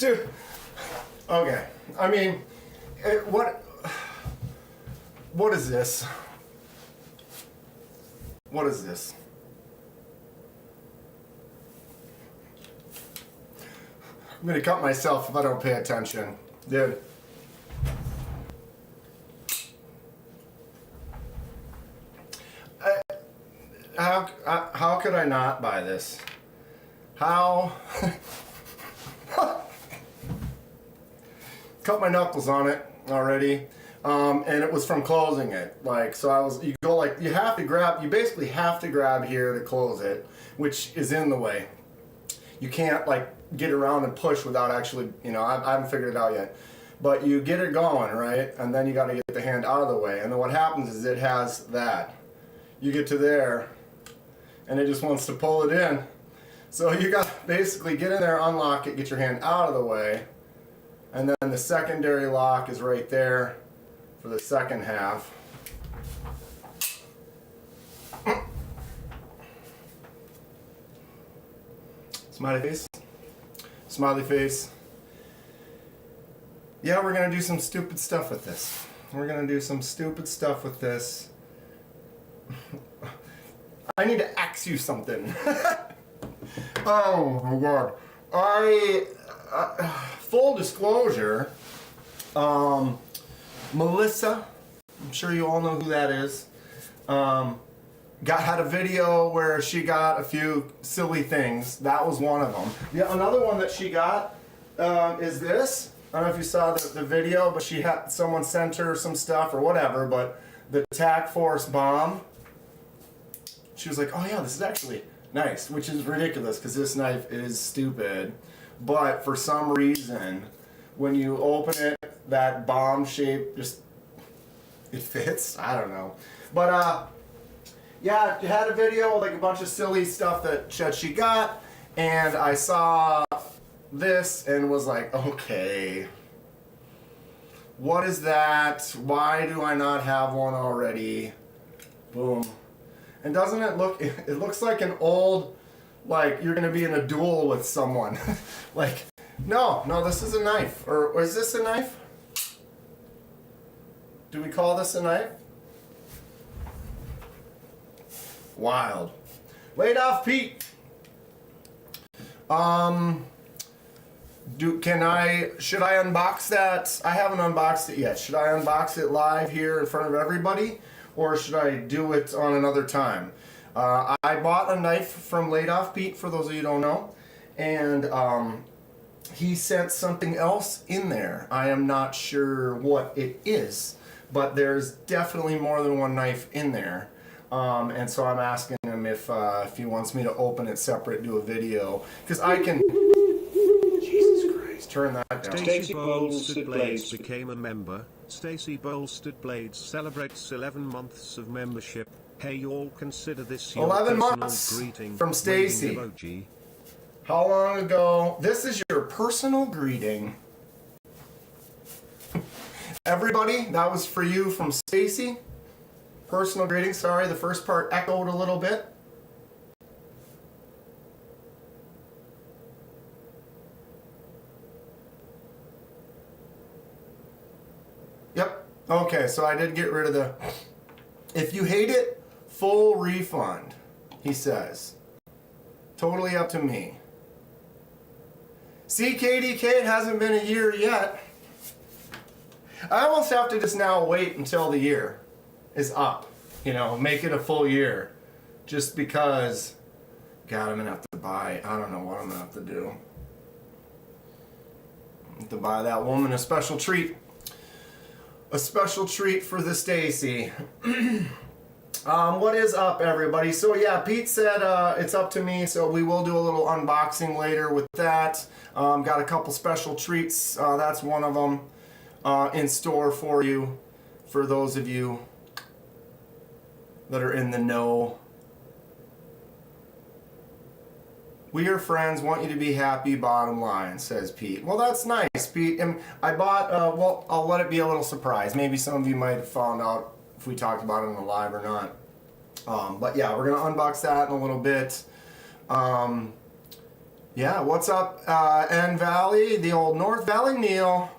Dude, okay. I mean, what is this? What is this? I'm gonna cut myself if I don't pay attention. Dude. How could I not buy this? How? Cut my knuckles on it already, and it was from closing it. Like, so you basically have to grab here to close it, which is in the way. You can't like get around and push without actually, I haven't figured it out yet. But you get it going, right? And then you got to get the hand out of the way. And then what happens is it has that. You get to there, and it just wants to pull it in. So you got to basically get in there, unlock it, get your hand out of the way. And then the secondary lock is right there for the second half. Smiley face. Smiley face. Yeah, we're going to do some stupid stuff with this. We're going to do some stupid stuff with this. I need to ask you something. Oh my god. Full disclosure, Melissa, I'm sure you all know who that is, had a video where she got a few silly things. That was one of them. Yeah, another one that she got is this. I don't know if you saw the video, but someone sent her some stuff or whatever, but the Tac Force bomb. She was like, oh yeah, this is actually nice, which is ridiculous because this knife is stupid. But for some reason, when you open it, that bomb shape it fits. I don't know. But yeah, it had a video, like a bunch of silly stuff that she got, and I saw this and was like, okay, what is that? Why do I not have one already? Boom. And doesn't it looks like an old, like you're gonna be in a duel with someone. Like, no, this is a knife. Or is this a knife? Do we call this a knife? Wild. Laid off Pete. Should I unbox that? I haven't unboxed it yet. Should I unbox it live here in front of everybody? Or should I do it on another time? I bought a knife from Laid Off Pete, for those of you who don't know, and he sent something else in there. I am not sure what it is, but there's definitely more than one knife in there. And so I'm asking him if he wants me to open it separate, do a video, because I can... Jesus Christ, turn that down. Stacey Bolstead Blades became a member. Stacey Bolstead Blades celebrates 11 months of membership. Hey, y'all, consider this your 11 personal months greeting from Stacey. How long ago? This is your personal greeting. Everybody, that was for you from Stacey. Personal greeting. Sorry, the first part echoed a little bit. Yep. Okay, so I did get rid of the... If you hate it, full refund, he says. Totally up to me. See, KDK, it hasn't been a year yet. I almost have to just now wait until the year is up. Make it a full year. Just because, God, I'm going to have to buy, I don't know what I'm going to have to do. I have to buy that woman a special treat. A special treat for the Stacey. What is up, everybody? So yeah, Pete said it's up to me, so we will do a little unboxing later with that. Got a couple special treats. That's one of them in store for you, for those of you that are in the know. We are friends, want you to be happy, bottom line, says Pete. Well, that's nice, Pete. And I bought, well, I'll let it be a little surprise. Maybe some of you might have found out if we talked about it in the live or not. But yeah, we're going to unbox that in a little bit. Yeah, what's up, N Valley, the old North Valley Neil,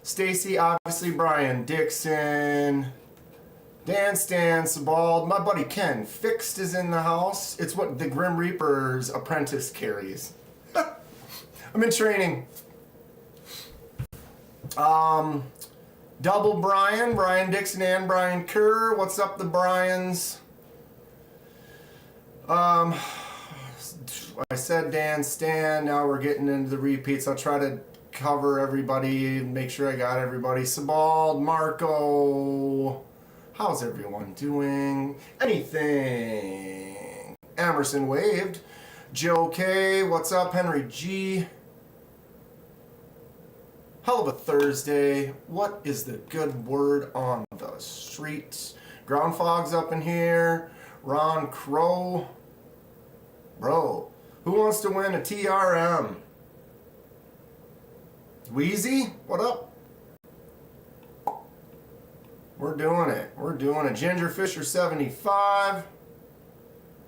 Stacy, obviously Brian, Dixon, Dan, Stan, Sebald, my buddy Ken, Fixed is in the house. It's what the Grim Reaper's apprentice carries. I'm in training. Double Brian, Brian Dixon and Brian Kerr. What's up, the Bryans? I said Dan, Stan. Now we're getting into the repeats. I'll try to cover everybody, make sure I got everybody. Sebald, Marco. How's everyone doing? Anything? Emerson waved. Joe K. What's up? Henry G. Hell of a Thursday. What is the good word on the streets? Ground fog's up in here. Ron Crow. Bro, who wants to win a TRM? Wheezy, what up? We're doing it. We're doing it. Ginger Fisher 75.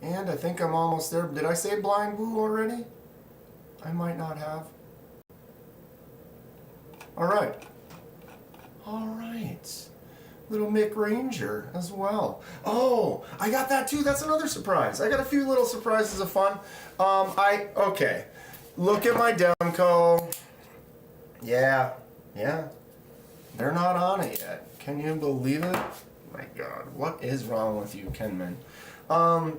And I think I'm almost there. Did I say Blind Woo already? I might not have. All right. All right. Little Mick Ranger as well. Oh, I got that too. That's another surprise. I got a few little surprises of fun. Okay. Look at my Demco. Yeah. They're not on it yet. Can you believe it? My God, what is wrong with you, Kenman? The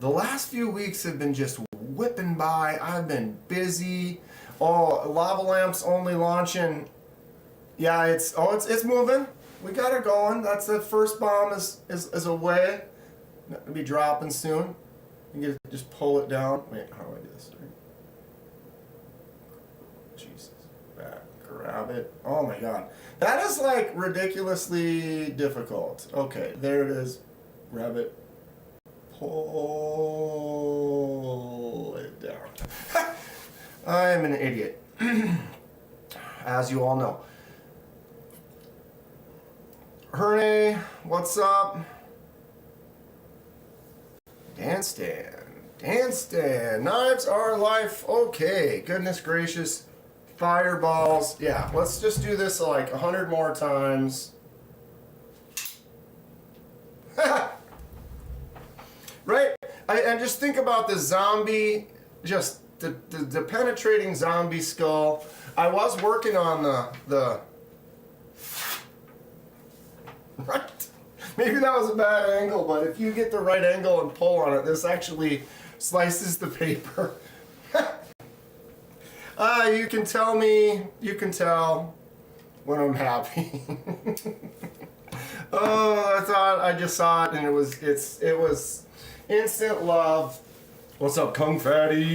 last few weeks have been just whipping by. I've been busy. Oh, Lava Lamp's only launching. Yeah, it's moving. We got it going. That's the first bomb is away. It'll be dropping soon. You can just pull it down. Wait, how do I do this? Jesus. Back. Grab it. Oh my God. That is like ridiculously difficult. Okay, there it is. Grab it. Pull it down. I am an idiot. As you all know. Herne, what's up? Dan Stan. Knives are life. Okay, goodness gracious. Fireballs. Yeah, let's just do this like 100 more times. Right? And just think about the zombie, just the penetrating zombie skull. I was working on the right. Maybe that was a bad angle, but if you get the right angle and pull on it, this actually slices the paper. You can tell when I'm happy. Oh, I just saw it and it was instant love. What's up, Kung Fatty?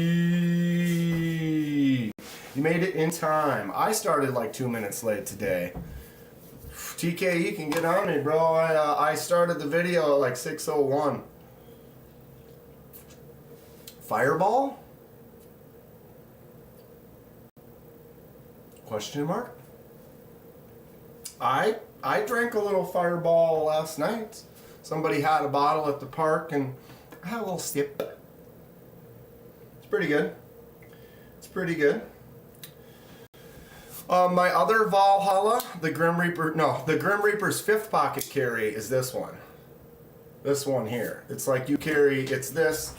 You made it in time. I started like 2 minutes late today. TKE can get on me, bro. I started the video at like 6:01. Fireball? Question mark? I drank a little Fireball last night. Somebody had a bottle at the park and I had a little sip. It's pretty good. My other Valhalla, the Grim Reaper's fifth pocket carry is this one. This one here. It's like you carry, it's this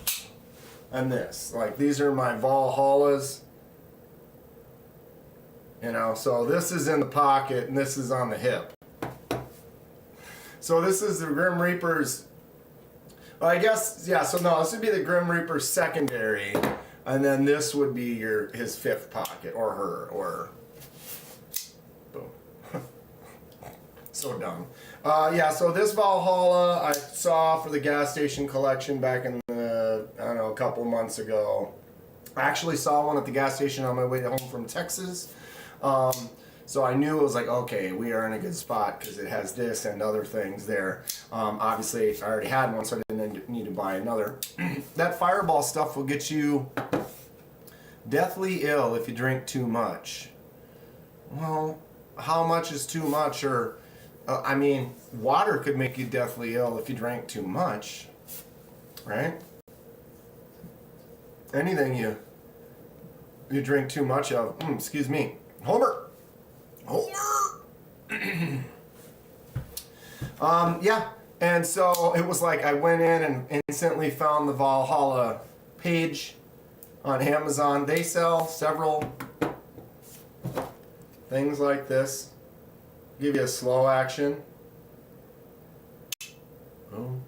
and this. Like these are my Valhallas. You know, so this is in the pocket and this is on the hip. So this is the Grim Reaper's, well, I guess, yeah, so no, this would be the Grim Reaper's secondary, and then this would be his fifth pocket, or her, or, boom. So dumb. Yeah, so this Valhalla I saw for the gas station collection back in the, I don't know, a couple months ago. I actually saw one at the gas station on my way home from Texas. So I knew it was like, okay, we are in a good spot because it has this and other things there. Obviously, I already had one, so I didn't need to buy another. That Fireball stuff will get you deathly ill if you drink too much. Well, how much is too much? Or, I mean, water could make you deathly ill if you drank too much, right? anything you drink too much of. Excuse me. Homer. Yeah. And so it was like I went in and instantly found the Valhalla page on Amazon. They sell several things like this. Give you a slow action. Boom.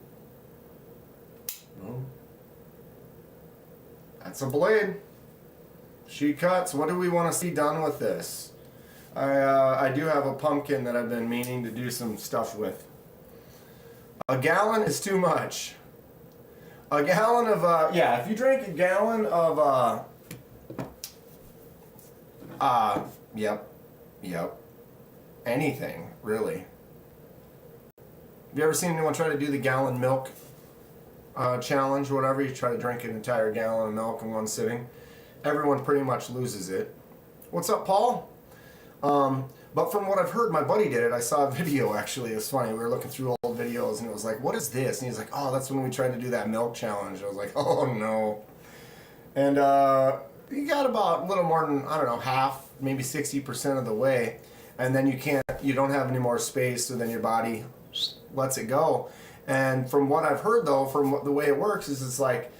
Boom. That's a blade. She cuts. What do we want to see done with this? I do have a pumpkin that I've been meaning to do some stuff with. A gallon is too much. A gallon of, yeah, if you drink a gallon of, yep, anything, really. Have you ever seen anyone try to do the gallon milk challenge or whatever? You try to drink an entire gallon of milk in one sitting. Everyone pretty much loses it. What's up, Paul? But from what I've heard, my buddy did it. I saw a video, actually. It was funny. We were looking through old videos, and it was like, what is this? And he's like, oh, that's when we tried to do that milk challenge. I was like, oh, no. And you got about a little more than, I don't know, half, maybe 60% of the way. And then you don't have any more space, so then your body lets it go. And from what I've heard, though, from the way it works, is it's like,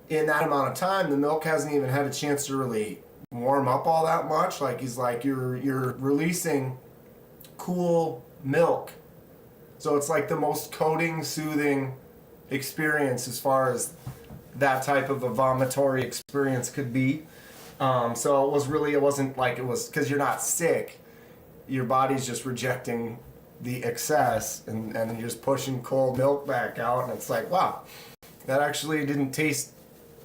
in that amount of time, the milk hasn't even had a chance to really warm up all that much. Like, he's like, you're releasing cool milk, so it's like the most coating, soothing experience as far as that type of a vomitory experience could be. So it wasn't like it was, because you're not sick, your body's just rejecting the excess, and you're just pushing cold milk back out, and it's like, wow, that actually didn't taste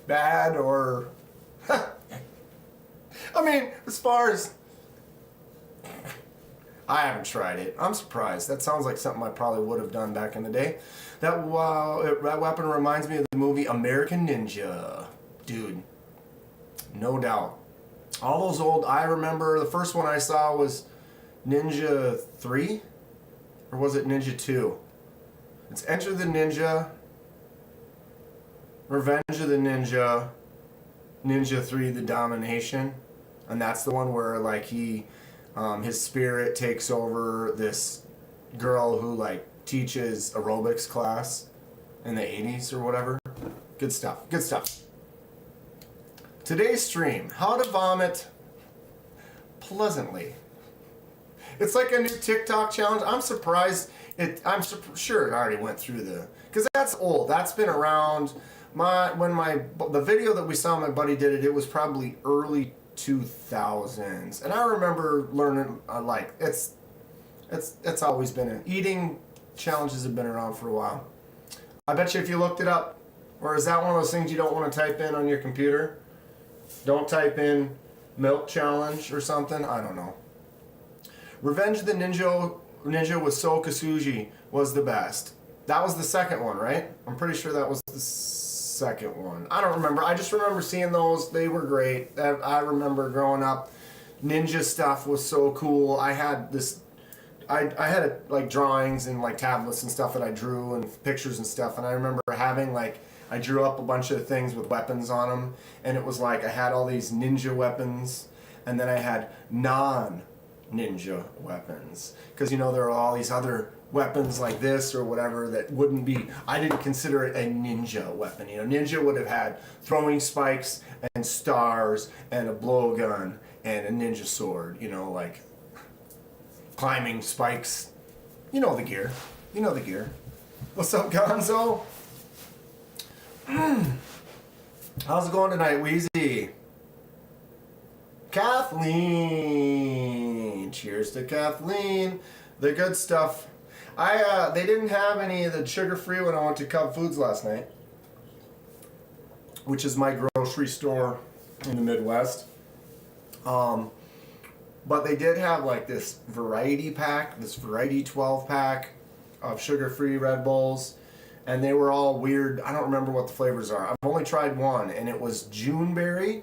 bad, or I mean, as far as, I haven't tried it. I'm surprised. That sounds like something I probably would have done back in the day. That weapon reminds me of the movie American Ninja. Dude, no doubt. All those old, I remember the first one I saw was Ninja 3? Or was it Ninja 2? It's Enter the Ninja, Revenge of the Ninja, Ninja 3, The Domination. And that's the one where, like, his spirit takes over this girl who, like, teaches aerobics class in the 80s or whatever. Good stuff. Good stuff. Today's stream, how to vomit pleasantly. It's like a new TikTok challenge. I'm surprised sure it already went through because that's old. That's been around. The video that we saw my buddy did it was probably early 2000s, and I remember learning it's always been eating challenges have been around for a while. I bet you if you looked it up, or is that one of those things you don't want to type in on your computer? Don't type in milk challenge or something. I don't know. Revenge of the Ninja with Sou Kasuji was the best. That was the second one, right? I'm pretty sure that was the second one. I don't remember. I just remember seeing those. They were great. I remember growing up. Ninja stuff was so cool. I had like drawings and like tablets and stuff that I drew and pictures and stuff. And I remember having I drew up a bunch of things with weapons on them. And it was like I had all these ninja weapons. And then I had non-ninja weapons. Because, there are all these other weapons like this or whatever that wouldn't be, I didn't consider it a ninja weapon. Ninja would have had throwing spikes and stars and a blowgun and a ninja sword, like climbing spikes. The gear. The gear. What's up, Gonzo? How's it going tonight, Wheezy? Kathleen. Cheers to Kathleen. The good stuff. They didn't have any of the sugar-free when I went to Cub Foods last night, which is my grocery store in the Midwest. But they did have like this variety pack, this variety 12-pack of sugar-free Red Bulls, and they were all weird. I don't remember what the flavors are. I've only tried one, and it was Juneberry.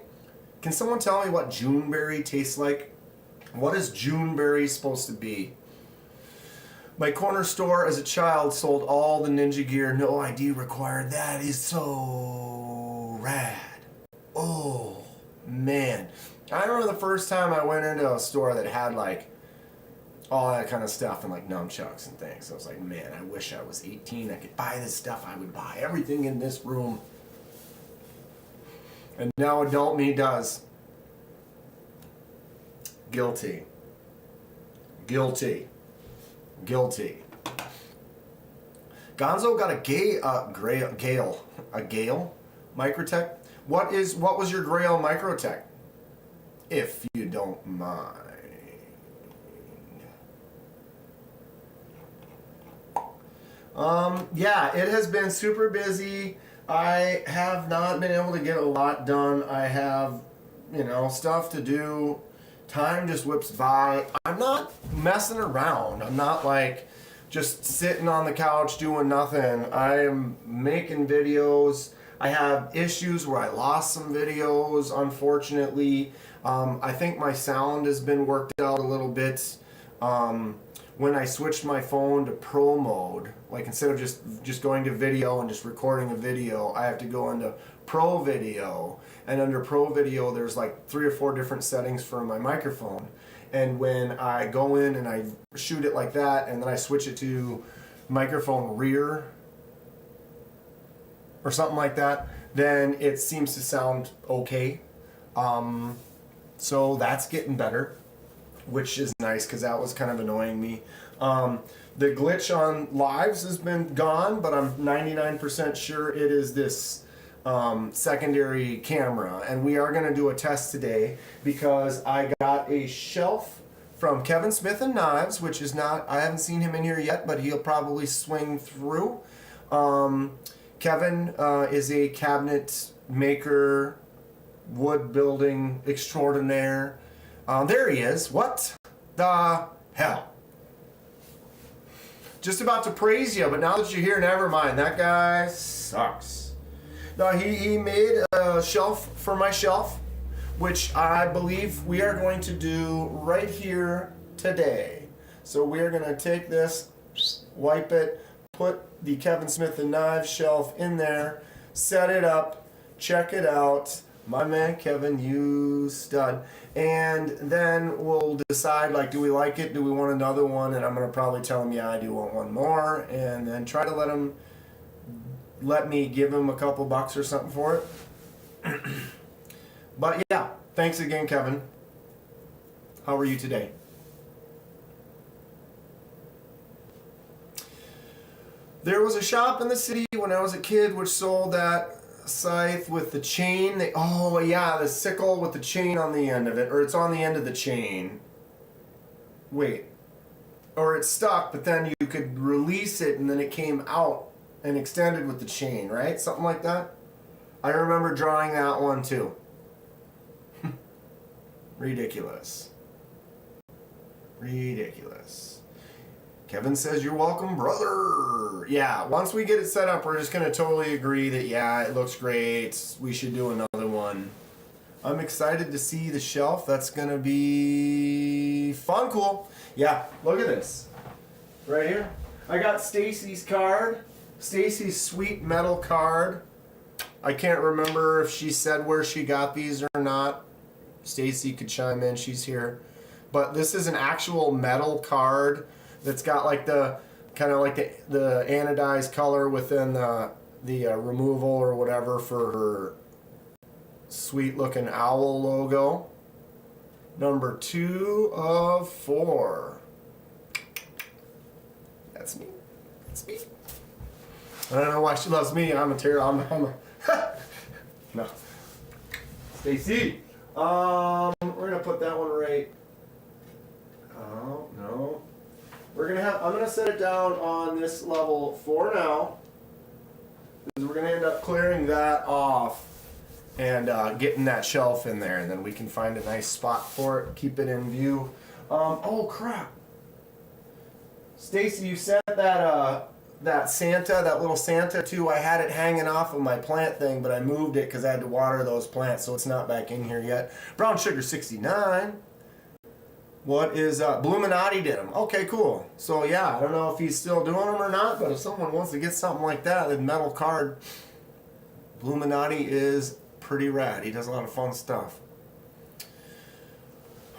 Can someone tell me what Juneberry tastes like? What is Juneberry supposed to be? My corner store as a child sold all the ninja gear, no ID required. That is so rad. Oh, man. I remember the first time I went into a store that had like all that kind of stuff and like nunchucks and things. I was like, man, I wish I was 18. I could buy this stuff. I would buy everything in this room. And now adult me does. Guilty. Guilty. Guilty. Gonzo got a Gale Microtech. What was your Grail Microtech? If you don't mind. Yeah, it has been super busy. I have not been able to get a lot done. I have, stuff to do. Time just whips by. I'm not messing around. I'm not like just sitting on the couch doing nothing. I am making videos. I have issues where I lost some videos, unfortunately. I think my sound has been worked out a little bit. When I switched my phone to pro mode, like instead of just going to video and just recording a video, I have to go into pro video. And under pro video, there's like 3 or 4 different settings for my microphone. And when I go in and I shoot it like that, and then I switch it to microphone rear or something like that, then it seems to sound okay. So that's getting better, which is nice because that was kind of annoying me. The glitch on lives has been gone, but I'm 99% sure it is this secondary camera. And we are going to do a test today because I got a shelf from Kevin Smith and Knives, which is not, I haven't seen him in here yet, but he'll probably swing through. Kevin is a cabinet maker, wood building extraordinaire. There he is. What the hell? Just about to praise you, but now that you're here, never mind. That guy sucks. No, he made a shelf for my shelf, which I believe we are going to do right here today. So we are going to take this, wipe it, put the Kevin Smith and Knives shelf in there, set it up, check it out. My man Kevin, you stud. And then we'll decide, like, do we like it? Do we want another one? And I'm going to probably tell him, yeah, I do want one more. And then try to let me give him a couple bucks or something for it. But yeah, thanks again, Kevin. How are you today? There was a shop in the city when I was a kid which sold that scythe with the chain. The sickle with the chain on the end of it, or it's on the end of the chain. Wait. Or it's stuck, but then you could release it and then it came out and extended with the chain, right? Something like that. I remember drawing that one too. Ridiculous. Ridiculous. Kevin says, you're welcome, brother. Yeah, once we get it set up, we're just going to totally agree that, yeah, it looks great. We should do another one. I'm excited to see the shelf. That's going to be fun, cool. Yeah, look at this. Right here. I got Stacy's card. Stacy's sweet metal card. I can't remember if she said where she got these or not. Stacy could chime in. She's here. But this is an actual metal card that's got like the kind of like the anodized color within the removal or whatever for her sweet looking owl logo. Number 2 of 4. That's me. That's me. I don't know why she loves me. I'm a terrible. No. Stacy. We're gonna put that one right. Oh no. I'm gonna set it down on this level for now, because we're gonna end up clearing that off and getting that shelf in there, and then we can find a nice spot for it, keep it in view. Oh crap, Stacy, you sent that Santa, that little Santa too. I had it hanging off of my plant thing, but I moved it because I had to water those plants, so it's not back in here yet. Brown Sugar 69. What is Bluminati did them? Okay, cool. So yeah, I don't know if he's still doing them or not, but if someone wants to get something like that, the metal card, Bluminati is pretty rad. He does a lot of fun stuff.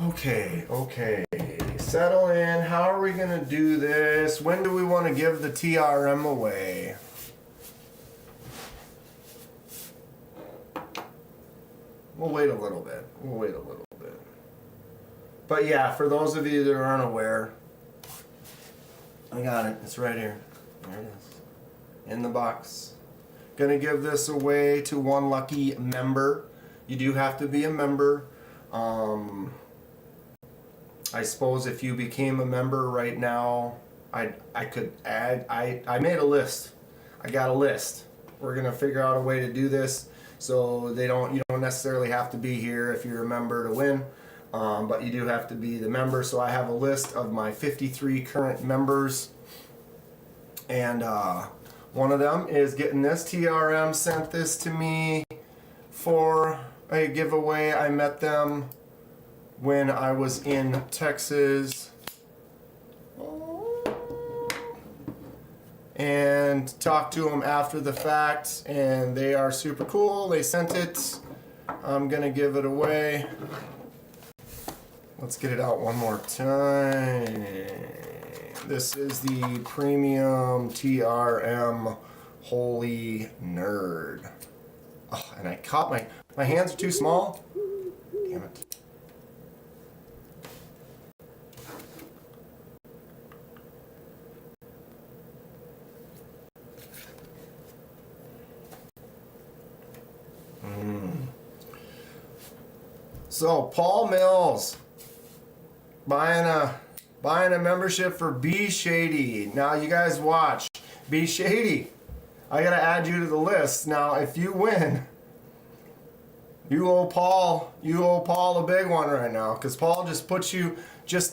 Okay. Settle in. How are we gonna do this? When do we want to give the TRM away? We'll wait a little bit. But yeah, for those of you that aren't aware, I got it. It's right here. There it is. In the box. Gonna give this away to one lucky member. You do have to be a member. I suppose if you became a member right now, I could add. I made a list. I got a list. We're gonna figure out a way to do this so you don't necessarily have to be here if you're a member to win. But you do have to be the member. So I have a list of my 53 current members, and one of them is getting this. TRM sent this to me for a giveaway. I met them when I was in Texas and talked to them after the fact, and they are super cool. They sent it. I'm gonna give it away. Let's get it out one more time. This is the premium TRM Holy Nerd. Oh, and I caught my hands are too small. Damn it. So Paul Mills buying a membership for B Shady. Now you guys watch. B Shady, I gotta add you to the list. Now if you win, you owe Paul a big one right now, because Paul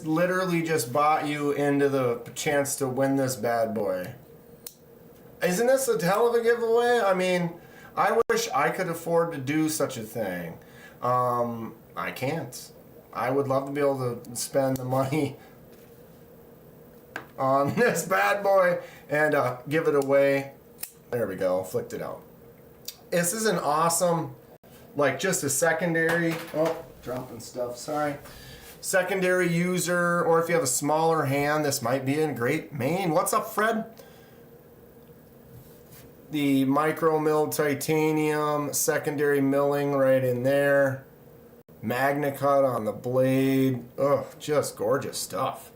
literally bought you into the chance to win this bad boy. Isn't this a hell of a giveaway? I mean, I wish I could afford to do such a thing. I can't. I would love to be able to spend the money on this bad boy and give it away. There we go. Flicked it out. This is an awesome, just a secondary. Oh, dropping stuff. Sorry. Secondary user, or if you have a smaller hand, this might be a great main. What's up, Fred? The micro milled titanium, secondary milling right in there. Magna cut on the blade. Oh, just gorgeous stuff.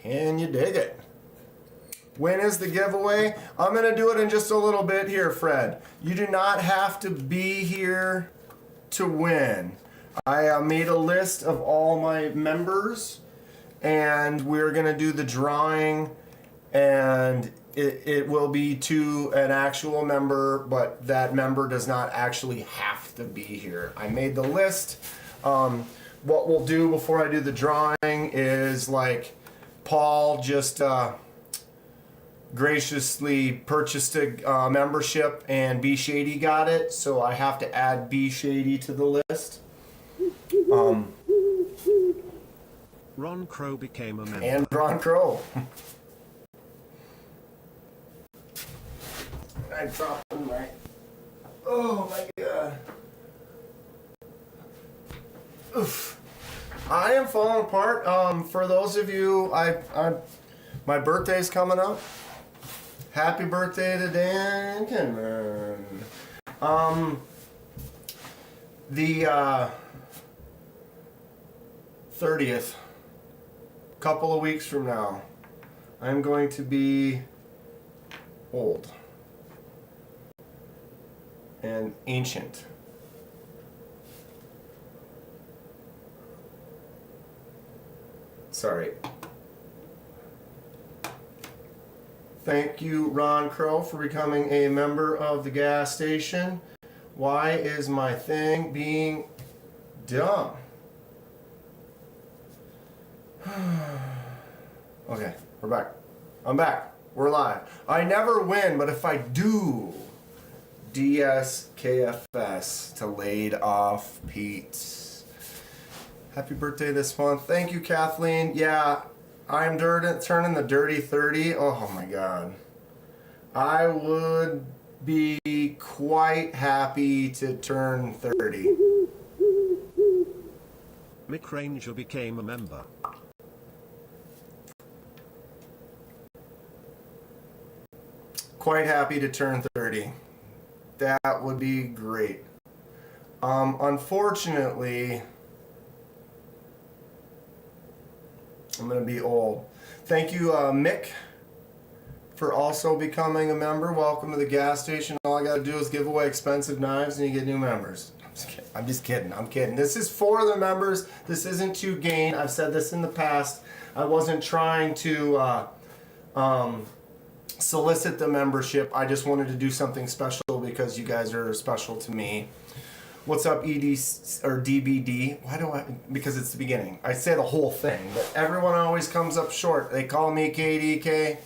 Can you dig it? When is the giveaway? I'm going to do it in just a little bit here, Fred. You do not have to be here to win. I made a list of all my members, and we're going to do the drawing, and it will be to an actual member, but that member does not actually have to be here. I made the list. What we'll do before I do the drawing is Paul just graciously purchased a membership, and B Shady got it, so I have to add B Shady to the list. Ron Crow became a member. And Ron Crow. I dropped them right. Oh my god. Oof. I am falling apart. For those of you, my birthday's coming up. Happy birthday to Dan Kinman. The 30th, couple of weeks from now, I'm going to be old and ancient. Sorry. Thank you, Ron Crow, for becoming a member of the gas station. Why is my thing being dumb? Okay, we're back. I'm back. We're live. I never win, but if I do, DSKFS to laid off Pete. Happy birthday this month. Thank you, Kathleen. Yeah, I'm turning the dirty 30. Oh my god. I would be quite happy to turn 30. Mick Ranger became a member. Quite happy to turn 30. That would be great. Unfortunately, I'm going to be old. Thank you, Mick, for also becoming a member. Welcome to the gas station. All I got to do is give away expensive knives and you get new members. I'm just kidding. I'm kidding. This is for the members. This isn't to gain. I've said this in the past. I wasn't trying to solicit the membership. I just wanted to do something special because you guys are special to me. What's up, ED or DBD? Why do I? Because it's the beginning. I say the whole thing, but everyone always comes up short. They call me KDK.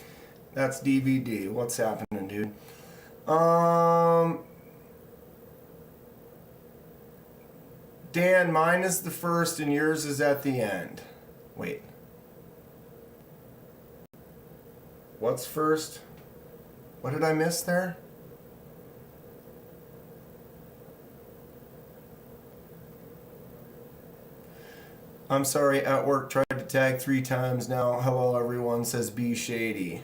That's DBD. What's happening, dude? Dan, mine is the first and yours is at the end. Wait. What's first? What did I miss there? I'm sorry, at work, tried to tag 3 times now. Hello, everyone, says Be Shady.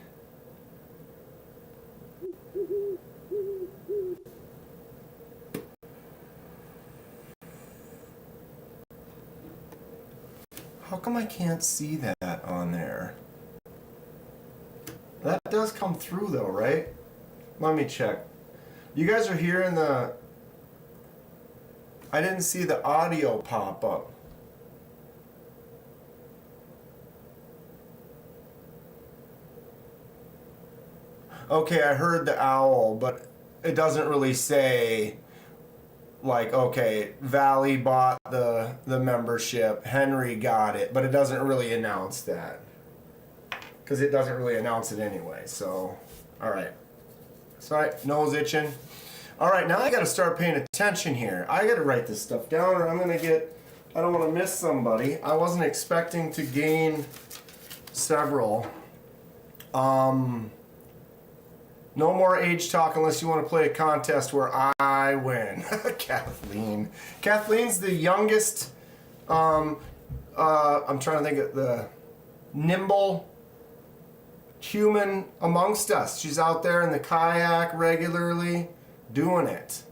How come I can't see that on there? That does come through though, right? Let me check. You guys are hearing the... I didn't see the audio pop up. Okay, I heard the owl, but it doesn't really say, like, okay, Valley bought the membership, Henry got it, but it doesn't really announce that. Because it doesn't really announce it anyway, so, alright. Sorry, nose itching. Alright, now I gotta start paying attention here. I gotta write this stuff down or I'm gonna get, I don't want to miss somebody. I wasn't expecting to gain several. No more age talk unless you want to play a contest where I win. Kathleen. Kathleen's the youngest, I'm trying to think of the nimble human amongst us. She's out there in the kayak regularly doing it.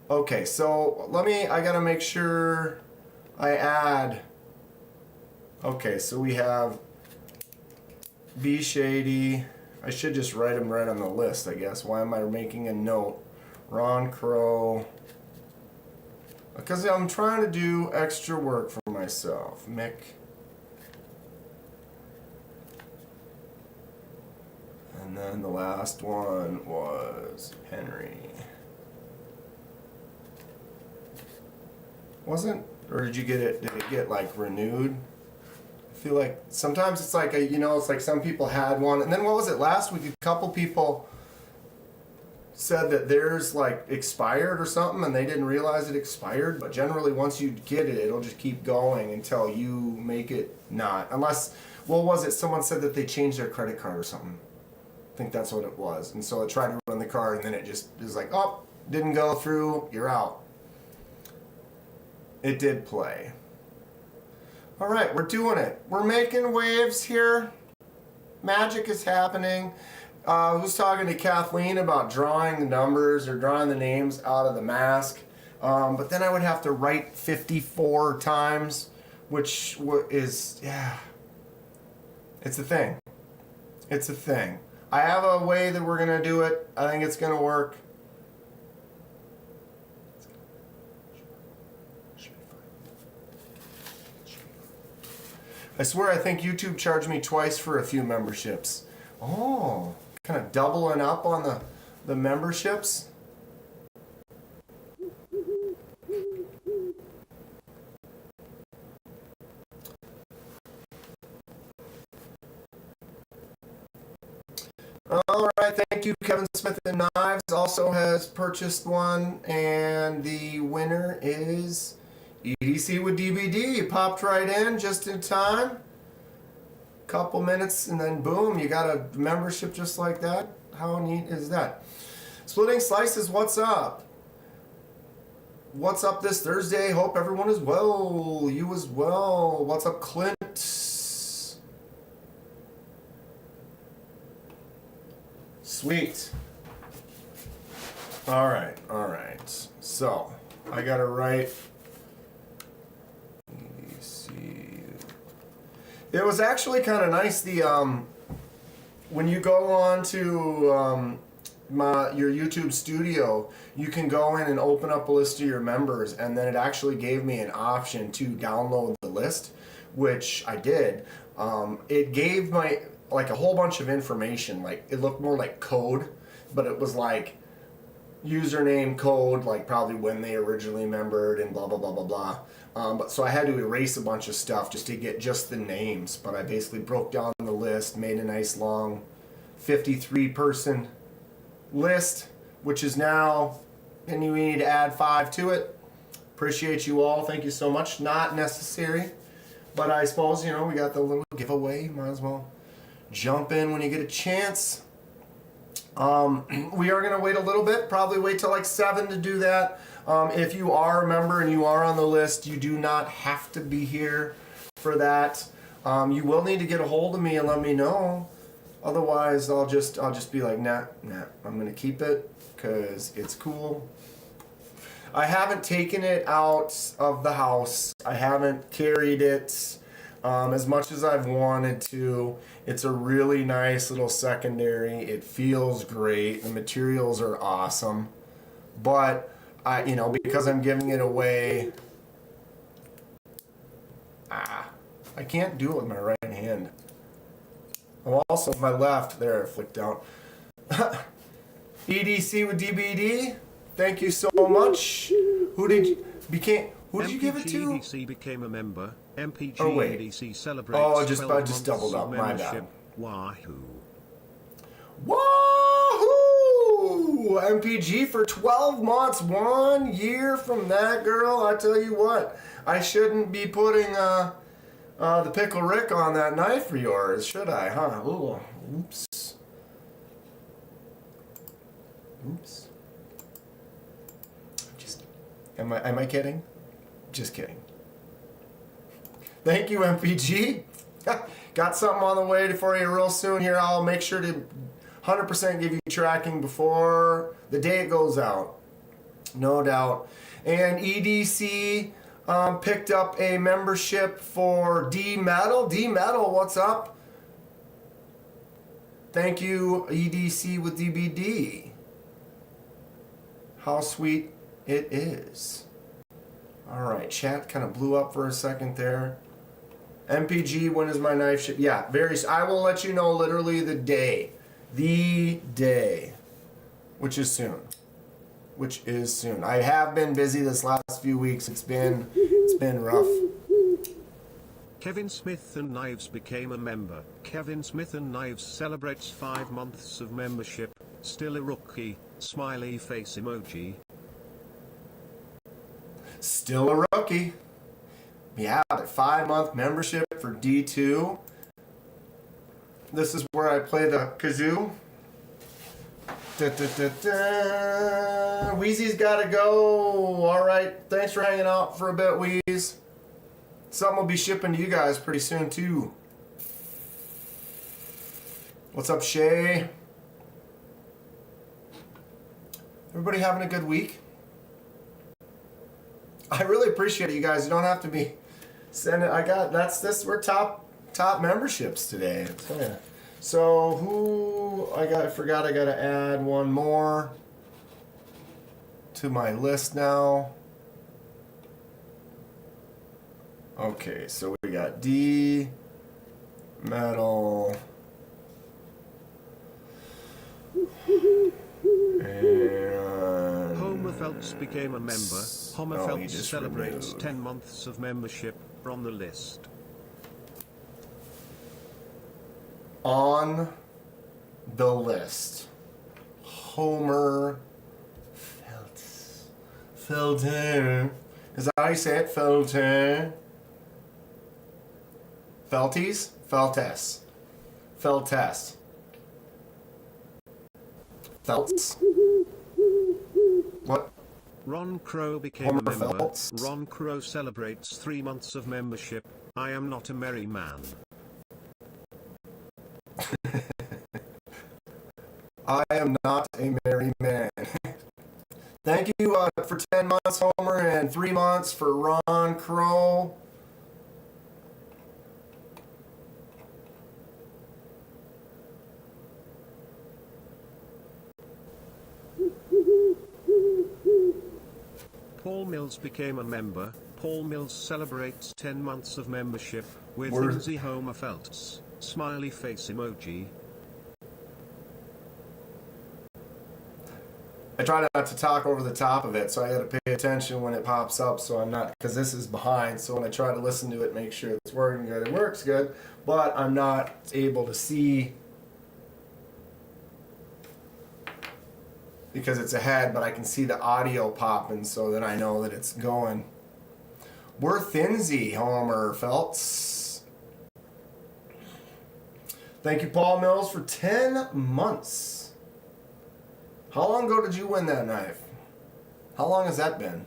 Okay, so I gotta make sure I add. Okay, so we have Be Shady. I should just write them right on the list, I guess. Why am I making a note? Ron Crow. Because I'm trying to do extra work for myself. Mick. And then the last one was Henry. Or did you get it, did it get like renewed? I feel like sometimes it's like it's like some people had one, and then what was it last week? A couple people said that theirs like expired or something, and they didn't realize it expired. But generally, once you get it, it'll just keep going until you make it not. Unless, what was it? Someone said that they changed their credit card or something. I think that's what it was. And so I tried to run the card, and then it just was like, oh, didn't go through. You're out. It did play. All right, we're doing it. We're making waves here. Magic is happening. I was talking to Kathleen about drawing the numbers or drawing the names out of the mask. But then I would have to write 54 times, which is, yeah. It's a thing. It's a thing. I have a way that we're going to do it. I think it's going to work. I swear I think YouTube charged me twice for a few memberships. Oh, kind of doubling up on the memberships. All right, thank you, Kevin Smith and Knives also has purchased one, and the winner is EDC with DBD. Popped right in just in time. Couple minutes and then boom, you got a membership just like that. How neat is that? Splitting Slices, what's up? What's up this Thursday? Hope everyone is well. You as well. What's up, Clint? Sweet. All right. So, I gotta write. It was actually kind of nice. When you go on to your YouTube studio, you can go in and open up a list of your members, and then it actually gave me an option to download the list, which I did. It gave my like a whole bunch of information. Like it looked more like code, but it was like username, code, like probably when they originally membered and blah blah blah blah blah. But so I had to erase a bunch of stuff just to get just the names. But I basically broke down the list, made a nice long 53 person list, which is now, and you need to add 5 to it. Appreciate you all. Thank you so much. Not necessary, but I suppose, you know, we got the little giveaway. Might as well jump in when you get a chance. We are going to wait a little bit, probably wait till like 7 to do that. If you are a member and you are on the list, you do not have to be here for that. You will need to get a hold of me and let me know. Otherwise, I'll just be like, nah, I'm going to keep it because it's cool. I haven't taken it out of the house. I haven't carried it as much as I've wanted to. It's a really nice little secondary. It feels great. The materials are awesome. But because I'm giving it away, I can't do it with my right hand. Oh, also my left, there, I flicked out. EDC with DBD, thank you so much. Who did you give it to? EDC became a member. MPG EDC celebrates. Oh, I just doubled up. My bad. Wahoo! Wahoo! MPG for 12 months, 1 year from that girl. I tell you what, I shouldn't be putting the Pickle Rick on that knife for yours, should I? Huh? Ooh, oops. Am I kidding? Just kidding. Thank you, MPG. Got something on the way for you real soon here. I'll make sure to 100% give you tracking before the day it goes out. No doubt. And EDC picked up a membership for D Metal. D Metal, what's up? Thank you, EDC with DBD. How sweet it is. All right, chat kind of blew up for a second there. MPG, when is my knife ship? Yeah, I will let you know literally the day, which is soon. I have been busy this last few weeks. It's been rough. Kevin Smith and Knives became a member. Kevin Smith and Knives celebrates 5 months of membership. Still a rookie. Smiley face emoji. Still a rookie. Yeah, the 5-month membership for D2. This is where I play the kazoo. Wheezy's gotta go. Alright, thanks for hanging out for a bit, Wheeze. Something will be shipping to you guys pretty soon, too. What's up, Shay? Everybody having a good week? I really appreciate it, you guys. You don't have to be sending. We're top memberships today. So I forgot I gotta add one more to my list now. Okay, so we got D Metal and Homer Phelps became a member. Homer Phelps celebrates removed 10 months of membership. On the list. On the list, Homer Phelps. Felton. Is that how you say it? Felton. Felties? Feltes. Feltes. Felts. What? Ron Crow became Homer a member. Phelps. Ron Crow celebrates 3 months of membership. I am not a merry man. I am not a merry man. Thank you for 10 months, Homer, and 3 months for Ron Crow. Paul Mills became a member. Paul Mills celebrates 10 months of membership with Word. Lindsay Homer Phelps. Smiley face emoji. I try not to talk over the top of it, so I gotta pay attention when it pops up, so I'm not, because this is behind, so when I try to listen to it, make sure it's working good, it works good, but I'm not able to see because it's ahead, but I can see the audio popping, so then I know that it's going. We're thinsy, Homer Phelps. Thank you, Paul Mills, for 10 months. How long ago did you win that knife? How long has that been?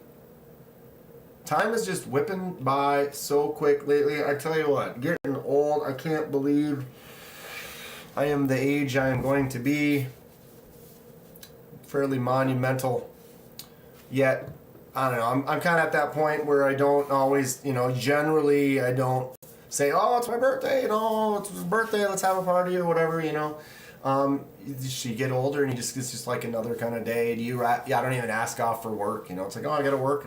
Time is just whipping by so quick lately. I tell you what, getting old, I can't believe I am the age I am going to be. Fairly monumental. Yet, I don't know, I'm kind of at that point where I don't always, generally I don't say, oh, it's my birthday, it's his birthday, let's have a party or whatever, you get older and it's just like another kind of day. I don't even ask off for work, it's like, oh, I gotta work.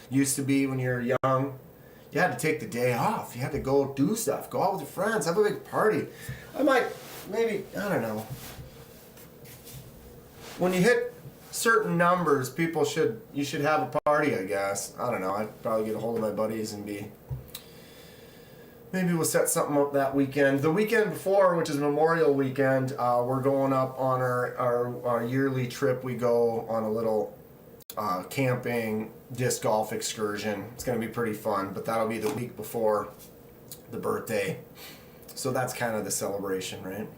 Used to be when you're young, you had to take the day off. You had to go do stuff, go out with your friends, have a big party. I don't know. When you hit certain numbers, you should have a party, I guess. I don't know. I'd probably get a hold of my buddies and maybe we'll set something up that weekend. The weekend before, which is Memorial Weekend, we're going up on our yearly trip. We go on a little camping disc golf excursion. It's going to be pretty fun, but that'll be the week before the birthday. So that's kind of the celebration, right?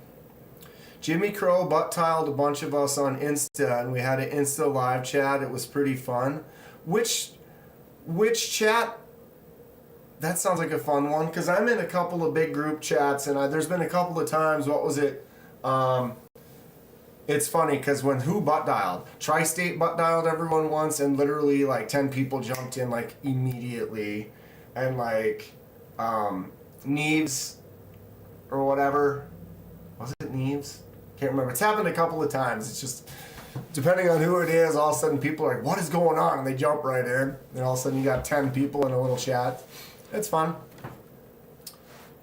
Jimmy Crow butt-tiled a bunch of us on Insta, and we had an Insta live chat. It was pretty fun. Which chat? That sounds like a fun one, because I'm in a couple of big group chats, and there's been a couple of times, what was it? It's funny, because when who butt-dialed? Tri-State butt-dialed everyone once, and literally, 10 people jumped in, immediately. And, Neves, or whatever. Was it Neves? Can't remember. It's happened a couple of times. It's just, depending on who it is, all of a sudden people are like, what is going on? And they jump right in. And all of a sudden you got 10 people in a little chat. It's fun.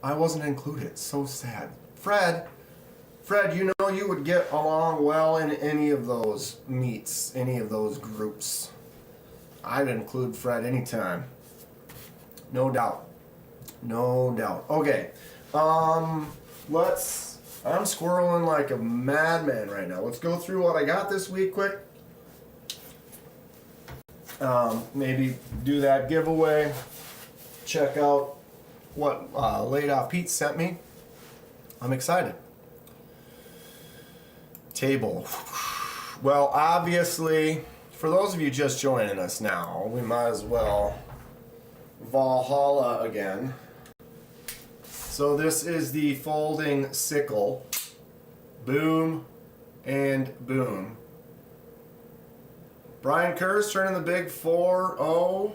I wasn't included. So sad. Fred, you would get along well in any of those meets, any of those groups. I'd include Fred anytime. No doubt. Okay. I'm squirreling like a madman right now. Let's go through what I got this week quick. Maybe do that giveaway. Check out what Laid Off Pete sent me. I'm excited. Table. Well, obviously, for those of you just joining us now, we might as well Valhalla again. So this is the folding sickle. Boom and boom. Brian Kerr's turning the big 4-0.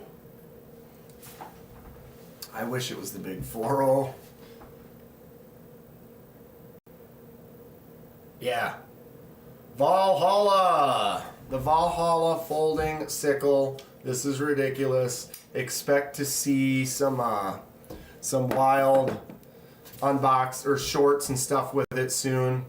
I wish it was the big 4-0. Yeah. Valhalla. The Valhalla folding sickle. This is ridiculous. Expect to see some wild unbox or shorts and stuff with it soon.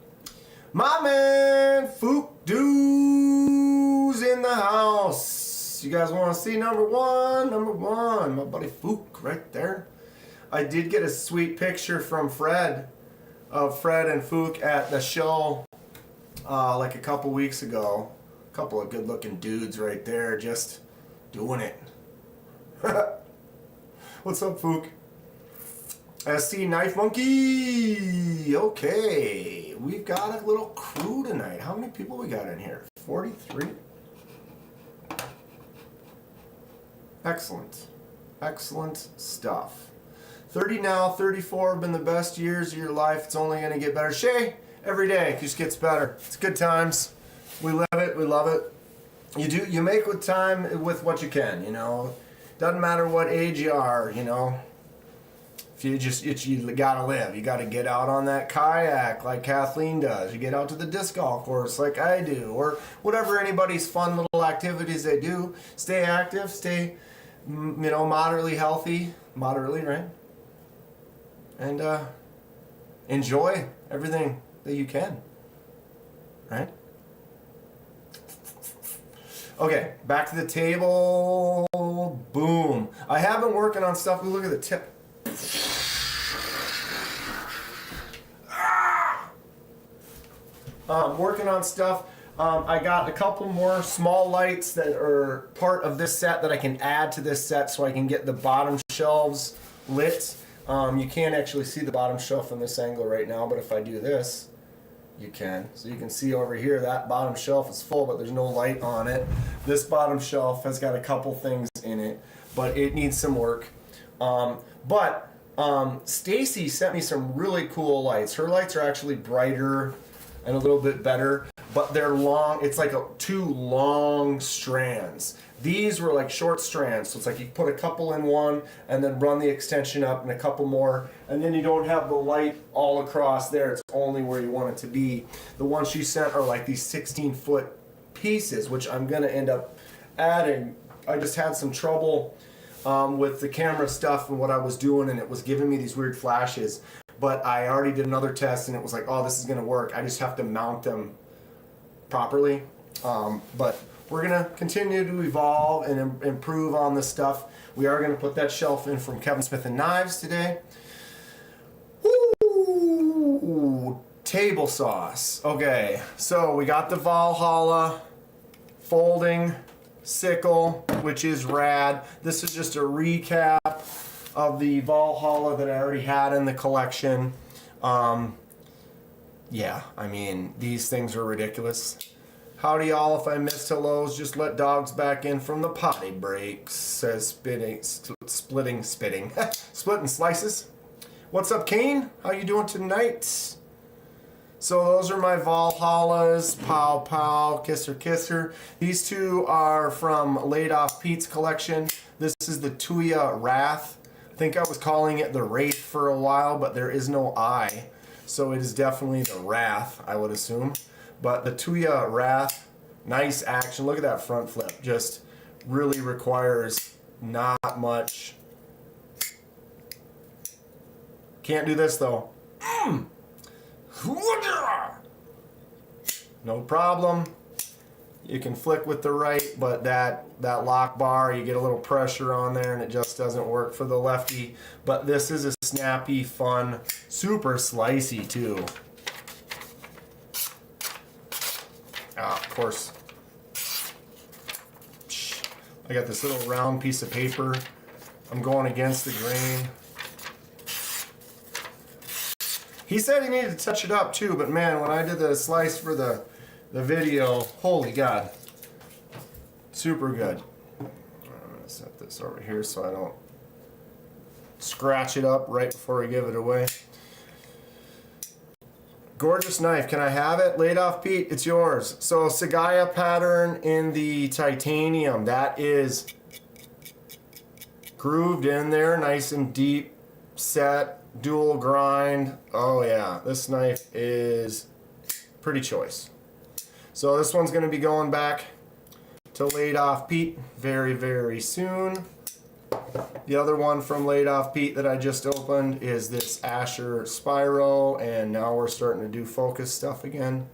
My man Fook Doo's in the house. You guys want to see number one? My buddy Fook right there. I did get a sweet picture from Fred of Fred and Fook at the show like a couple weeks ago. A couple of good looking dudes right there just doing it. What's up, Fook? SC Knife Monkey! Okay, we've got a little crew tonight. How many people we got in here? 43? Excellent. Excellent stuff. 30 now, 34 have been the best years of your life. It's only going to get better. Shay, every day just gets better. It's good times. We live it. We love it. You make with time with what you can, you know. Doesn't matter what age you are, you know. If you gotta live. You gotta get out on that kayak like Kathleen does. You get out to the disc golf course like I do, or whatever anybody's fun little activities they do. Stay active. Stay, moderately healthy. Moderately, right? And enjoy everything that you can. Right? Okay, back to the table. Boom. I have been working on stuff. Look at the tip. Working on stuff. I got a couple more small lights that are part of this set that I can add to this set so I can get the bottom shelves lit. You can't actually see the bottom shelf from this angle right now, but if I do this, you can. So you can see over here that bottom shelf is full, but there's no light on it. This bottom shelf has got a couple things in it, but it needs some work. Stacy sent me some really cool lights. Her lights are actually brighter and a little bit better, but they're long. It's like two long strands. These were like short strands, so it's like you put a couple in one and then run the extension up and a couple more, and then you don't have the light all across there. It's only where you want it to be. The ones she sent are like these 16-foot pieces, which I'm gonna end up adding. I just had some trouble with the camera stuff and what I was doing, and it was giving me these weird flashes. But I already did another test, and it was like, oh, this is gonna work. I just have to mount them properly. But we're gonna continue to evolve and improve on this stuff. We are gonna put that shelf in from Kevin Smith and Knives today. Woo! Table sauce. Okay, so we got the Valhalla folding sickle, which is rad. This is just a recap of the Valhalla that I already had in the collection. Yeah, I mean, these things are ridiculous. Howdy y'all, if I missed hellos, just let dogs back in from the potty breaks, says splitting slices. What's up, Kane? How you doing tonight? So those are my Valhallas, Pow Pow, Kisser Kisser. These two are from Laid Off Pete's collection. This is the Tuya Wrath. I think I was calling it the Wraith for a while, but there is no I. So it is definitely the Wrath, I would assume. But the Tuya Wrath, nice action. Look at that front flip. Just really requires not much. Can't do this though. No problem. You can flick with the right, but that lock bar, you get a little pressure on there and it just doesn't work for the lefty. But this is a snappy, fun, super slicey too. Of course, I got this little round piece of paper. I'm going against the grain. He said he needed to touch it up too, but man, when I did the slice for the video, holy God, super good. I'm gonna set this over here so I don't scratch it up right before I give it away. Gorgeous knife. Can I have it? Laid Off Pete, it's yours. So Sagaya pattern in the titanium. That is grooved in there, nice and deep set, dual grind. Oh yeah, this knife is pretty choice. So this one's going to be going back to Laid Off Pete very, very soon. The other one from Laid Off Pete that I just opened is this Asher Spyro, and now we're starting to do focus stuff again.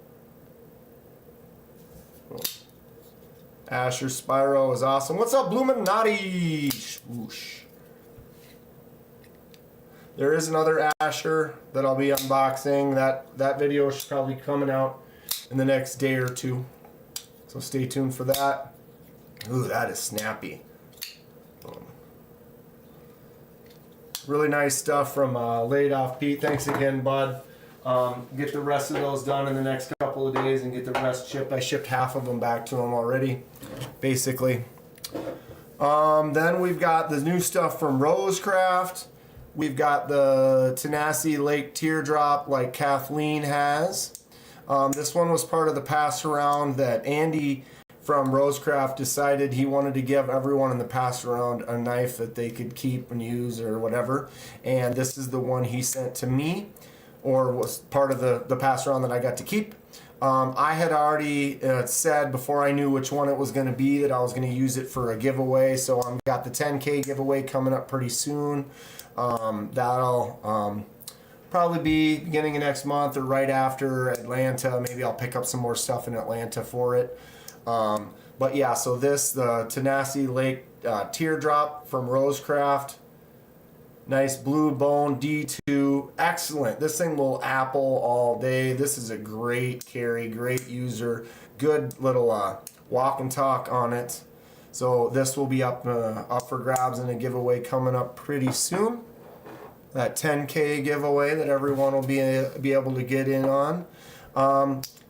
Asher Spyro is awesome. What's up, Bluminati? Whoosh. There is another Asher that I'll be unboxing. That video is probably coming out in the next day or two. So stay tuned for that. Ooh, that is snappy. Really nice stuff from Laid Off Pete. Thanks again, bud. Get the rest of those done in the next couple of days and get the rest shipped. I shipped half of them back to him already, basically. Then we've got the new stuff from Rosecraft. We've got the Tenacity Lake Teardrop like Kathleen has. This one was part of the pass around that Andy from Rosecraft decided he wanted to give everyone in the pass around a knife that they could keep and use or whatever. And this is the one he sent to me, or was part of the pass around that I got to keep. I had already said before I knew which one it was going to be that I was going to use it for a giveaway. So I've got the 10K giveaway coming up pretty soon. That'll probably be beginning of next month or right after Atlanta. Maybe I'll pick up some more stuff in Atlanta for it. But yeah, so the Tenacity Lake Teardrop from Rosecraft. Nice blue bone D2. Excellent. This thing will apple all day. This is a great carry, great user. Good little walk and talk on it. So this will be up for grabs in a giveaway coming up pretty soon. That 10K giveaway that everyone will be able to get in on.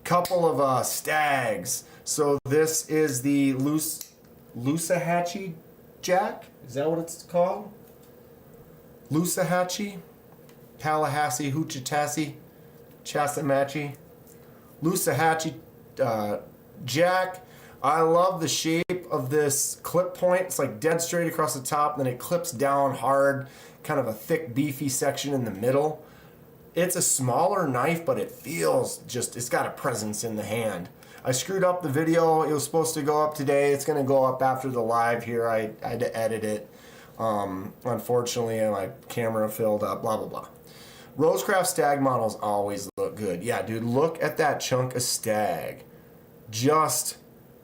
Couple of stags. So this is the Loosahatchee Jack. Is that what it's called? Loosahatchee, Tallahassee, Hoochatassee, Chassamachi, Loosahatchee Jack. I love the shape of this clip point. It's like dead straight across the top, then it clips down hard, kind of a thick, beefy section in the middle. It's a smaller knife, but it feels it's got a presence in the hand. I screwed up the video. It was supposed to go up today. It's going to go up after the live here. I had to edit it. Unfortunately, my camera filled up, blah, blah, blah. Rosecraft stag models always look good. Yeah, dude, look at that chunk of stag. Just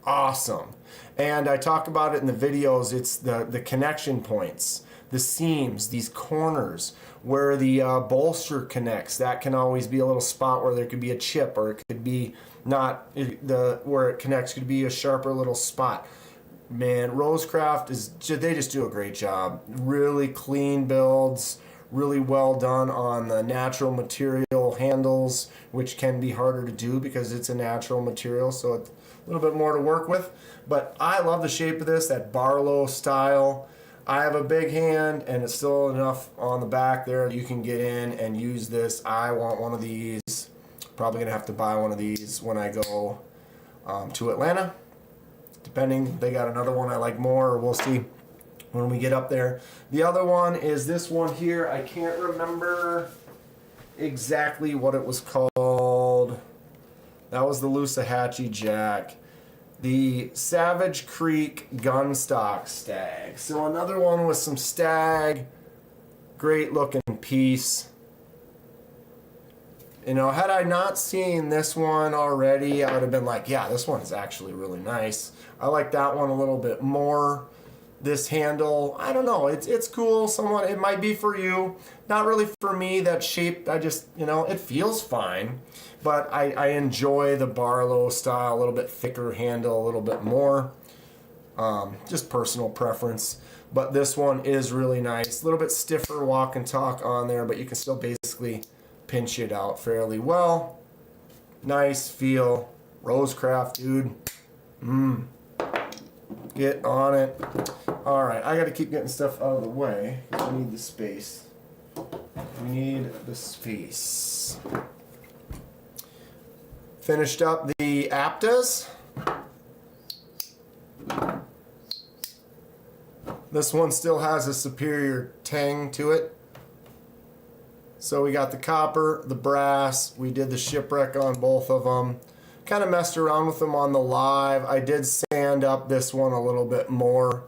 awesome. And I talk about it in the videos. It's the connection points, the seams, these corners where the bolster connects. That can always be a little spot where there could be a chip, or it could be not where it connects could be a sharper little spot. Man, Rosecraft they just do a great job. Really clean builds, really well done on the natural material handles, which can be harder to do because it's a natural material, so it's a little bit more to work with. But I love the shape of this, that Barlow style. I have a big hand, and it's still enough on the back there that you can get in and use this. I want one of these. Probably gonna have to buy one of these when I go to Atlanta. Depending, they got another one I like more, or we'll see when we get up there. The other one is this one here. I can't remember exactly what it was called. That was the Loosahatchee Jack. The Savage Creek Gunstock Stag. So another one with some stag. Great looking piece. You know, had I not seen this one already, I would have been like, yeah, this one is actually really nice. I like that one a little bit more. This handle, I don't know, it's cool. It might be for you. Not really for me, that shape, it feels fine. But I enjoy the Barlow style, a little bit thicker handle, a little bit more. Just personal preference. But this one is really nice. A little bit stiffer walk and talk on there, but you can still basically pinch it out fairly well. Nice feel. Rosecraft, dude. Get on it. Alright, I gotta keep getting stuff out of the way. We need the space. We need the space. Finished up the Aptas. This one still has a superior tang to it. So we got the copper, the brass. We did the shipwreck on both of them. Kind of messed around with them on the live. I did sand up this one a little bit more.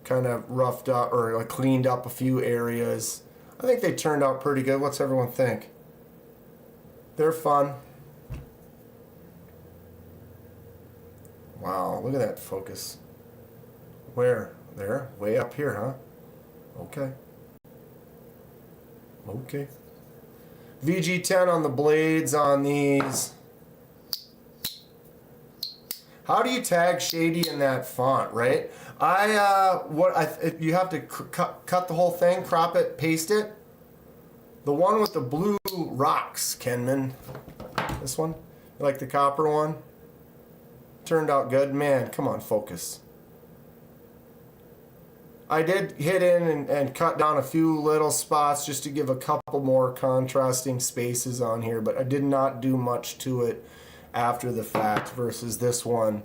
Kind of roughed up or cleaned up a few areas. I think they turned out pretty good. What's everyone think? They're fun. Wow, look at that focus. Where? There? Way up here, huh? Okay. Okay. VG10 on the blades on these. How do you tag shady in that font, right? You have to cut the whole thing, crop it, paste it. The one with the blue rocks, Kenman. This one, you like the copper one? Turned out good, man. Come on, focus. I did hit in and cut down a few little spots just to give a couple more contrasting spaces on here, but I did not do much to it after the fact versus this one.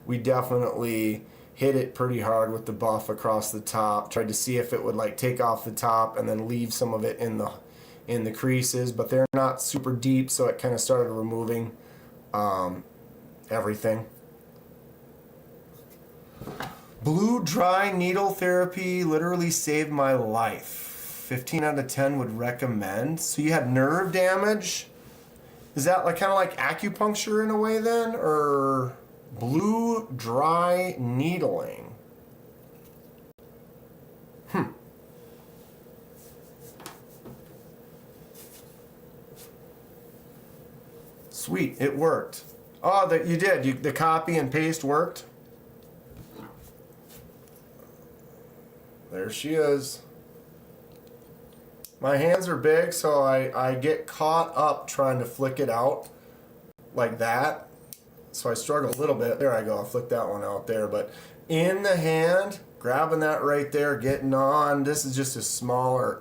We definitely hit it pretty hard with the buff across the top. Tried to see if it would like take off the top and then leave some of it in the creases, but they're not super deep, so it kind of started removing everything. Blue dry needle therapy literally saved my life. 15 out of 10 would recommend. So you had nerve damage. Is that like kind of like acupuncture in a way then, or blue dry needling? Sweet, it worked. Oh, that you did. The copy and paste worked. There she is. My hands are big, so I get caught up trying to flick it out like that. So I struggle a little bit. There I go. I'll flick that one out there. But in the hand, grabbing that right there, getting on. This is just a smaller,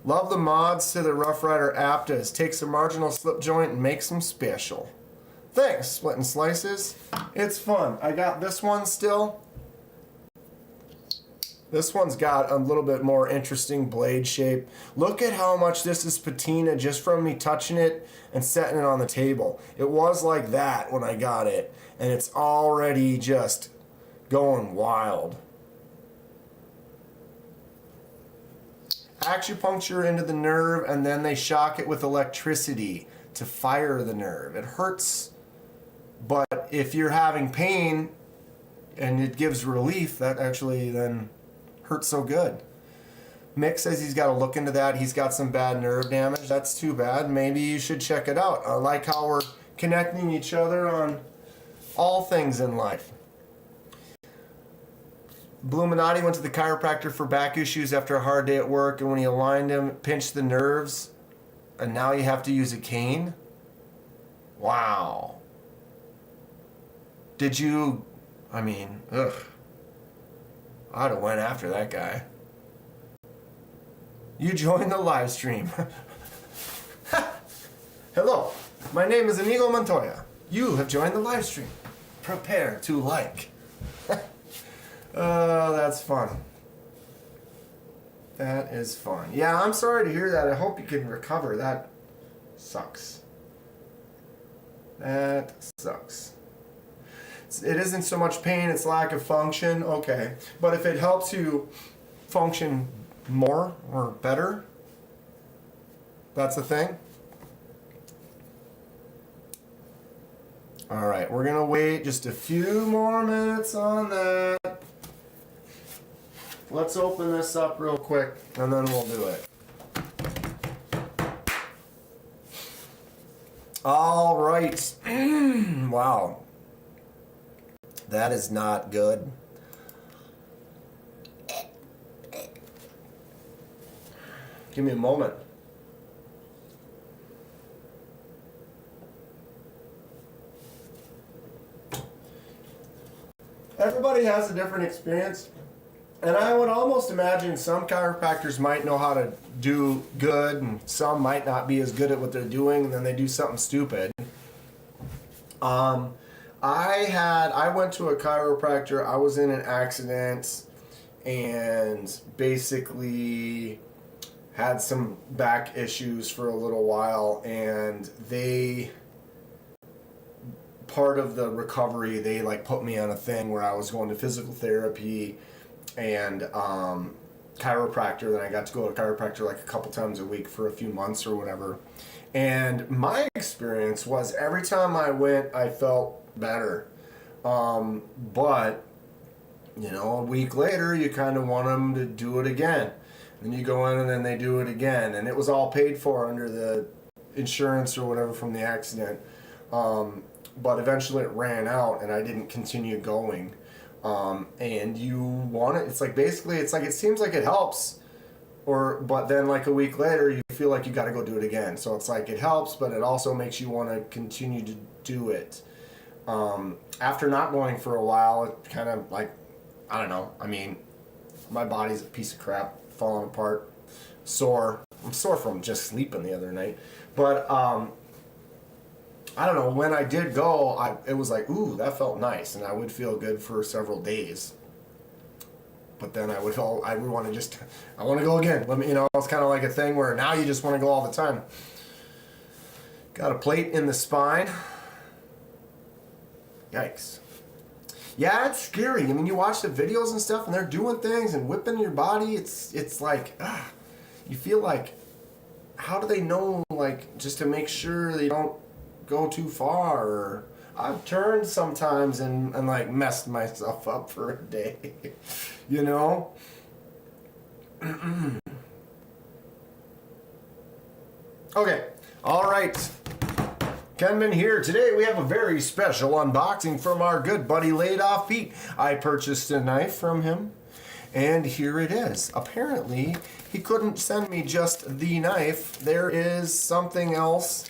Love the mods to the Rough Rider Aptas. Takes a marginal slip joint and makes them special. Thanks, Splitting Slices. It's fun. I got this one still. This one's got a little bit more interesting blade shape. Look at how much this is patina just from me touching it and setting it on the table. It was like that when I got it, and it's already just going wild. Acupuncture into the nerve, and then they shock it with electricity to fire the nerve. It hurts, but if you're having pain and it gives relief, that actually then hurts so good. Mick says he's got to look into that. He's got some bad nerve damage. That's too bad. Maybe you should check it out. I like how we're connecting each other on all things in life. Bluminati went to the chiropractor for back issues after a hard day at work, and when he aligned him, it pinched the nerves, and now you have to use a cane? Wow. Did you, I'd have went after that guy. You joined the live stream. Hello, my name is Inigo Montoya. You have joined the live stream. Prepare to like. Oh, that's fun. That is fun. Yeah, I'm sorry to hear that. I hope you can recover. That sucks. That sucks. It isn't so much pain, it's lack of function. Okay. But if it helps you function more or better, that's a thing. All right, we're going to wait just a few more minutes on that. Let's open this up real quick, and then we'll do it. All right. Wow. That is not good. Give me a moment. Everybody has a different experience. And I would almost imagine some chiropractors might know how to do good, and some might not be as good at what they're doing, and then they do something stupid. I went to a chiropractor. I was in an accident and basically had some back issues for a little while, and part of the recovery, they like put me on a thing where I was going to physical therapy and chiropractor. Then I got to go to chiropractor like a couple times a week for a few months or whatever. And my experience was every time I went, I felt better. But, a week later, you kind of want them to do it again. Then you go in and then they do it again. And it was all paid for under the insurance or whatever from the accident. But eventually it ran out and I didn't continue going. And you want it, it seems like it helps, but then like a week later you feel like you got to go do it again. So it's like it helps, but it also makes you want to continue to do it. After not going for a while, it kind of like, I don't know. my body's a piece of crap, falling apart, sore. I'm sore from just sleeping the other night. But I don't know, when I did go, it was like, ooh, that felt nice, and I would feel good for several days. But then I would want to go again. Let me, it's kind of like a thing where now you just want to go all the time. Got a plate in the spine. Yikes. Yeah, it's scary. I mean, you watch the videos and stuff, and they're doing things and whipping your body. It's like, you feel like, how do they know, like, just to make sure they don't go too far? Or I've turned sometimes and like messed myself up for a day, you know? Okay, all right. Kenman here. Today we have a very special unboxing from our good buddy Laid Off Pete. I purchased a knife from him, and here it is. Apparently, he couldn't send me just the knife. There is something else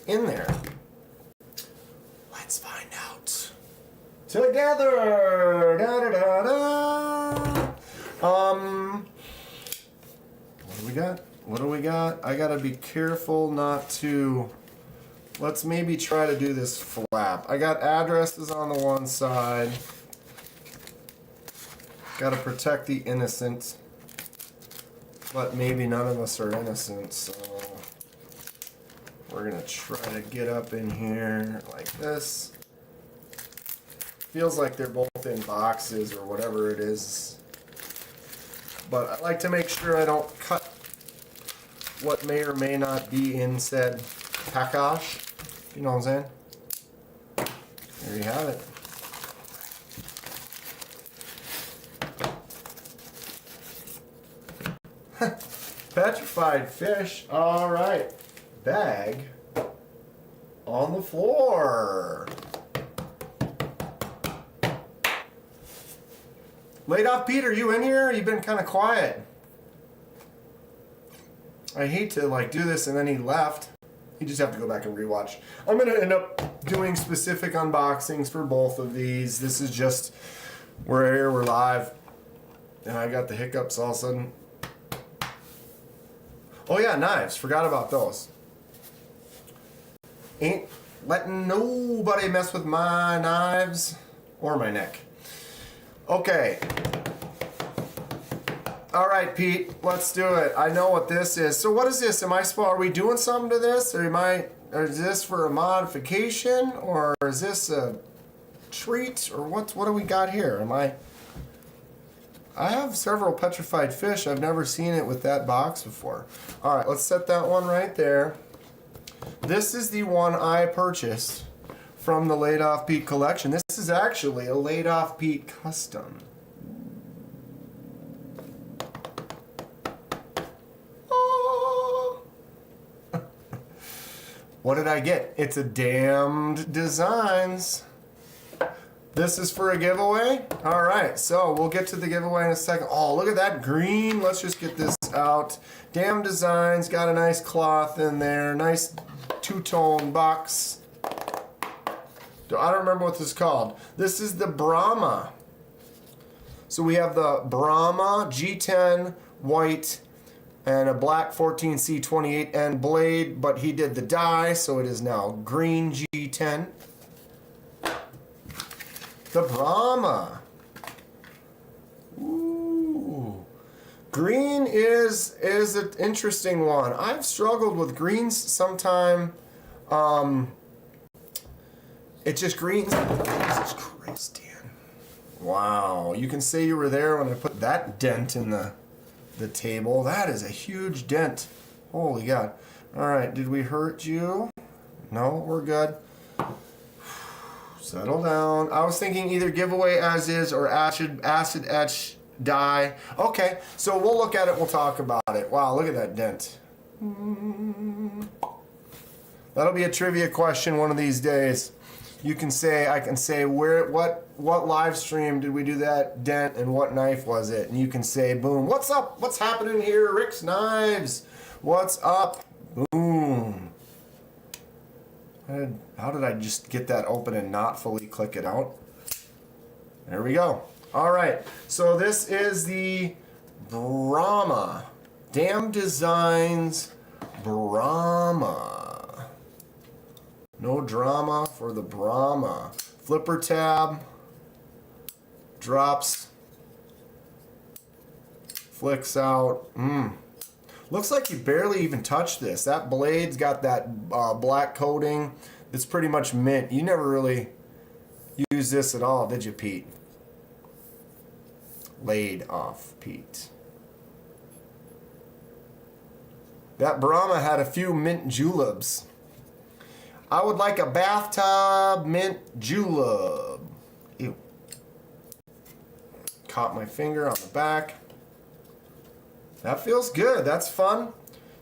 in there. Let's find out together. Da, da, da, da. What do we got? What do we got? I gotta be careful not to. Let's maybe try to do this flap. I got addresses on the one side. Gotta protect the innocent. But maybe none of us are innocent, so we're gonna try to get up in here like this. Feels like they're both in boxes or whatever it is. But I like to make sure I don't cut what may or may not be in said package. You know what I'm saying? There you have it. Petrified fish. All right. Bag on the floor. Laid Off Pete, are you in here? You've been kind of quiet. I hate to like do this and then he left. You just have to go back and rewatch. I'm going to end up doing specific unboxings for both of these. This is just, we're here, we're live. And I got the hiccups all of a sudden. Oh yeah, knives. Forgot about those. Ain't letting nobody mess with my knives or my neck. Okay. All right, Pete, let's do it. I know what this is. So what is this? Are we doing something to this? Or is this for a modification? Or is this a treat? Or what do we got here? I have several petrified fish. I've never seen it with that box before. All right, let's set that one right there. This is the one I purchased from the Laid Off Pete collection. This is actually a Laid Off Pete custom. What did I get? It's a Damned Designs. This is for a giveaway? All right, so we'll get to the giveaway in a second. Oh, look at that green. Let's just get this out. Damned Designs, got a nice cloth in there. Nice two-tone box. I don't remember what this is called. This is the Brahma. So we have the Brahma G10 white and a black 14C28N blade, but he did the dye, so it is now green G10. The Brahma. Ooh. Green is an interesting one. I've struggled with greens sometime. It's just greens. Jesus Christ, Dan. Wow. You can say you were there when I put that dent in the table. That is a huge dent. Holy God. All right, did we hurt you? No, we're good. Settle down. I was thinking either giveaway as is or acid etch dye. Okay, so we'll look at it. We'll talk about it. Wow, look at that dent. That'll be a trivia question one of these days. You can say, I can say, what live stream did we do that dent and what knife was it? And you can say, boom, what's up? What's happening here? Rick's Knives. What's up? Boom. How did I just get that open and not fully click it out? There we go. All right, so this is the Brahma. Dam Designs Brahma. No drama for the Brahma. Flipper tab. Drops. Flicks out. Looks like you barely even touched this. That blade's got that black coating. It's pretty much mint. You never really used this at all, did you, Pete? Laid off, Pete. That Brahma had a few mint juleps. I would like a bathtub mint julep. Ew. Caught my finger on the back. That feels good. That's fun.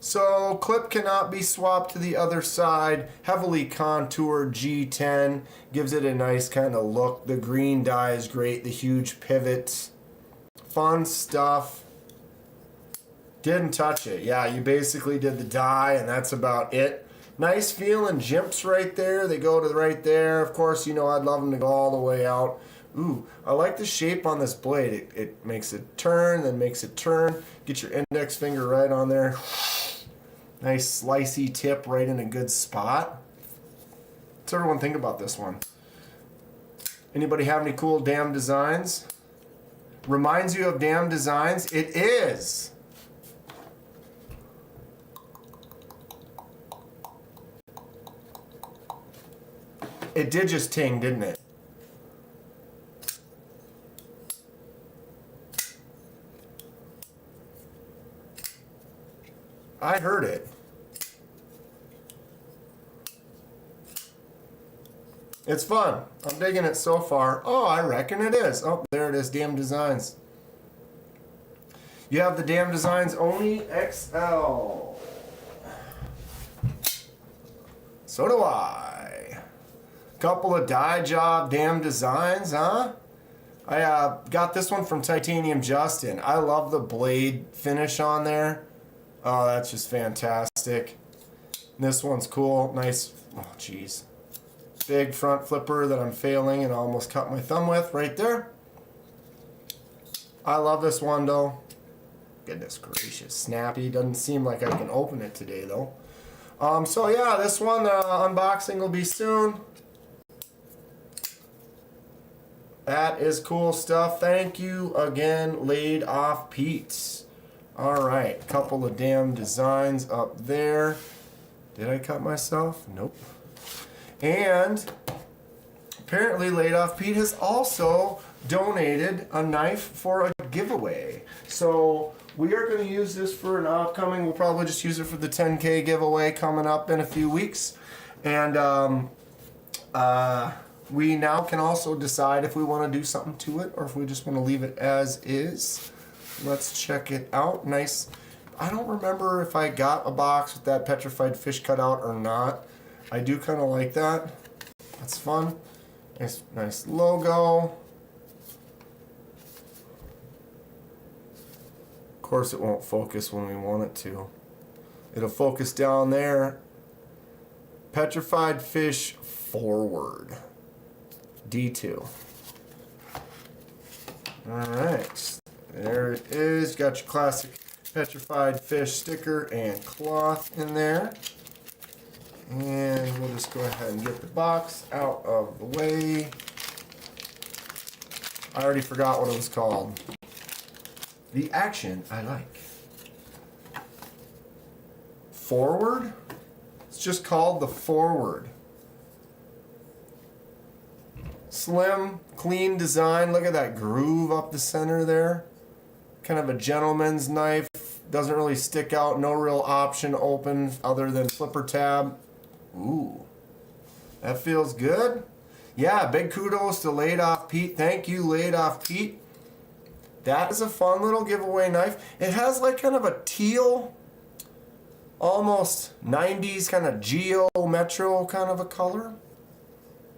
So clip cannot be swapped to the other side. Heavily contoured G10 gives it a nice kind of look. The green dye is great. The huge pivots. Fun stuff. Didn't touch it. Yeah, you basically did the dye and that's about it. Nice feeling jimps right there. They go to right there. Of course, you know I'd love them to go all the way out. Ooh, I like the shape on this blade. It makes it turn, then makes it turn. Get your index finger right on there. Nice slicey tip right in a good spot. What's everyone think about this one? Anybody have any cool Dam Designs? Reminds you of Dam Designs? It is. It did just ting, didn't it? I heard it. It's fun. I'm digging it so far. Oh, I reckon it is. Oh, there it is, Dam Designs. You have the Dam Designs Oni XL. So do I. Couple of dye job Dam Designs, huh? I got this one from Titanium Justin. I love the blade finish on there. Oh, that's just fantastic. This one's cool. Nice. Oh, jeez. Big front flipper that I'm failing and almost cut my thumb with right there. I love this one though. Goodness gracious. Snappy. Doesn't seem like I can open it today though. So yeah, this one unboxing will be soon. That is cool stuff. Thank you again, Laid Off Pete. Alright, couple of Dam Designs up there. Did I cut myself? Nope. And apparently Laid Off Pete has also donated a knife for a giveaway. So we are going to use this for an upcoming, we'll probably just use it for the 10K giveaway coming up in a few weeks. And we now can also decide if we want to do something to it or if we just want to leave it as is. Let's check it out. Nice. I don't remember if I got a box with that petrified fish cut out or not. I do kind of like that. That's fun. Nice logo. Of course it won't focus when we want it to. It'll focus down there. Petrified fish forward. D2. Alright. There it is. Got your classic petrified fish sticker and cloth in there. And we'll just go ahead and get the box out of the way. I already forgot what it was called. The action I like. Forward? It's just called the Forward. Slim, clean design. Look at that groove up the center there. Kind of a gentleman's knife. Doesn't really stick out. No real option open other than flipper tab. Ooh. That feels good. Yeah, big kudos to Laid Off Pete. Thank you, Laid Off Pete. That is a fun little giveaway knife. It has like kind of a teal, almost 90s kind of Geo Metro kind of a color.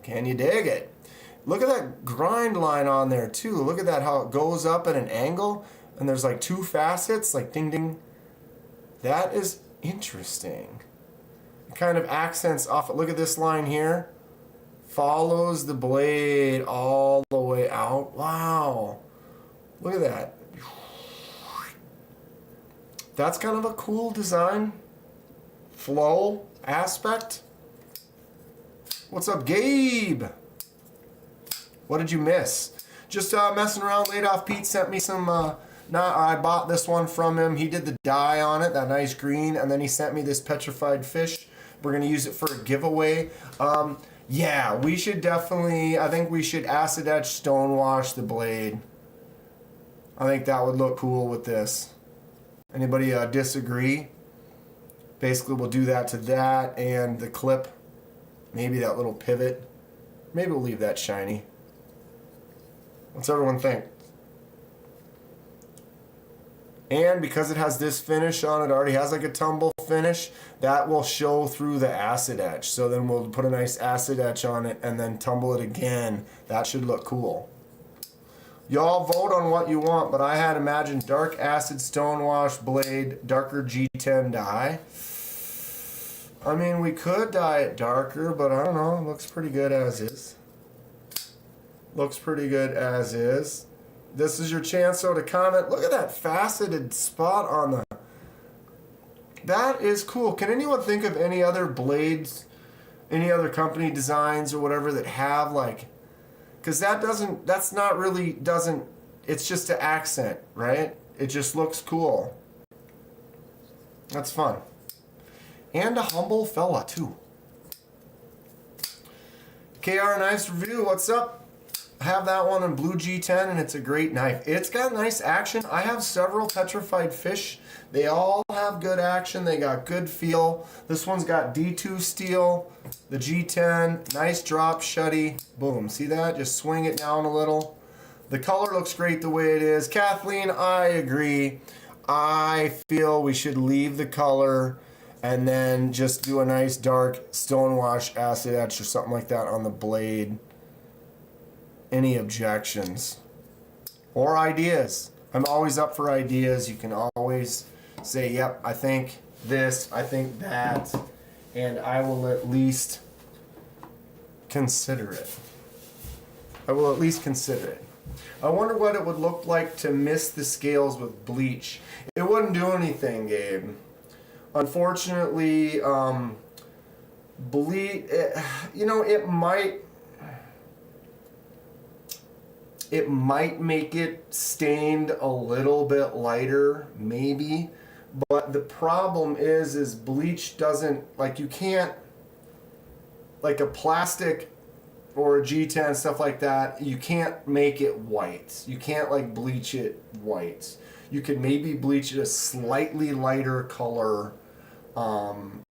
Can you dig it? Look at that grind line on there too. Look at that, how it goes up at an angle. And there's like two facets, like ding ding. That is interesting. It kind of accents off it. Look at this line here. Follows the blade all the way way out. Wow. Look at that. That's kind of a cool design flow aspect. What's up, Gabe? What did you miss? Just messing around. Laid Off Pete sent me some. I bought this one from him. He did the dye on it, that nice green, and then he sent me this petrified fish. We're gonna use it for a giveaway. Yeah, we should definitely. I think we should acid etch stonewash the blade. I think that would look cool with this. Anybody disagree? Basically, we'll do that to that and the clip. Maybe that little pivot. Maybe we'll leave that shiny. What's everyone think? And because it has this finish on it, already has like a tumble finish, that will show through the acid etch. So then we'll put a nice acid etch on it and then tumble it again. That should look cool. Y'all vote on what you want, but I had imagined dark acid stonewash blade, darker G10 dye. I mean, we could dye it darker, but I don't know. It looks pretty good as is. Looks pretty good as is. This is your chance, though, to comment. Look at that faceted spot on the... That is cool. Can anyone think of any other blades, any other company designs or whatever that have, like... Because that doesn't... That's not really... Doesn't... It's just an accent, right? It just looks cool. That's fun. And a humble fella, too. KR Knives Review, what's up? I have that one in blue G10 and it's a great knife. It's got nice action. I have several petrified fish. They all have good action. They got good feel. This one's got D2 steel, the G10, nice drop shutty. Boom, see that? Just swing it down a little. The color looks great the way it is. Kathleen, I agree. I feel we should leave the color and then just do a nice dark stonewash acid etch or something like that on the blade. Any objections or ideas? I'm always up for ideas. You can always say, yep, I think this, I think that, and I will at least consider it. I will at least consider it. I wonder what it would look like to mist the scales with bleach. It wouldn't do anything, Gabe. Unfortunately, bleach, you know, it might make it stained a little bit lighter, maybe. But the problem is bleach doesn't, like, you can't, like a plastic or a G10, stuff like that, you can't make it white. You can't, like, bleach it white. You can maybe bleach it a slightly lighter color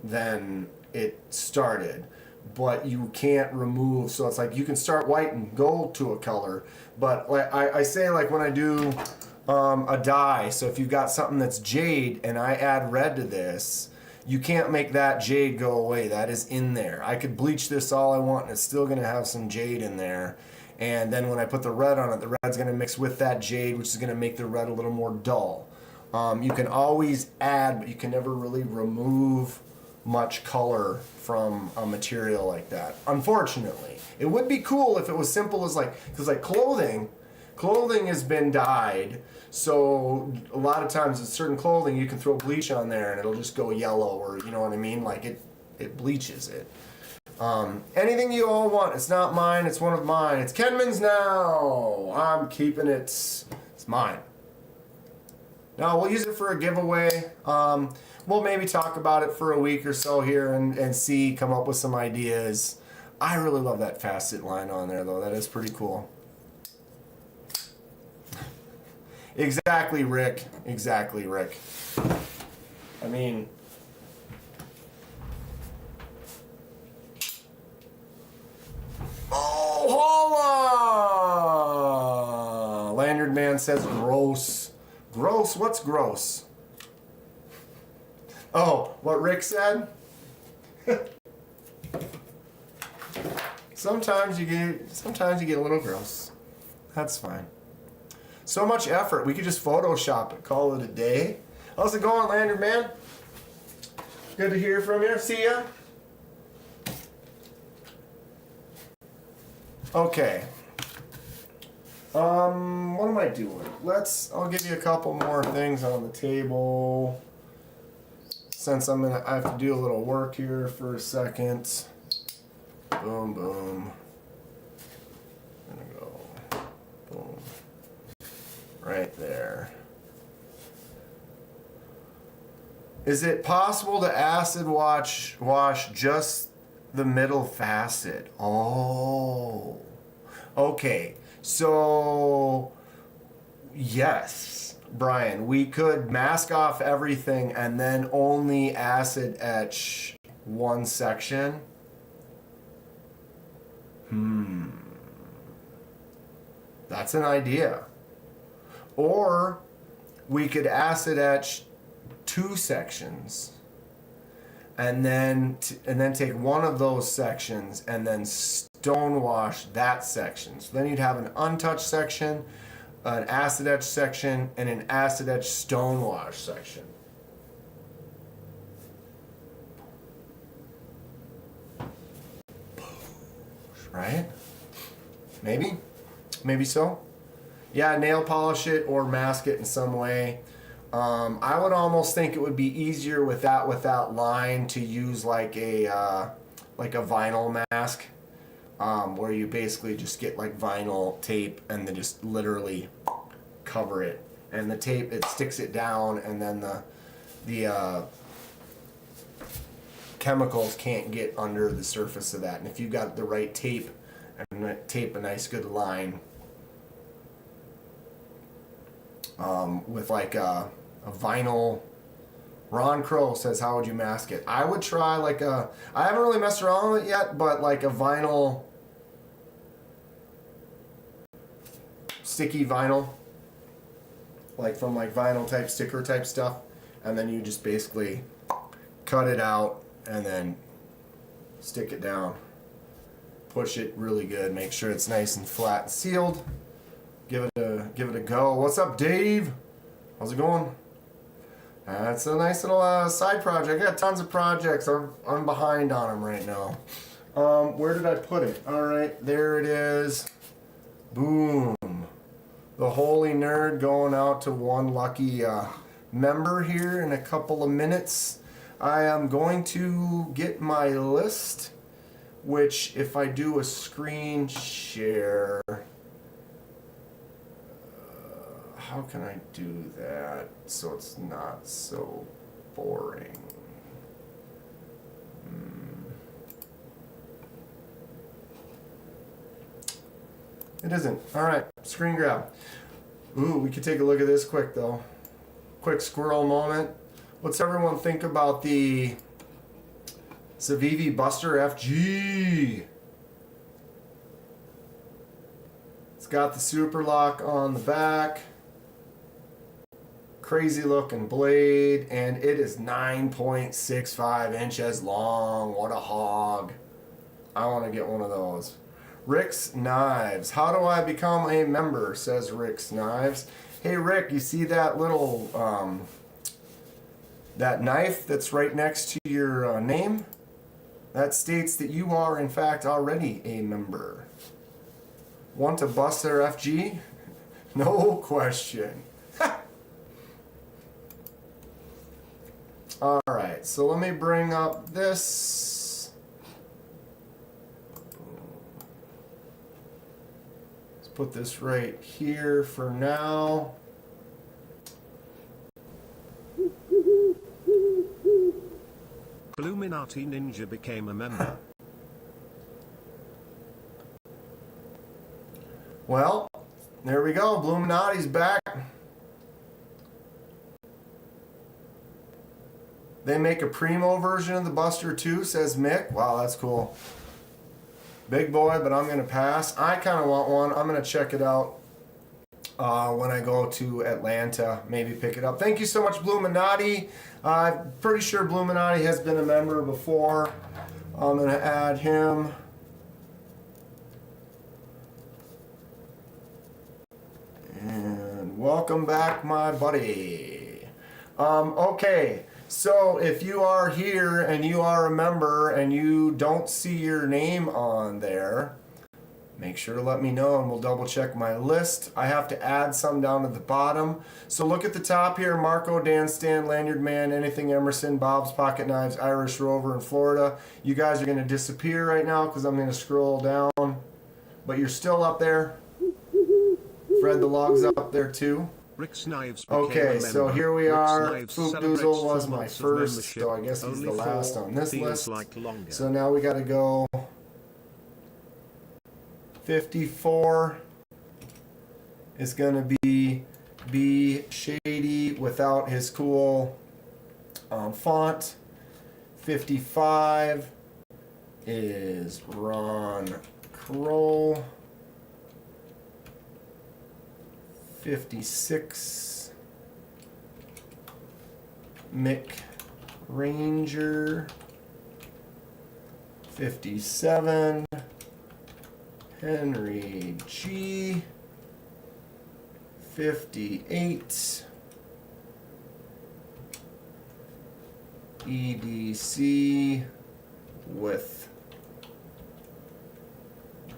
than it started. But you can't remove, so it's like you can start white and go to a color. But like I say, like when I do a dye, so if you've got something that's jade and I add red to this, you can't make that jade go away. That is in there. I could bleach this all I want and it's still going to have some jade in there. And then when I put the red on it, the red's going to mix with that jade, which is going to make the red a little more dull. You can always add, but you can never really remove much color from a material like that, unfortunately. It would be cool if it was simple as like, because like clothing has been dyed, so a lot of times with certain clothing you can throw bleach on there and it'll just go yellow, or you know what I mean, like it bleaches it. Anything you all want. It's not mine, it's one of mine. It's Kenman's now. I'm keeping it. It's mine. Now we'll use it for a giveaway. We'll maybe talk about it for a week or so here and see, come up with some ideas. I really love that facet line on there though. That is pretty cool. Exactly, Rick. Exactly, Rick. I mean, oh, holla! Lanyard Man says gross. Gross? What's gross? Oh, what Rick said? Sometimes you get a little gross. That's fine. So much effort. We could just Photoshop it, call it a day. How's it going, Lanyard Man? Good to hear from you. See ya. Okay. What am I doing? I'll give you a couple more things on the table. Since I have to do a little work here for a second. Boom, boom. Gonna go, boom. Right there. Is it possible to acid wash just the middle facet? Oh. Okay. So, yes, Brian, we could mask off everything and then only acid etch one section. That's an idea. Or we could acid etch two sections and then take one of those sections and then stonewash that section. So then you'd have an untouched section, an acid etch section, and an acid etch stonewash section. Right? Maybe so. Yeah, nail polish it or mask it in some way. I would almost think it would be easier with that line to use like a vinyl mask, where you basically just get like vinyl tape and then just literally cover it, and the tape, it sticks it down, and then the chemicals can't get under the surface of that. And if you've got the right tape and tape a nice good line, with like a vinyl. Ron Crow says, how would you mask it? I would try I haven't really messed around with it yet, but like a vinyl, sticky vinyl, like from like vinyl type sticker type stuff, and then you just basically cut it out and then stick it down. Push it really good, make sure it's nice and flat and sealed. Give it a go. What's up, Dave? How's it going? That's a nice little side project. I got tons of projects. I'm behind on them right now. Where did I put it? All right, there it is. Boom. The holy nerd going out to one lucky member here in a couple of minutes. I am going to get my list, which if I do a screen share, how can I do that so it's not so boring? It isn't. All right, screen grab. Ooh, we could take a look at this quick though. Quick squirrel moment. What's everyone think about the Civivi Buster FG? It's got the super lock on the back. Crazy looking blade, and it is 9.65 inches long. What a hog. I want to get one of those. Rick's Knives. How do I become a member, says Rick's Knives. Hey Rick, you see that little that knife that's right next to your name? That states that you are in fact already a member. Want to bust their FG? No question. Alright, so let me bring up this. Let's put this right here for now. Illuminati Ninja became a member. Well, there we go. Illuminati's back. They make a primo version of the Buster too, says Mick. Wow, that's cool. Big boy, but I'm going to pass. I kind of want one. I'm going to check it out when I go to Atlanta. Maybe pick it up. Thank you so much, Illuminati. I'm pretty sure Illuminati has been a member before. I'm going to add him. And welcome back, my buddy. Okay. So if you are here and you are a member and you don't see your name on there, make sure to let me know and we'll double check my list. I have to add some down at the bottom. So look at the top here: Marco, Dan, Stan, Lanyard Man, Anything Emerson, Bob's Pocket Knives, Irish Rover in Florida. You guys are going to disappear right now because I'm going to scroll down. But you're still up there. Fred the Log's up there too. Rick's Knives became Okay, a so member. here we Rick's are. Knives Fook celebrates Doozle 4 was my months of first, membership. so I guess he's Only the last 4 on this feels list. like longer. So now we got to go. 54 is going to be Shady without his cool font. 55 is Ron Kroll. 56 Mick Ranger. 57 Henry G. 58 EDC with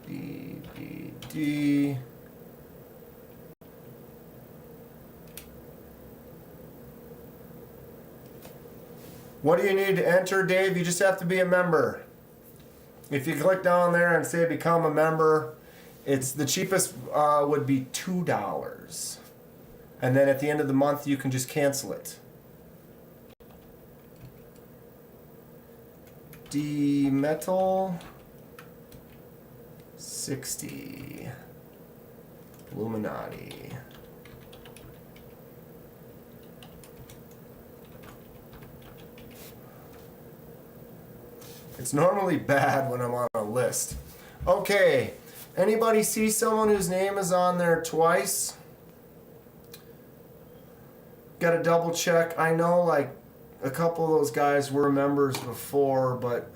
DVD. What do you need to enter, Dave? You just have to be a member. If you click down there and say become a member, it's the cheapest would be $2. And then at the end of the month, you can just cancel it. D Metal 60 Illuminati. It's normally bad when I'm on a list. Okay, anybody see someone whose name is on there twice? Got to double check. I know like a couple of those guys were members before, but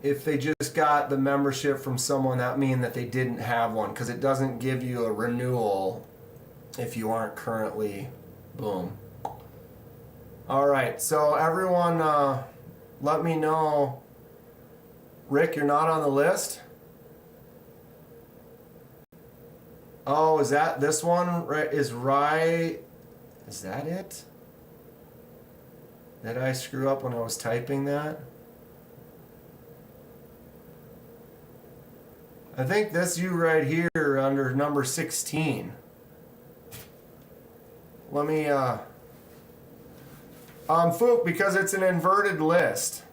if they just got the membership from someone, that means that they didn't have one, because it doesn't give you a renewal if you aren't currently. Boom. All right, so everyone, let me know. Rick, you're not on the list? Oh, is that this one? Right? Is that it? Did I screw up when I was typing that? I think that's you right here under number 16. Let me, Fook, because it's an inverted list.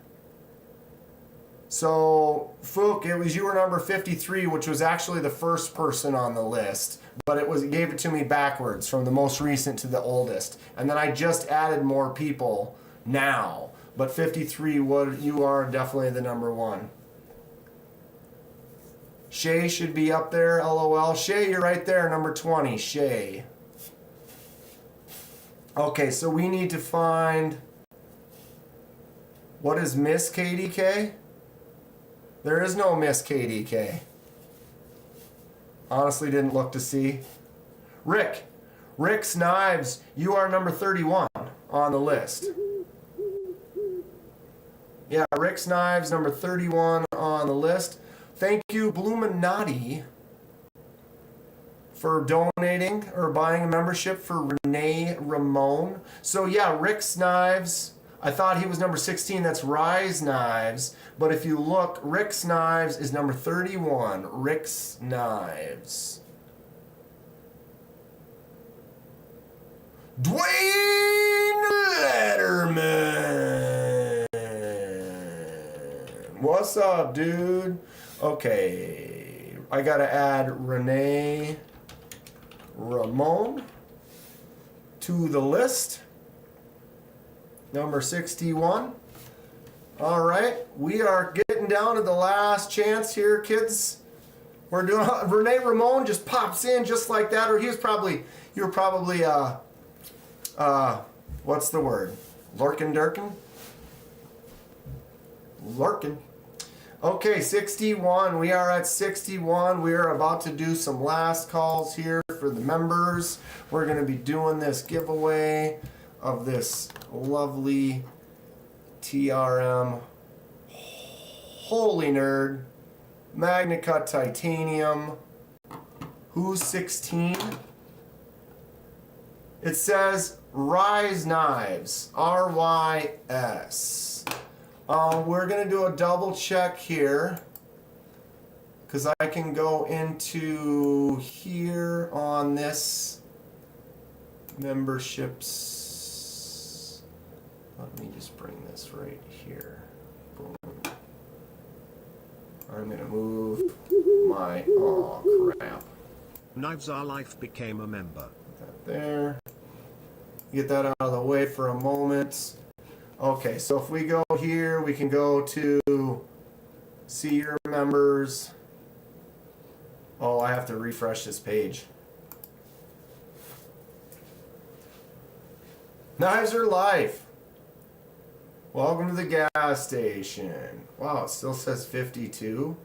So, Fook, you were number 53, which was actually the first person on the list, but it gave it to me backwards from the most recent to the oldest. And then I just added more people now, but 53, you are definitely the number one. Shay should be up there, LOL. Shay, you're right there, number 20, Shay. Okay, so we need to find, what is Miss KDK? There is no Miss KDK. Honestly, didn't look to see. Rick's Knives, you are number 31 on the list. Yeah, Rick's Knives, number 31 on the list. Thank you, Bluminati, for donating or buying a membership for Renee Ramon. So yeah, Rick's Knives, I thought he was number 16. That's Rise Knives. But if you look, Rick's Knives is number 31. Rick's Knives. Dwayne Letterman. What's up, dude? Okay, I gotta add Renee Ramon to the list. Number 61. All right, we are getting down to the last chance here, kids. We're doing Renee Ramon just pops in just like that, or you were probably what's the word? Lurkin. Okay, 61. We are at 61. We are about to do some last calls here for the members. We're going to be doing this giveaway of this lovely TRM Holy Nerd Magna Cut Titanium. Who's 16? It says Rise Knives, RYS. We're going to do a double check here because I can go into here on this memberships. Let me just bring this right here. Boom. I'm going to move my, oh crap. Knives Are Life became a member. Put that there. Get that out of the way for a moment. Okay, so if we go here, we can go to see your members. Oh, I have to refresh this page. Knives Are Life. Welcome to the gas station. Wow, it still says 52.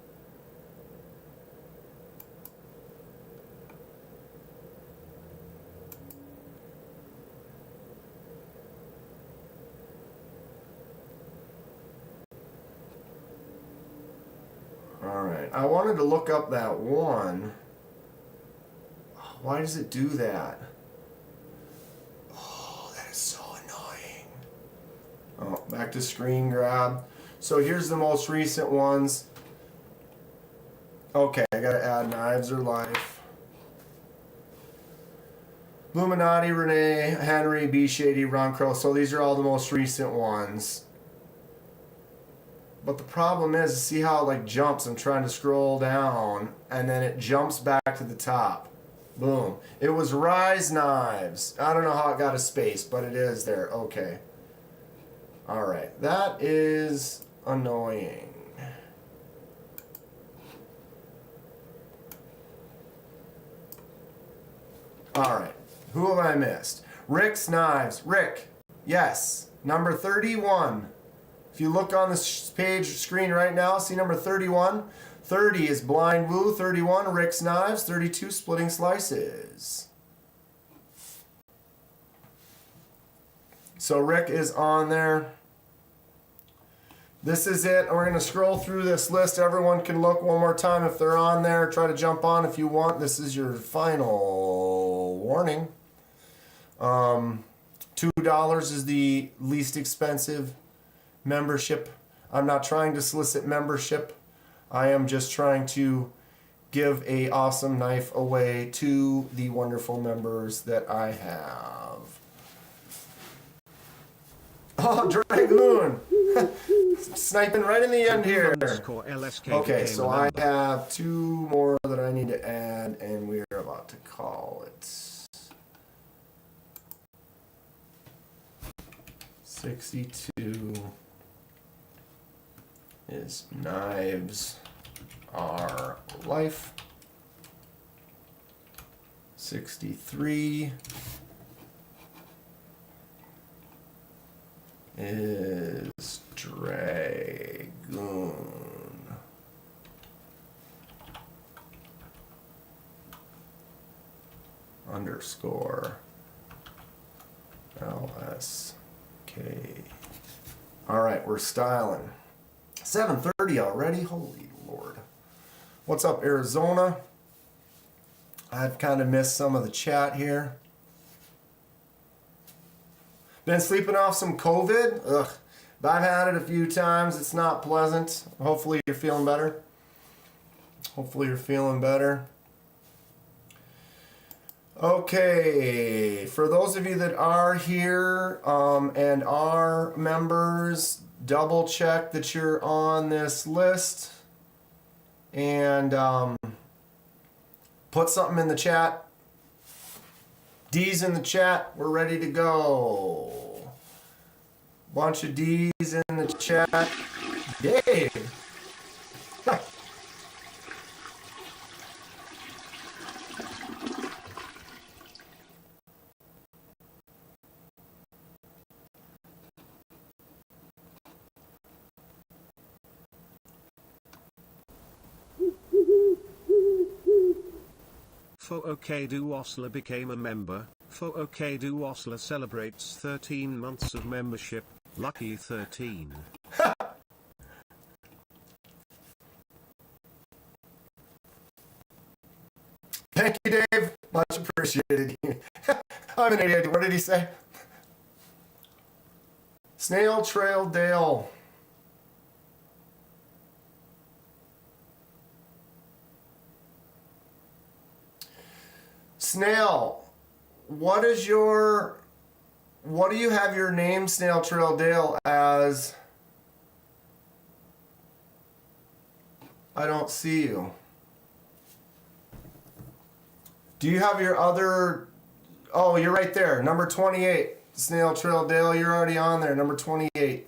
Alright, I wanted to look up that one. Why does it do that? Oh, that is so annoying. Oh, back to screen grab. So here's the most recent ones. Okay, I gotta add Knives Are Life. Illuminati, Renee, Henry, B. Shady, Ron Crow. So these are all the most recent ones. But the problem is, see how it like jumps? I'm trying to scroll down and then it jumps back to the top. Boom. It was Rise Knives. I don't know how it got a space, but it is there. Okay. Alright. That is annoying. Alright. Who have I missed? Rick's Knives. Rick. Yes. Number 31. If you look on this page screen right now, see number 31? 30 is Blind Woo. 31, Rick's Knives. 32, Splitting Slices. So Rick is on there. This is it. We're going to scroll through this list. Everyone can look one more time if they're on there. Try to jump on if you want. This is your final warning. $2 is the least expensive membership. I'm not trying to solicit membership. I am just trying to give a awesome knife away to the wonderful members that I have. Oh, Dragoon! Sniping right in the end here. Okay, so I have 2 more that I need to add, and we're about to call it 62 is Knives Are Life. 63 is Dragoon. Underscore LSK. All right, we're styling. 7:30 already? Holy Lord. What's up, Arizona? I've kind of missed some of the chat here. Been sleeping off some COVID? Ugh. I've had it a few times. It's not pleasant. Hopefully you're feeling better. Hopefully you're feeling better. Okay, for those of you that are here and are members, double check that you're on this list and put something in the chat. D's in the chat. We're ready to go. Bunch of D's in the chat. Dave. Fookedu Osler became a member. Fookedu Osler celebrates 13 months of membership. Lucky 13. Thank you, Dave. Much appreciated. I'm an idiot. What did he say? Snail Trail Dale. Snail, what do you have your name, Snail Trail Dale, as? I don't see you. Do you have your other? Oh, you're right there. Number 28. Snail Trail Dale, you're already on there. Number 28.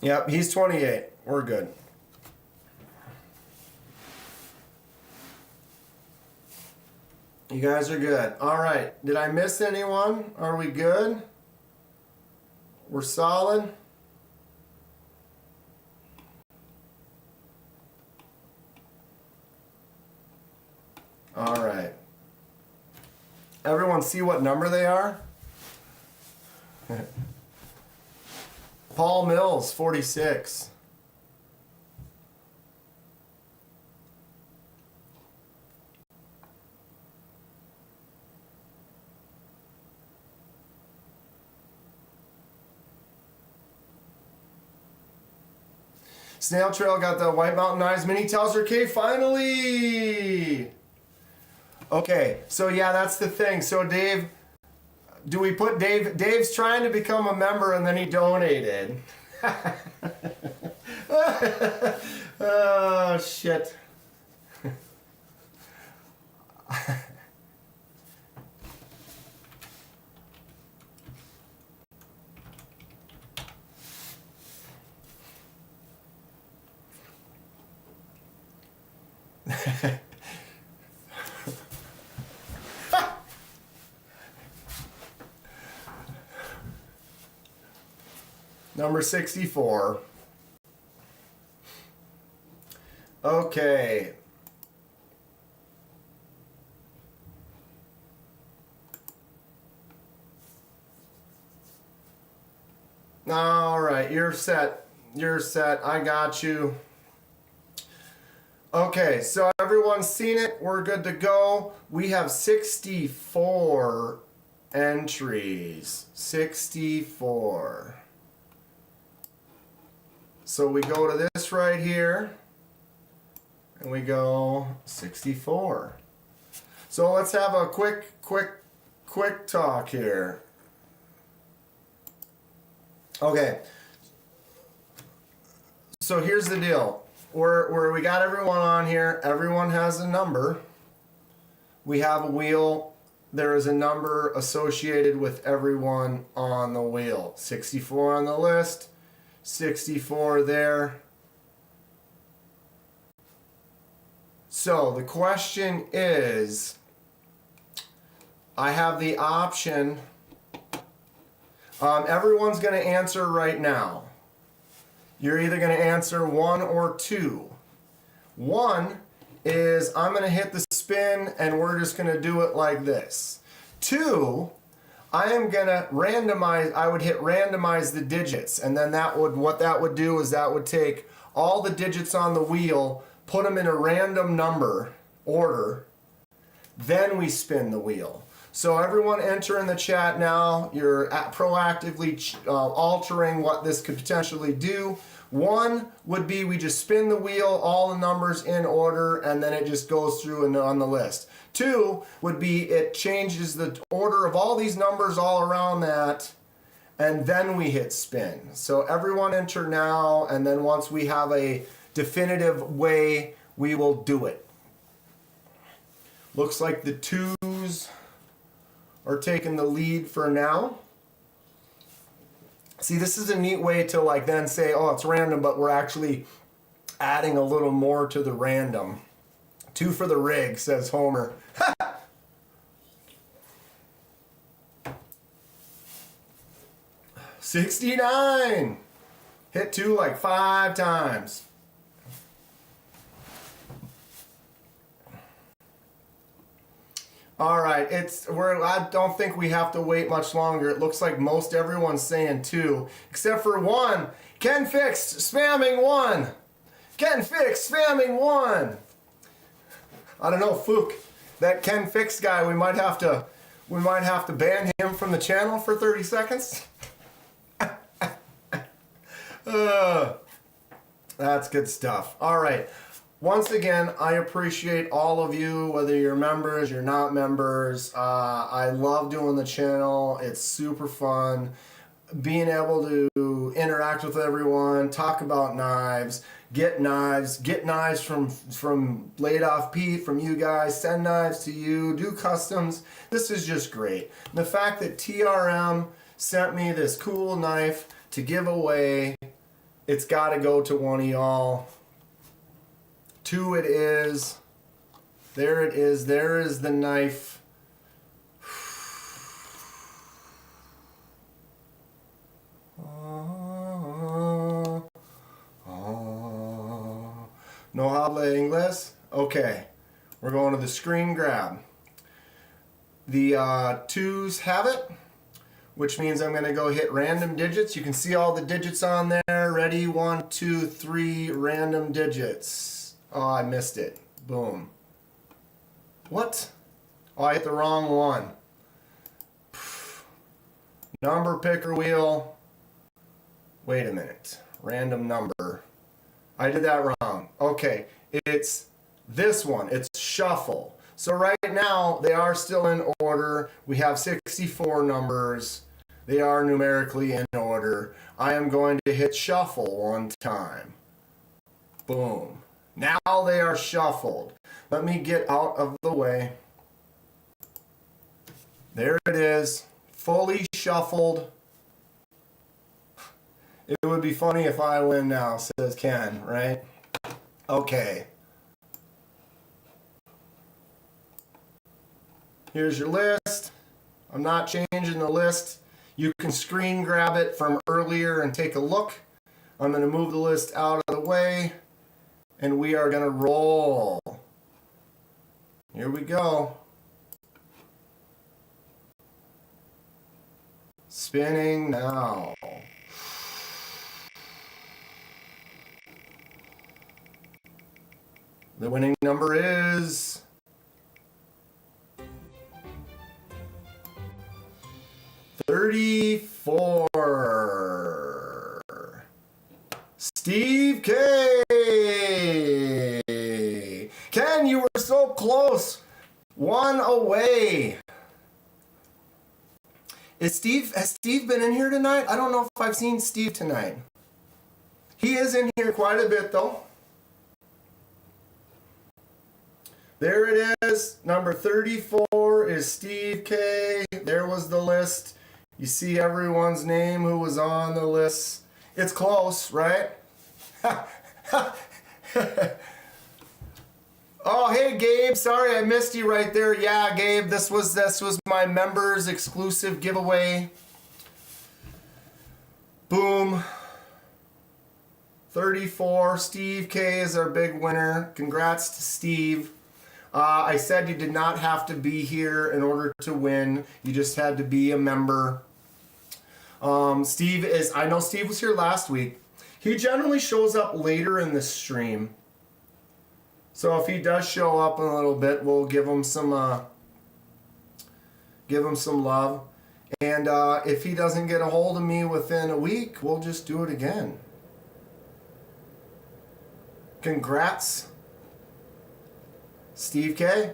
Yep, he's 28. We're good. You guys are good. All right. Did I miss anyone? Are we good? We're solid? All right. Everyone see what number they are? Paul Mills, 46. Snail Trail got the White Mountain Knives Mini Towser K finally! Okay, so yeah, that's the thing. So Dave, do we put Dave? Dave's trying to become a member and then he donated. Oh, shit. Number 64. Okay. All right, you're set. You're set. I got you. Okay, so everyone's seen it. We're good to go. We have 64 entries. 64. So we go to this right here, and we go 64. So let's have a quick talk here. Okay. So here's the deal. Where we got everyone on here, everyone has a number. We have a wheel. There is a number associated with everyone on the wheel. 64 on the list. 64 there. So the question is, I have the option. Everyone's going to answer right now. You're either going to answer 1 or 2. 1 is I'm going to hit the spin and we're just going to do it like this. 2, I am going to randomize, I would hit randomize the digits, and then what that would do is that would take all the digits on the wheel, put them in a random number order, then we spin the wheel. So everyone enter in the chat now. You're proactively altering what this could potentially do. 1 would be we just spin the wheel, all the numbers in order, and then it just goes through and on the list. 2 would be it changes the order of all these numbers all around that, and then we hit spin. So everyone enter now, and then once we have a definitive way, we will do it. Looks like the 2s are taking the lead for now. See, this is a neat way to like then say, oh, it's random, but we're actually adding a little more to the random. 2 for the rig, says Homer. 69. Hit 2 like 5 times. All right, I don't think we have to wait much longer. It looks like most everyone's saying 2, except for 1. Ken Fixed spamming 1. Ken Fixed spamming 1. I don't know, Fook. That Ken Fixed guy, we might have to ban him from the channel for 30 seconds. That's good stuff. All right. Once again, I appreciate all of you, whether you're members, you're not members. I love doing the channel. It's super fun. Being able to interact with everyone, talk about knives, get knives from Laid Off Pete, from you guys, send knives to you, do customs. This is just great. The fact that TRM sent me this cool knife to give away, it's got to go to one of y'all. 2 it is. There it is. There is the knife. No habla inglés? Okay. We're going to the screen grab. The 2s have it, which means I'm going to go hit random digits. You can see all the digits on there. Ready? 1, 2, 3, random digits. Oh, I missed it. Boom. What? Oh, I hit the wrong one. Number picker wheel. Wait a minute. Random number. I did that wrong. Okay. It's this one. It's shuffle. So right now, they are still in order. We have 64 numbers. They are numerically in order. I am going to hit shuffle one time. Boom. Now they are shuffled. Let me get out of the way. There it is. Fully shuffled. It would be funny if I win now, says Ken, right? Okay. Here's your list. I'm not changing the list. You can screen grab it from earlier and take a look. I'm going to move the list out of the way. And we are going to roll. Here we go. Spinning now. The winning number is 34. Steve K. Ken, you were so close. 1 away. Has Steve been in here tonight? I don't know if I've seen Steve tonight. He is in here quite a bit though. There it is. Number 34 is Steve K. There was the list. You see everyone's name who was on the list. It's close, right? Oh, hey Gabe, sorry I missed you right there. Yeah, Gabe, this was my members exclusive giveaway. Boom. 34. Steve K is our big winner. Congrats to Steve. I said you did not have to be here in order to win. You just had to be a member. I know Steve was here last week. He generally shows up later in the stream. So if he does show up in a little bit, we'll give him some love. And if he doesn't get a hold of me within a week, we'll just do it again. Congrats, Steve K,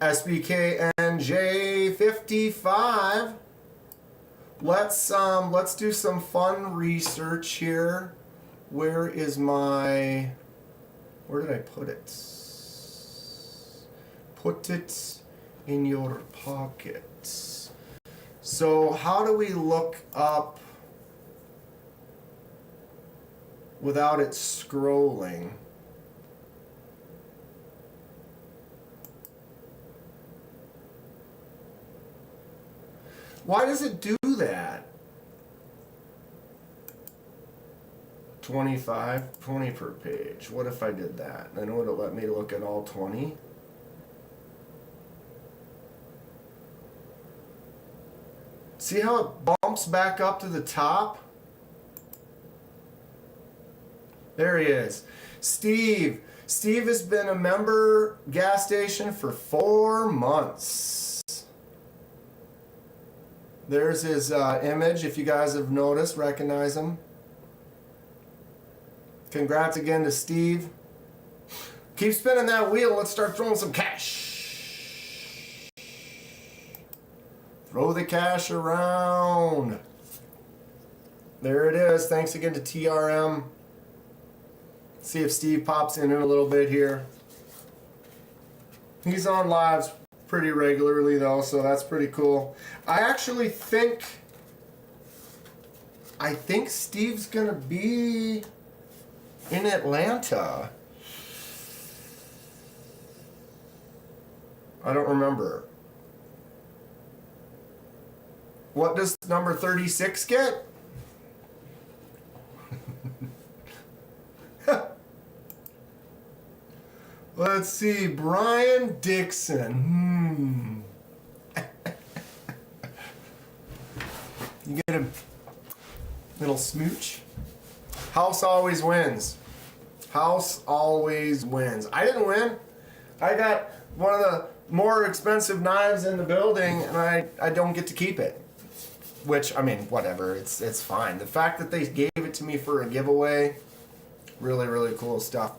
SBK and J55. Let's do some fun research here. Where did I put it? Put it in your pocket. So how do we look up without it scrolling? Why does it do that? 20 per page. What if I did that? Then would it let me look at all 20? See how it bumps back up to the top? There he is. Steve. Steve has been a member gas station for 4 months. There's his image, if you guys have noticed, recognize him. Congrats again to Steve. Keep spinning that wheel. Let's start throwing some cash. Throw the cash around. There it is. Thanks again to TRM. See if Steve pops in a little bit here. He's on lives pretty regularly though, so that's pretty cool. I actually think Steve's gonna be in Atlanta. I don't remember. What does number 36 get? Let's see, Brian Dixon. You get a little smooch. House always wins. House always wins. I didn't win. I got one of the more expensive knives in the building, and I don't get to keep it. Which, I mean, whatever. It's fine. The fact that they gave it to me for a giveaway, really, really cool stuff.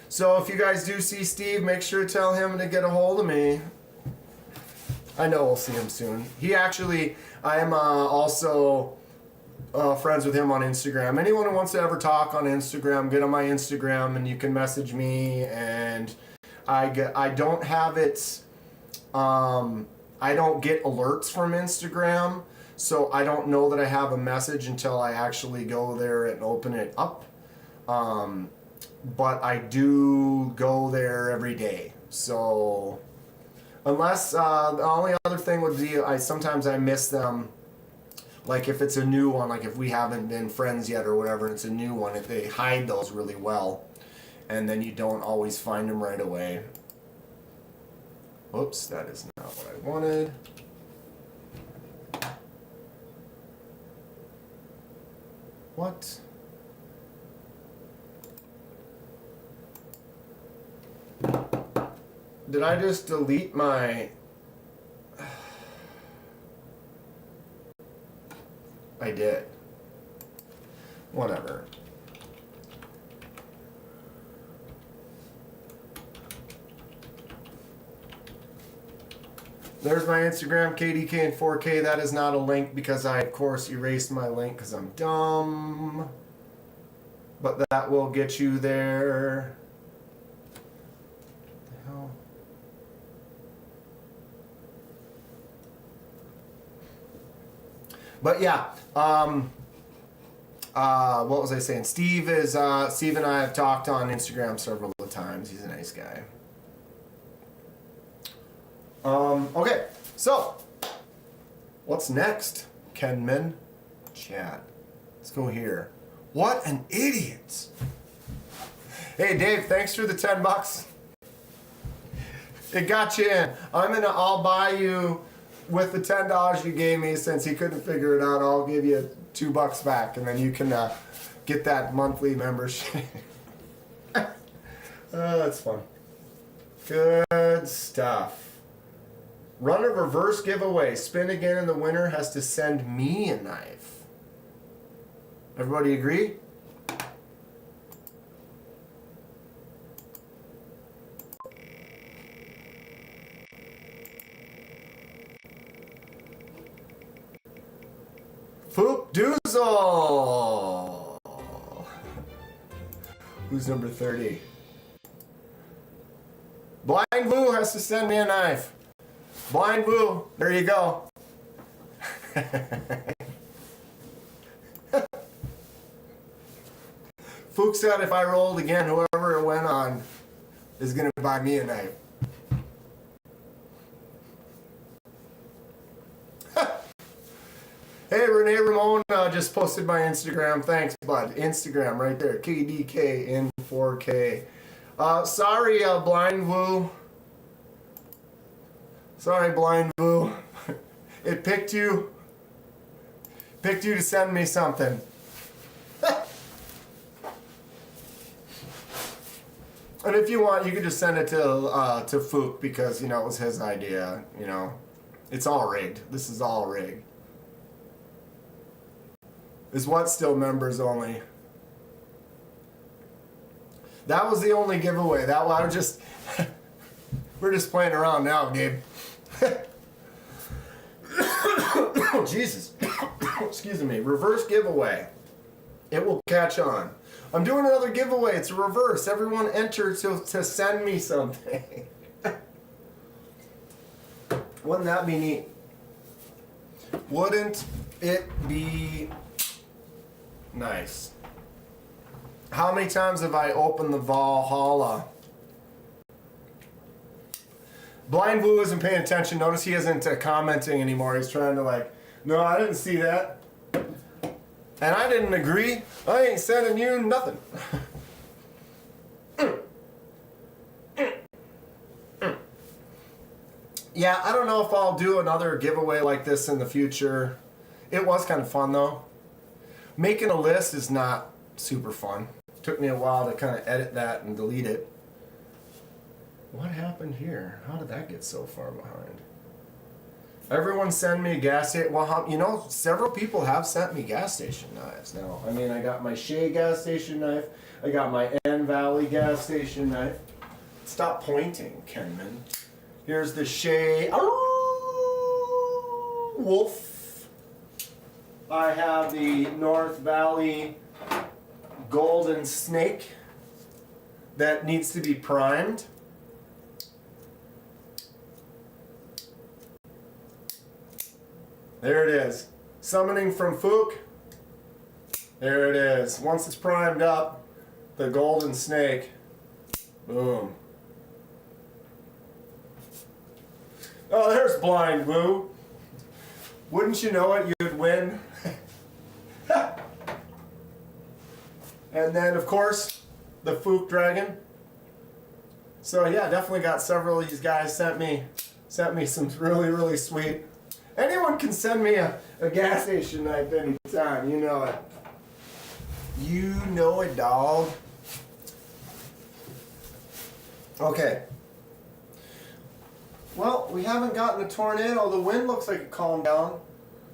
So if you guys do see Steve, make sure to tell him to get a hold of me. I know we'll see him soon. He actually, I am also friends with him on Instagram. Anyone who wants to ever talk on Instagram, get on my Instagram and you can message me. And I don't have it, I don't get alerts from Instagram. So I don't know that I have a message until I actually go there and open it up. But I do go there every day. So unless the only other thing would be sometimes I miss them. Like if it's a new one, like if we haven't been friends yet or whatever, and it's a new one, if they hide those really well, and then you don't always find them right away. Whoops, that is not what I wanted. What? Did I just delete my... I did. Whatever. There's my Instagram, KDK and 4K. That is not a link because I, of course, erased my link because I'm dumb. But that will get you there. What the hell? But yeah, what was I saying? Steve and I have talked on Instagram several times. He's a nice guy. Okay, so what's next? Kenman, chat. Let's go here. What an idiot! Hey Dave, thanks for the $10. It got you in. I'll buy you with the $10 you gave me since he couldn't figure it out. I'll give you $2 back, and then you can get that monthly membership. That's fun. Good stuff. Run a reverse giveaway. Spin again and the winner has to send me a knife. Everybody agree? Foop Doozle! Who's number 30? Blind Boo has to send me a knife. Blind Boo, there you go. Fook said if I rolled again, whoever it went on is going to buy me a knife. Hey, Renee Ramon just posted my Instagram. Thanks, bud. Instagram right there. KDK in 4K. Sorry, Blind Woo. Sorry, Blind Woo. It picked you to send me something. And if you want, you could just send it to Fook because, you know, it was his idea, you know. It's all rigged. This is all rigged. Is what still members only. That was the only giveaway. That I was just we're just playing around now, Gabe. Oh, Jesus. Excuse me. Reverse giveaway. It will catch on. I'm doing another giveaway. It's a reverse. Everyone enter to send me something. Wouldn't that be neat? Wouldn't it be nice? How many times have I opened the Valhalla? Blind Blue isn't paying attention. Notice he isn't commenting anymore. He's trying to like, no, I didn't see that. And I didn't agree. I ain't sending you nothing. Yeah, I don't know if I'll do another giveaway like this in the future. It was kind of fun though. Making a list is not super fun. Took me a while to kind of edit that and delete it. What happened here? How did that get so far behind? Everyone send me a gas station. Well, you know, several people have sent me gas station knives now. I mean, I got my Shea gas station knife. I got my Ann Valley gas station knife. Stop pointing, Kenman. Here's the Shea Wolf. I have the North Valley Golden Snake that needs to be primed. There it is. Summoning from Fook. There it is. Once it's primed up, the Golden Snake. Boom. Oh, there's Blind Blue. Wouldn't you know it, you'd win. And then, of course, the Fook Dragon. So yeah, definitely got several of these guys sent me some really, really sweet. Anyone can send me a gas station knife anytime, you know it. You know it, dog. Okay. Well, we haven't gotten a tornado. The wind looks like it calmed down.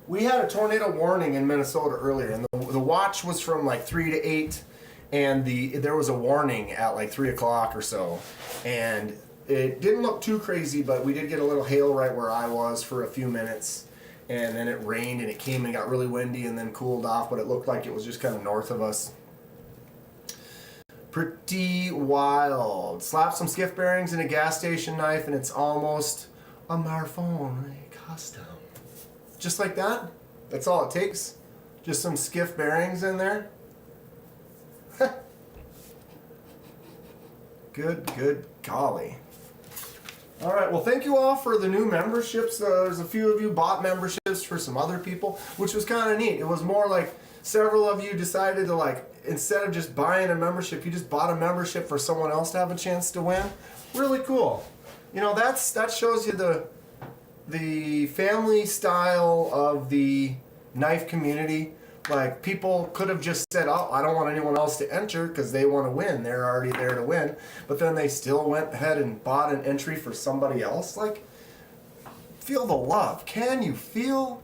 We had a tornado warning in Minnesota earlier, and the watch was from like 3 to 8, and there was a warning at like 3 o'clock or so. And it didn't look too crazy, but we did get a little hail right where I was for a few minutes. And then it rained and it came and got really windy and then cooled off, but it looked like it was just kind of north of us. Pretty wild. Slap some skiff bearings in a gas station knife and it's almost a Marfone custom. Just like that. That's all it takes. Just some skiff bearings in there. Good golly. All right, well, thank you all for the new memberships. There's a few of you bought memberships for some other people, which was kind of neat. It was more like several of you decided to, like, instead of just buying a membership, you just bought a membership for someone else to have a chance to win. Really cool. You know, that shows you the family style of the knife community. Like, people could have just said, oh, I don't want anyone else to enter because they want to win. They're already there to win. But then they still went ahead and bought an entry for somebody else. Like, feel the love. Can you feel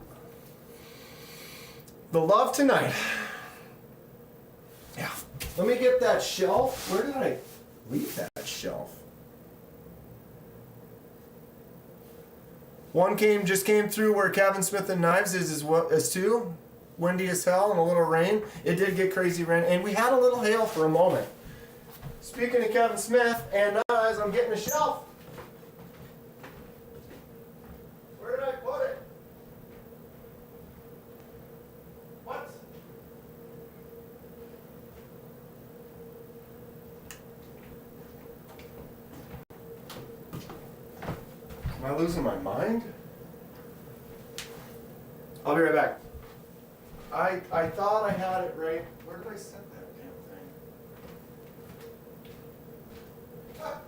the love tonight? Yeah. Let me get that shelf. Where did I leave that shelf? One just came through where Kevin Smith and Knives is too. Windy as hell and a little rain. It did get crazy rain, and we had a little hail for a moment. Speaking of Kevin Smith and Knives, I'm getting a shelf. Where did I put it? What? Am I losing my mind? I'll be right back. I thought I had it right. Where did I set that damn thing? Ah.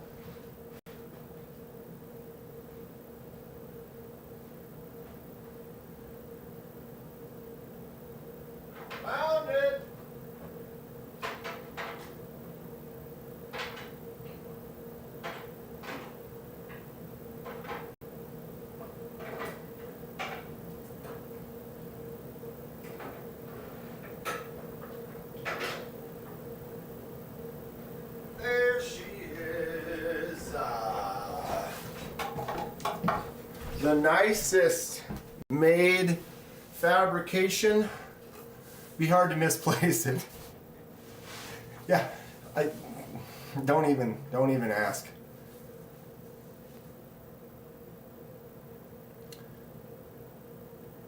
Found it. There she is. The nicest made fabrication. Be hard to misplace it. Yeah, I don't even ask.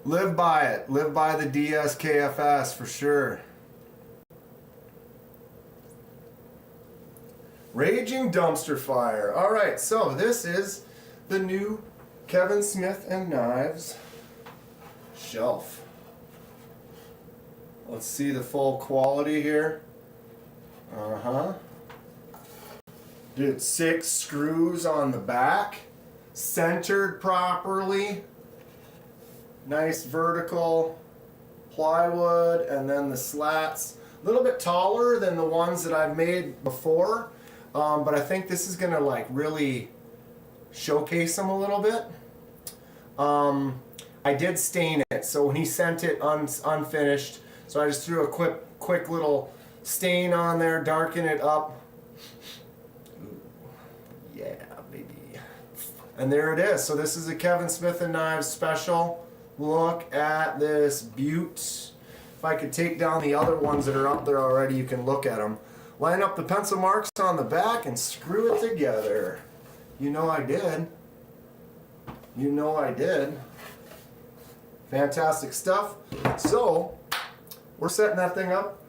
Live by it. Live by the DSKFS for sure. Raging dumpster fire. All right, so this is the new Kevin Smith and Knives shelf. Let's see the full quality here. Dude, 6 screws on the back, centered properly. Nice vertical plywood, and then the slats. A little bit taller than the ones that I've made before, but I think this is gonna like really showcase them a little bit. I did stain it, so when he sent it unfinished, so I just threw a quick little stain on there, darken it up. Ooh, yeah, baby. And there it is. So this is a Kevin Smith and Knives special. Look at this beaut. If I could take down the other ones that are up there already, you can look at them. Line up the pencil marks on the back and screw it together. You know I did. You know I did. Fantastic stuff. So, we're setting that thing up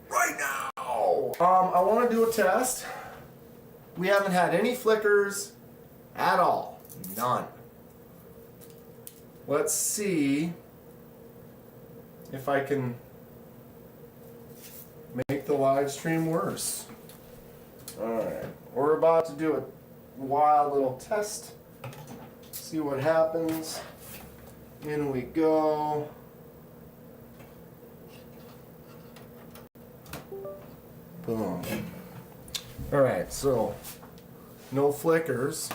right now. I want to do a test. We haven't had any flickers at all. None. Let's see if I can make the live stream worse. Alright, we're about to do a wild little test. See what happens. In we go. Boom. Alright, so no flickers.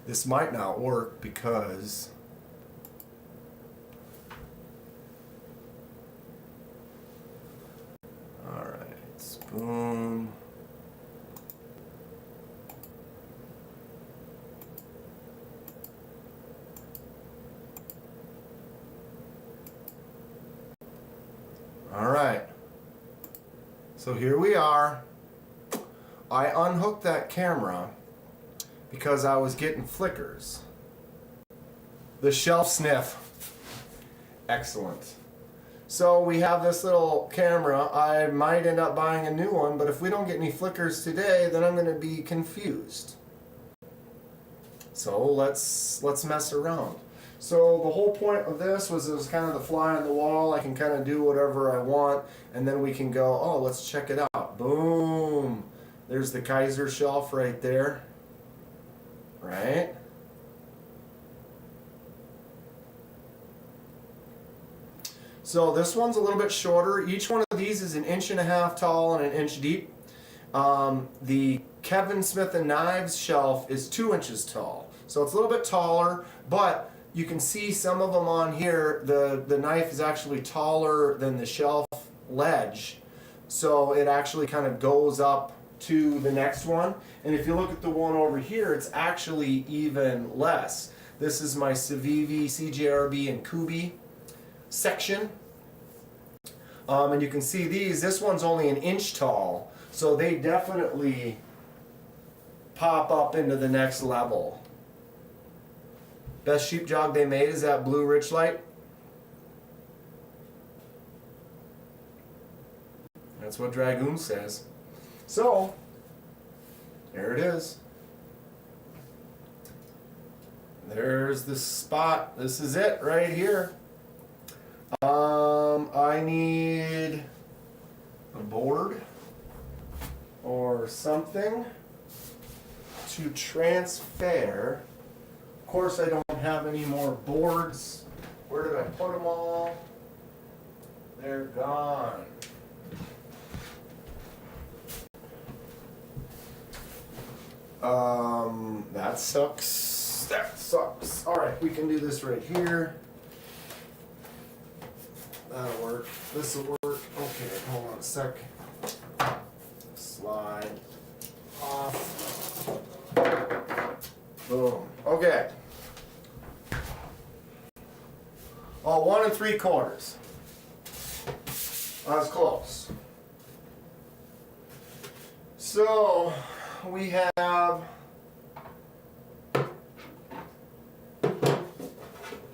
This might not work because alright, spoon. Alright. So here we are. I unhooked that camera because I was getting flickers. The shelf sniff. Excellent. So we have this little camera. I might end up buying a new one, but if we don't get any flickers today, then I'm going to be confused. So let's mess around. So the whole point of this was it was kind of the fly on the wall. I can kind of do whatever I want, and then we can go, oh, let's check it out. Boom. There's the Kaiser shelf right there. Right? So this one's a little bit shorter. Each one of these is 1.5 inches tall and 1 inch deep. The Kevin Smith and Knives shelf is 2 inches tall. So it's a little bit taller, but you can see some of them on here. The knife is actually taller than the shelf ledge. So it actually kind of goes up to the next one. And if you look at the one over here, it's actually even less. This is my Civivi, CJRB, and Kubi section. And you can see this one's only 1 inch tall. So they definitely pop up into the next level. Best sheepjog they made is that blue Richlight. That's what Dragoon says. So, there it is. There's the spot. This is it right here. I need a board or something to transfer. Of course, I don't have any more boards Where did I put them all? They're gone. That sucks. That sucks. Alright, we can do this right here. That'll work. This'll work. Okay, hold on a sec. Slide off. Boom. Okay. Oh, 1 3/4. That's close. So we have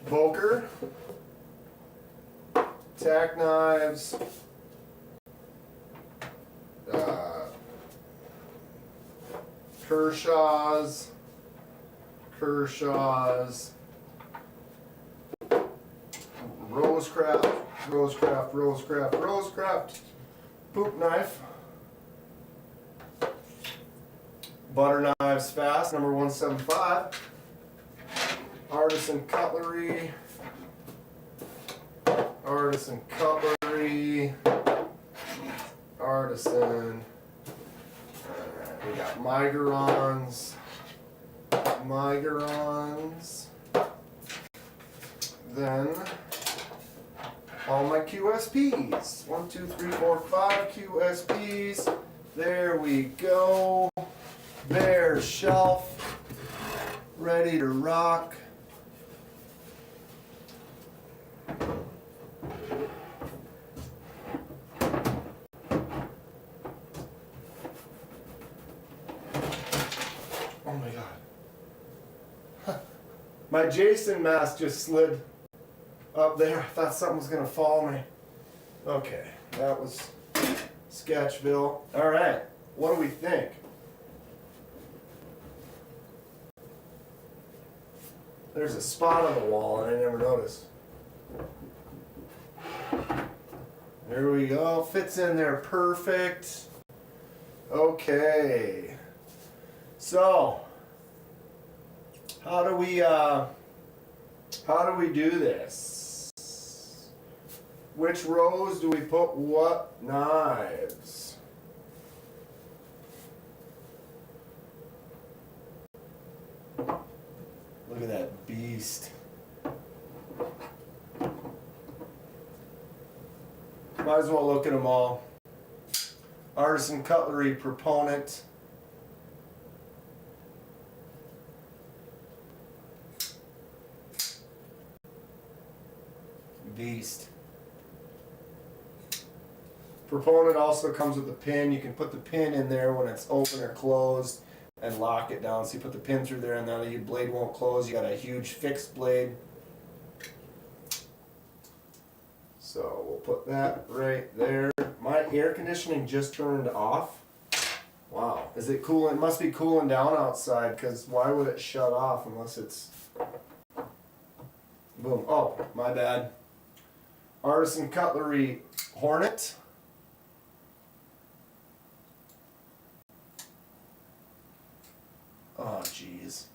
Volker, tack knives, Kershaw's, Rosecraft, poop knife, butter knives fast, number 175, artisan cutlery, artisan, alright, we got Migerons, then all my QSPs, 1, 2, 3, 4, 5 QSPs, there we go, bare shelf, ready to rock. Oh my god. My Jason mask just slid up there. I thought something was gonna fall on me. Okay, that was Sketchville. Alright, what do we think? There's a spot on the wall and I never noticed. There we go, fits in there perfect. Okay. So, how do we do this? Which rows do we put what knives? Look at that beast. Might as well look at them all. Artisan cutlery proponent. Beast. Proponent also comes with a pin. You can put the pin in there when it's open or closed and lock it down. So you put the pin through there and now the blade won't close. You got a huge fixed blade. So we'll put that right there. My air conditioning just turned off. Wow. Is it cooling? It must be cooling down outside because why would it shut off unless it's... Boom. Oh, my bad. Artisan cutlery Hornet. Oh, jeez.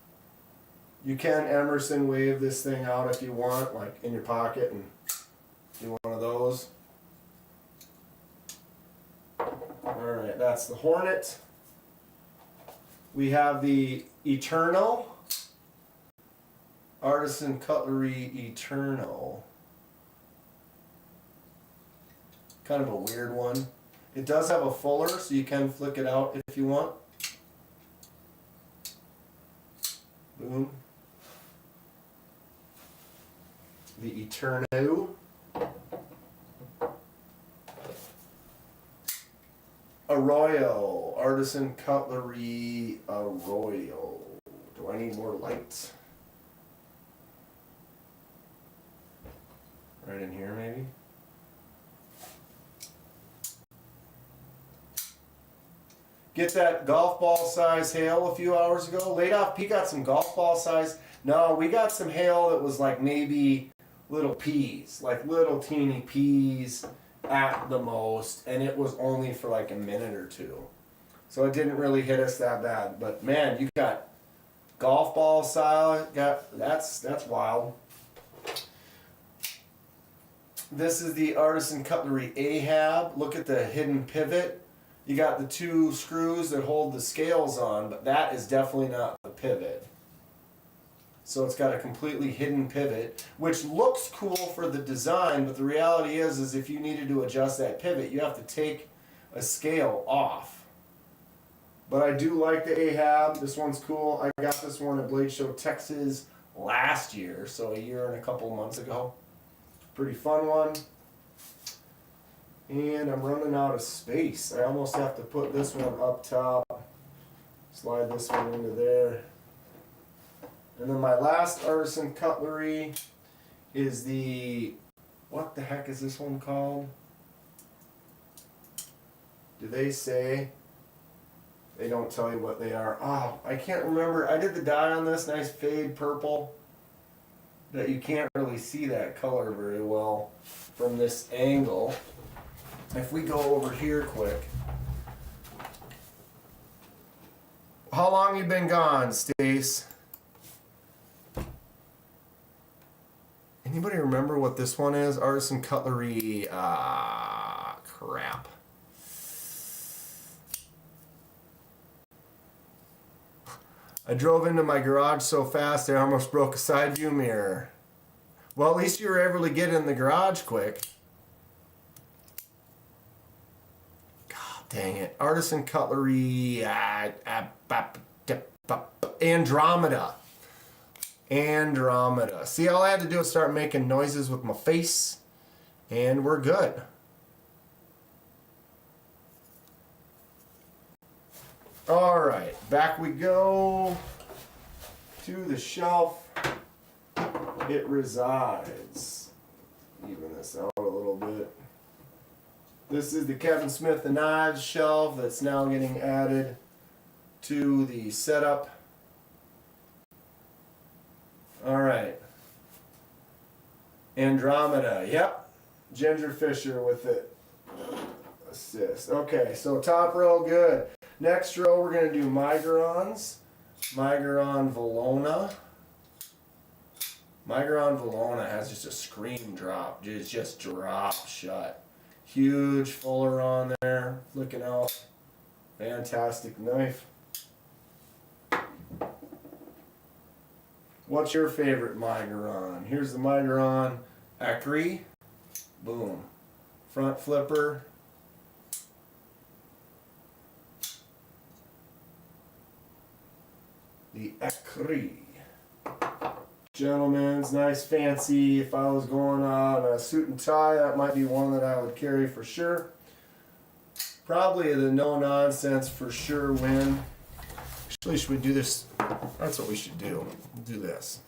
You can Emerson wave this thing out if you want, like in your pocket and do one of those. Alright, that's the Hornet. We have the Eternal. Artisan Cutlery Eternal. Kind of a weird one. It does have a fuller, so you can flick it out if you want. Boom. The Eterno. Arroyo. Artisan Cutlery Arroyo. Do I need more lights? Right in here, maybe? Get that golf ball size hail a few hours ago. Laid off, he got some golf ball size. No, we got some hail that was like maybe little peas, like little teeny peas at the most, and it was only for like a minute or two. So it didn't really hit us that bad. But man, you got golf ball size, that's wild. This is the Artisan Cutlery Ahab. Look at the hidden pivot. You got the two screws that hold the scales on, but that is definitely not the pivot. So it's got a completely hidden pivot, which looks cool for the design, but the reality is if you needed to adjust that pivot, you have to take a scale off. But I do like the Ahab. This one's cool. I got this one at Blade Show Texas last year, so a year and a couple months ago. Pretty fun one. And I'm running out of space. I almost have to put this one up top. Slide this one into there. And then my last Artisan Cutlery is the, what the heck is this one called? Do they say? They don't tell you what they are. Oh, I can't remember. I did the dye on this, nice fade purple. That you can't really see that color very well from this angle. If we go over here quick. How long you been gone, Stace? Anybody remember what this one is? Artisan Cutlery, crap. I drove into my garage so fast I almost broke a side view mirror. Well, at least you were able to get in the garage quick. God dang it. Artisan Cutlery, Andromeda. Andromeda. See, all I had to do was start making noises with my face, and we're good. Alright, back we go to the shelf it resides. Even this out a little bit. This is the Kevin Smith and Knives shelf that's now getting added to the setup. Alright. Andromeda, yep. Ginger Fisher with it. Assist. Okay, so top row, good. Next row, we're going to do Migurons. Miguron Valona. Miguron Valona has just a screen drop. It's just drop shut. Huge fuller on there. Flicking out. Fantastic knife. What's your favorite Miguron? Here's the Miguron Acri. Boom. Front flipper. The Acri. Gentlemen's nice fancy. If I was going on a suit and tie, that might be one that I would carry for sure. Probably the no nonsense for sure win. Actually, should we do this? That's what we should do. Do this.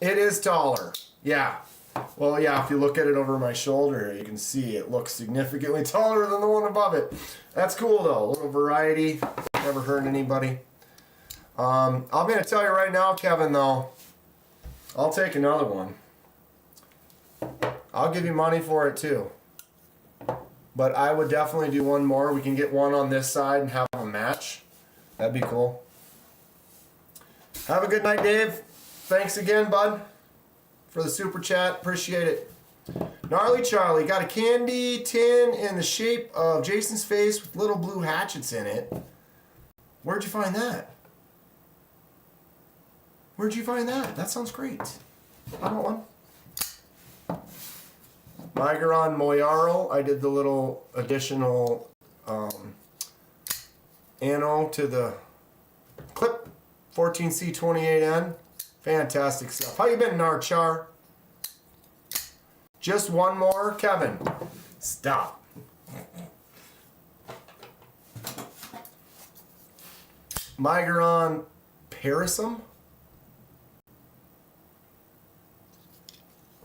It is taller. Yeah. Well, yeah, if you look at it over my shoulder, you can see it looks significantly taller than the one above it. That's cool, though. A little variety. Never hurt anybody. I'm going to tell you right now, Kevin, though, I'll take another one. I'll give you money for it, too. But I would definitely do one more. We can get one on this side and have a match. That'd be cool. Have a good night, Dave. Thanks again, bud, for the super chat. Appreciate it. Gnarly Charlie got a candy tin in the shape of Jason's face with little blue hatchets in it. Where'd you find that? Where'd you find that? That sounds great. I want one. Miguron Moyaro. I did the little additional anno to the clip. 14C28N. Fantastic stuff. How you been, Narchar? Just one more, Kevin. Stop. Miguron Parisum.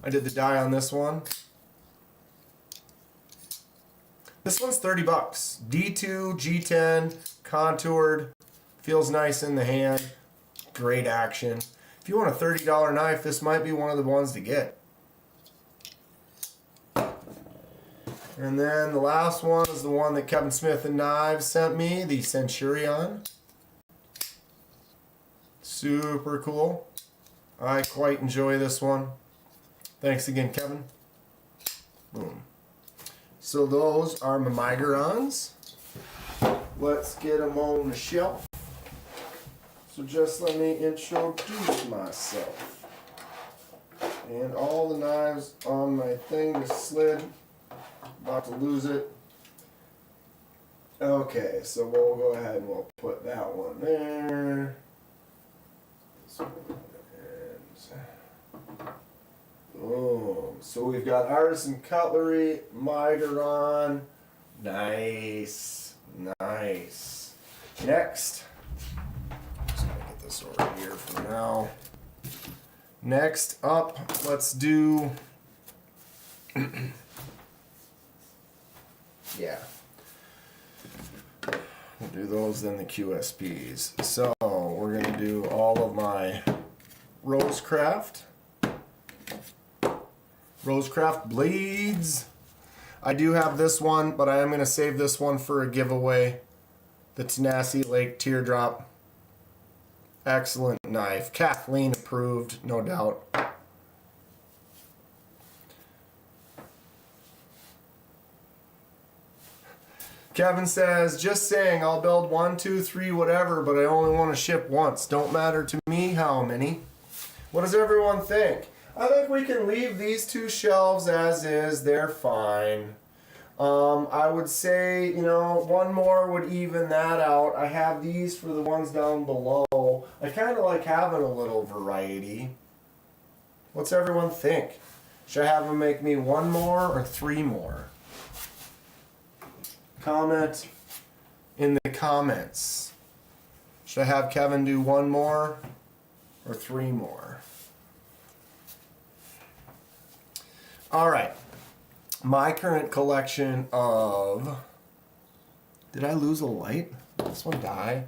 I did the die on this one. This one's 30 bucks. D2, G10, contoured. Feels nice in the hand. Great action. If you want a $30 knife, this might be one of the ones to get. And then the last one is the one that Kevin Smith and Knives sent me, the Centurion. Super cool. I quite enjoy this one. Thanks again, Kevin. Boom. So those are my Migrons. Let's get them on the shelf. So just let me introduce myself. And all the knives on my thing just slid. About to lose it. Okay, so we'll go ahead and we'll put that one there. This one and boom. So we've got Artisan Cutlery, Migron. Nice. Nice. Next. Just gonna get this over here for now. Next up, let's do yeah. We'll do those, then the QSPs. So we're gonna do all of my Rosecraft blades. I do have this one, but I am gonna save this one for a giveaway. The Tenacity Lake Teardrop. Excellent knife. Kathleen approved, no doubt. Kevin says, just saying, I'll build 1, 2, 3, whatever, but I only want to ship once. Don't matter to me how many. What does everyone think? I think we can leave these two shelves as is. They're fine. I would say, you know, one more would even that out. I have these for the ones down below. I kind of like having a little variety. What's everyone think? Should I have them make me one more or 3 more? Comment in the comments. Should I have Kevin do 1 more or 3 more? All right. My current collection of... Did I lose a light? Did this one die?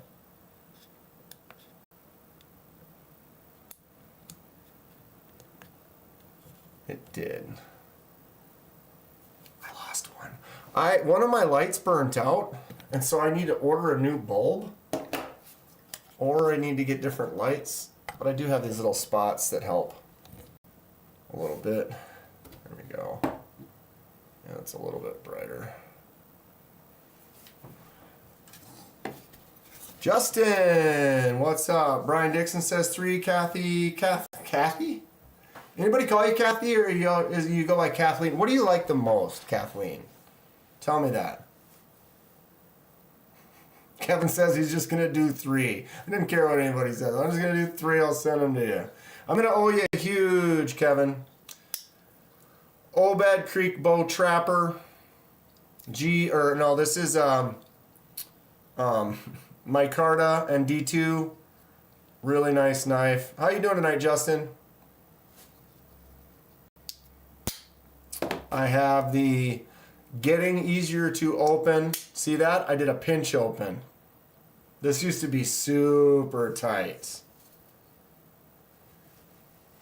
It did. I lost one. One of my lights burnt out, and so I need to order a new bulb, or I need to get different lights. But I do have these little spots that help a little bit. There we go. Yeah, it's a little bit brighter. Justin, what's up? Brian Dixon says 3. Kathy? Anybody call you Kathy, or you go by Kathleen? What do you like the most, Kathleen? Tell me that. Kevin says he's just going to do 3. I didn't care what anybody says. I'm just going to do 3. I'll send them to you. I'm going to owe you a huge, Kevin. Obed Creek Bow Trapper. This is micarta and D2. Really nice knife. How you doing tonight, Justin? I have the Getting Easier to Open. See that? I did a pinch open. This used to be super tight.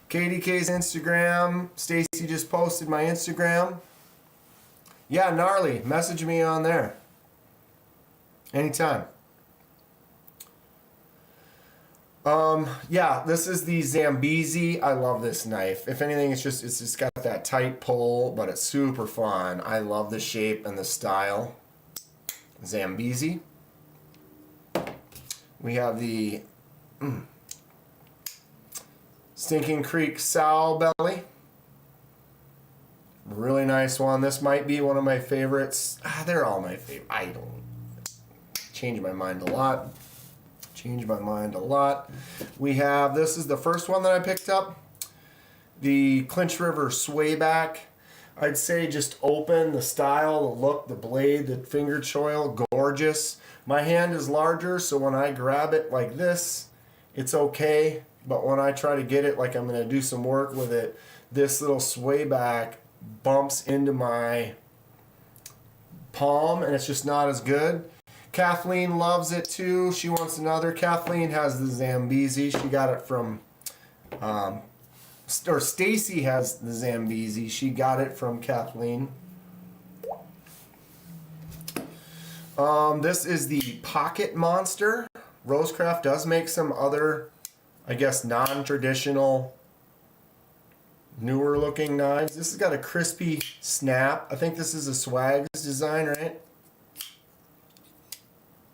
KDK's Instagram. Stacy just posted my Instagram. Yeah, gnarly. Message me on there. Anytime. Yeah, this is the Zambezi. I love this knife. If anything, it's just got that tight pull, but it's super fun. I love the shape and the style. Zambezi. We have the Stinking Creek Sow Belly. Really nice one. This might be one of my favorites. They're all my favorite. I don't change my mind a lot. We have, this is the first one that I picked up. The Clinch River Swayback. I'd say just open, the style, the look, the blade, the finger choil, gorgeous. My hand is larger, so when I grab it like this, it's okay. But when I try to get it, like I'm going to do some work with it, this little swayback bumps into my palm, and it's just not as good. Kathleen loves it too. She wants another. Kathleen has the Zambezi. She got it from, or Stacy has the Zambezi. She got it from Kathleen. This is the Pocket Monster. Rosecraft does make some other, I guess, non-traditional newer looking knives. This has got a crispy snap. I think this is a Swags design, right?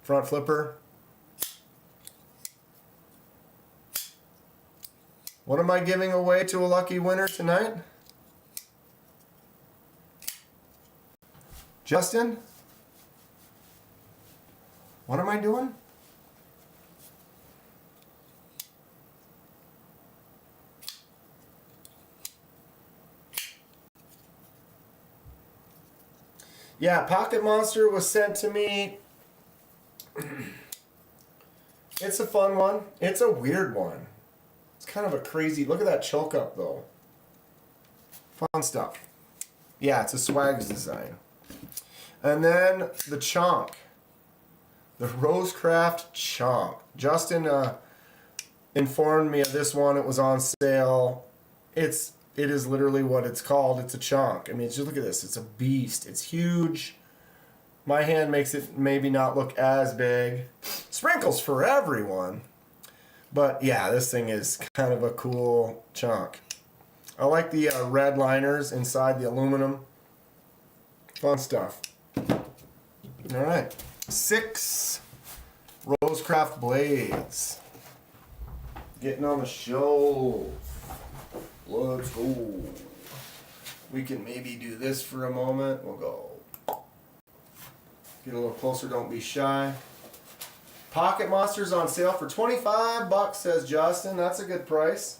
Front flipper. What am I giving away to a lucky winner tonight? Justin? What am I doing? Yeah, Pocket Monster was sent to me. It's a fun one. It's a weird one. It's kind of a crazy, look at that choke up though. Fun stuff. Yeah, it's a Swags design. And then the Chonk. The Rosecraft Chonk. Justin informed me of this one. It was on sale. It is literally what it's called. It's a chonk. I mean, just look at this. It's a beast. It's huge. My hand makes it maybe not look as big. Sprinkles for everyone. But yeah, this thing is kind of a cool chonk. I like the red liners inside the aluminum. Fun stuff. All right. 6 Rosecraft blades. Getting on the shelf. Let's go. We can maybe do this for a moment. We'll go. Get a little closer, don't be shy. Pocket Monster's on sale for $25, says Justin. That's a good price.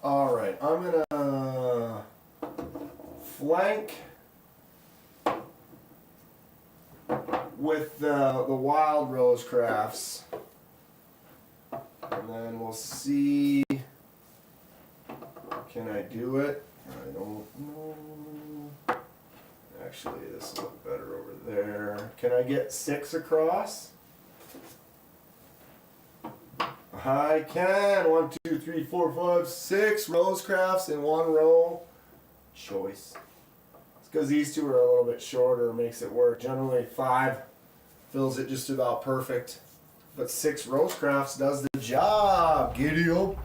Alright, I'm gonna flank with the Wild Rosecrafts. And then we'll see. Can I do it? I don't know. Actually, this will look better over there. Can I get 6 across? I can. 1, 2, 3, 4, 5, 6 Rosecrafts in one row. Choice. It's because these two are a little bit shorter, makes it work. Generally 5 fills it just about perfect. But 6 Rosecrafts does the job. Giddy up.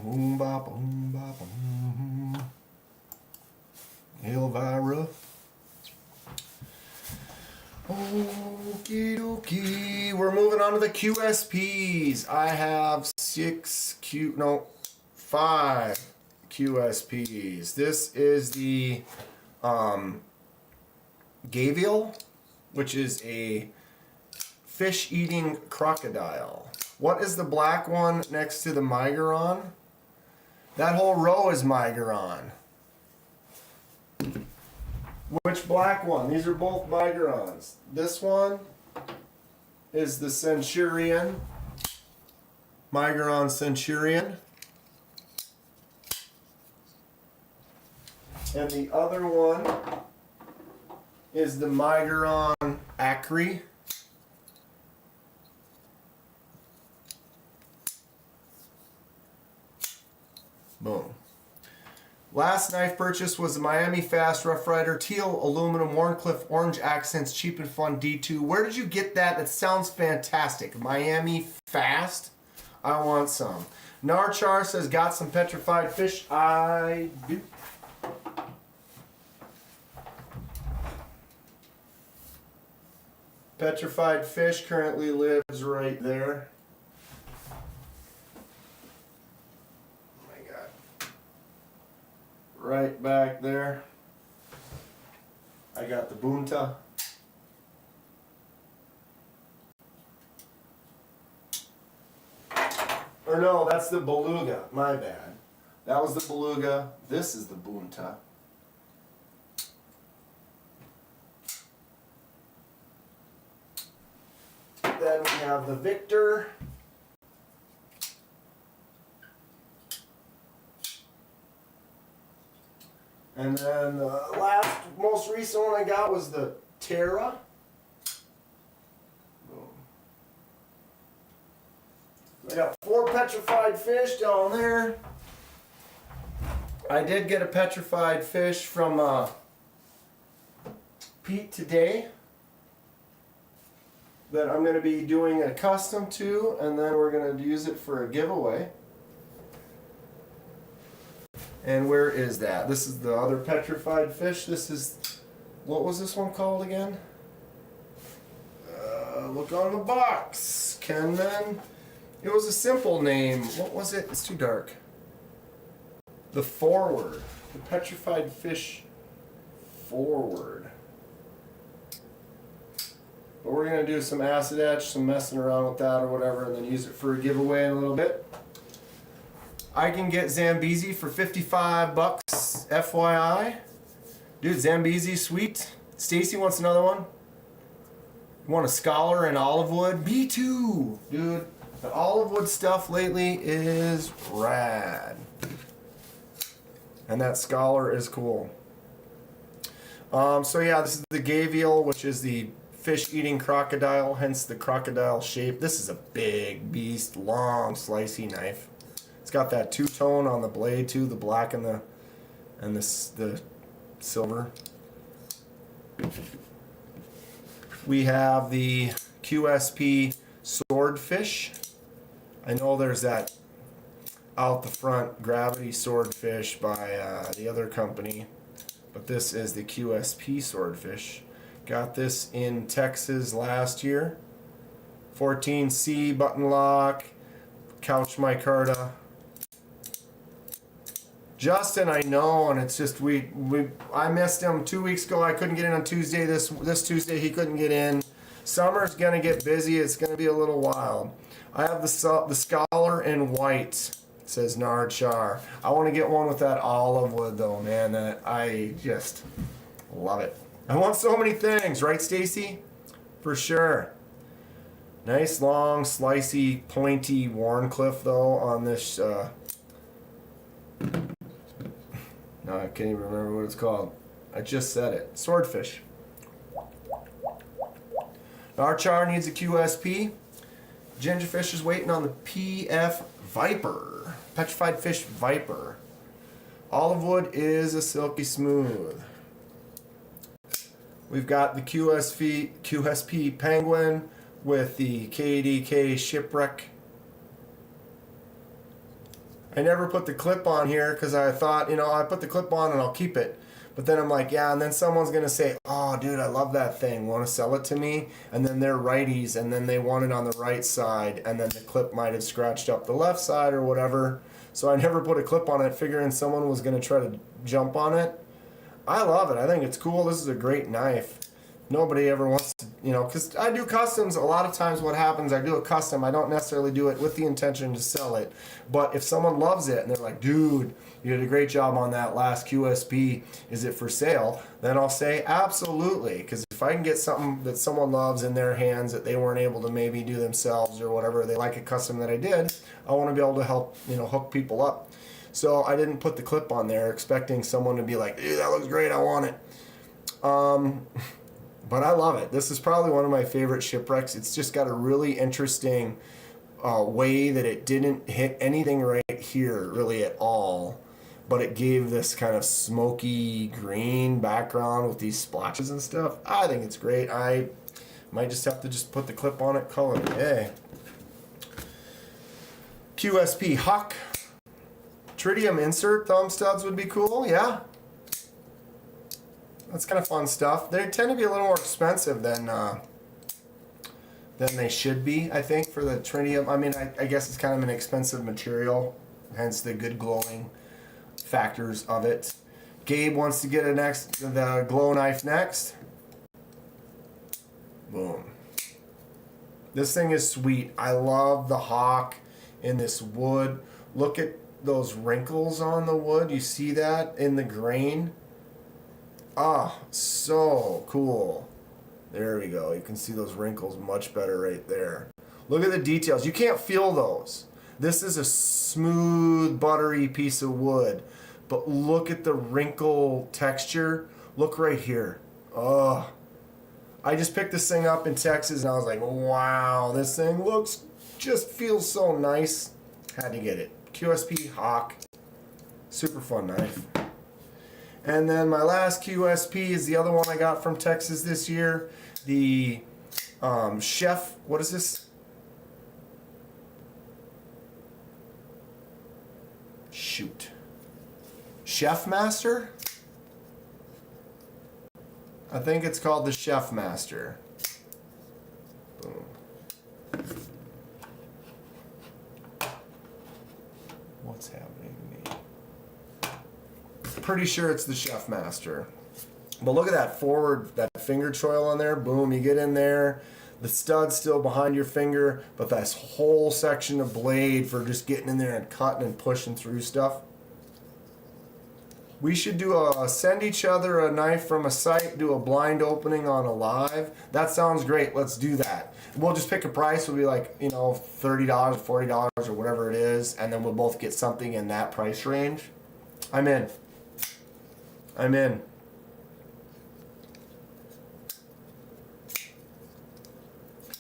Boom, ba, boom, ba, boom. Elvira. Okie dokie. We're moving on to the QSPs. I have 5 QSPs. This is the Gavial, which is a fish-eating crocodile. What is the black one next to the Migron? That whole row is Migron. Which black one? These are both Migrons. This one is the Centurion. Migron Centurion. And the other one is the Migron Acre. Boom. Last knife purchase was the Miami Fast Rough Rider Teal Aluminum Wharncliffe Orange Accents Cheap and Fun D2. Where did you get that? That sounds fantastic. Miami Fast? I want some. Narchar says, got some petrified fish? I do. Petrified fish currently lives right there. Right back there. I got the Bunta. Or no, that's the Beluga. My bad. That was the Beluga. This is the Bunta. Then we have the Victor. And then the most recent one I got was the Terra. Boom. I got 4 petrified fish down there. I did get a petrified fish from Pete today. that I'm going to be doing a custom to, and then we're going to use it for a giveaway. And where is that? This is the other petrified fish. This is, what was this one called again? Look on the box, Kenman. It was a simple name. What was it? It's too dark. The Forward. The Petrified Fish Forward. But we're going to do some acid etch, some messing around with that or whatever, and then use it for a giveaway in a little bit. I can get Zambezi for 55 bucks, FYI. Dude, Zambezi, sweet. Stacy wants another one. You want a Scholar in olive wood? Me too, dude. The olive wood stuff lately is rad. And that Scholar is cool. So yeah, this is the gavial, which is the fish-eating crocodile, hence the crocodile shape. This is a big beast, long, slicey knife. It's got that two-tone on the blade too, the black and the silver. We have the QSP swordfish. I know there's that out the front gravity swordfish by the other company, but this is the QSP swordfish. Got this in Texas last year. 14C button lock, couch micarta. Justin, I know, and it's just I missed him 2 weeks ago. I couldn't get in on Tuesday. This Tuesday he couldn't get in. Summer's gonna get busy. It's gonna be a little wild. I have the Scholar in white. It says Nard Char. I want to get one with that olive wood though, man. That I just love it. I want so many things, right, Stacy? For sure. Nice long, slicey, pointy Warncliffe though on this. No, I can't even remember what it's called. I just said it. Swordfish. Narchar needs a QSP. Gingerfish is waiting on the PF Viper. Petrified Fish Viper. Olive wood is a silky smooth. We've got the QSP Penguin with the KDK Shipwreck. I never put the clip on here because I thought, I put the clip on and I'll keep it. But then I'm like, yeah, and then someone's going to say, oh, dude, I love that thing. Want to sell it to me? And then they're righties, and then they want it on the right side, and then the clip might have scratched up the left side or whatever. So I never put a clip on it, figuring someone was going to try to jump on it. I love it. I think it's cool. This is a great knife. Nobody ever wants to, because I do customs. A lot of times what happens, I do a custom. I don't necessarily do it with the intention to sell it. But if someone loves it and they're like, dude, you did a great job on that last QSP, is it for sale? Then I'll say absolutely. Because if I can get something that someone loves in their hands that they weren't able to maybe do themselves or whatever, they like a custom that I did, I want to be able to help, hook people up. So I didn't put the clip on there expecting someone to be like, dude, that looks great, I want it. But I love it. This is probably one of my favorite shipwrecks. It's just got a really interesting way that it didn't hit anything right here really at all. But it gave this kind of smoky green background with these splotches and stuff. I think it's great. I might just have to put the clip on it, color it. Hey. QSP Huck. Tritium insert thumb studs would be cool, yeah. That's kind of fun stuff. They tend to be a little more expensive than they should be, I think, for the tritium. I mean, I guess it's kind of an expensive material, hence the good glowing factors of it. Gabe wants to get the glow knife next. Boom. This thing is sweet. I love the hawk in this wood. Look at those wrinkles on the wood. You see that in the grain? Ah, so cool. There we go. You can see those wrinkles much better right there. Look at the details. You can't feel those. This is a smooth, buttery piece of wood. But look at the wrinkle texture. Look right here. Oh. I just picked this thing up in Texas and I was like, wow, this thing just feels so nice. Had to get it. QSP Hawk. Super fun knife. And then my last QSP is the other one I got from Texas this year. The Chef, what is this? Shoot. Chef Master? I think it's called the Chef Master. Boom. What's happening to me? Pretty sure it's the Chef Master. But look at that forward, that finger choil on there. Boom, you get in there. The stud's still behind your finger, but that whole section of blade for just getting in there and cutting and pushing through stuff. We should send each other a knife from a site, do a blind opening on a live. That sounds great. Let's do that. We'll just pick a price. We'll be like, $30, $40 or whatever it is, and then we'll both get something in that price range. I'm in. I'm in.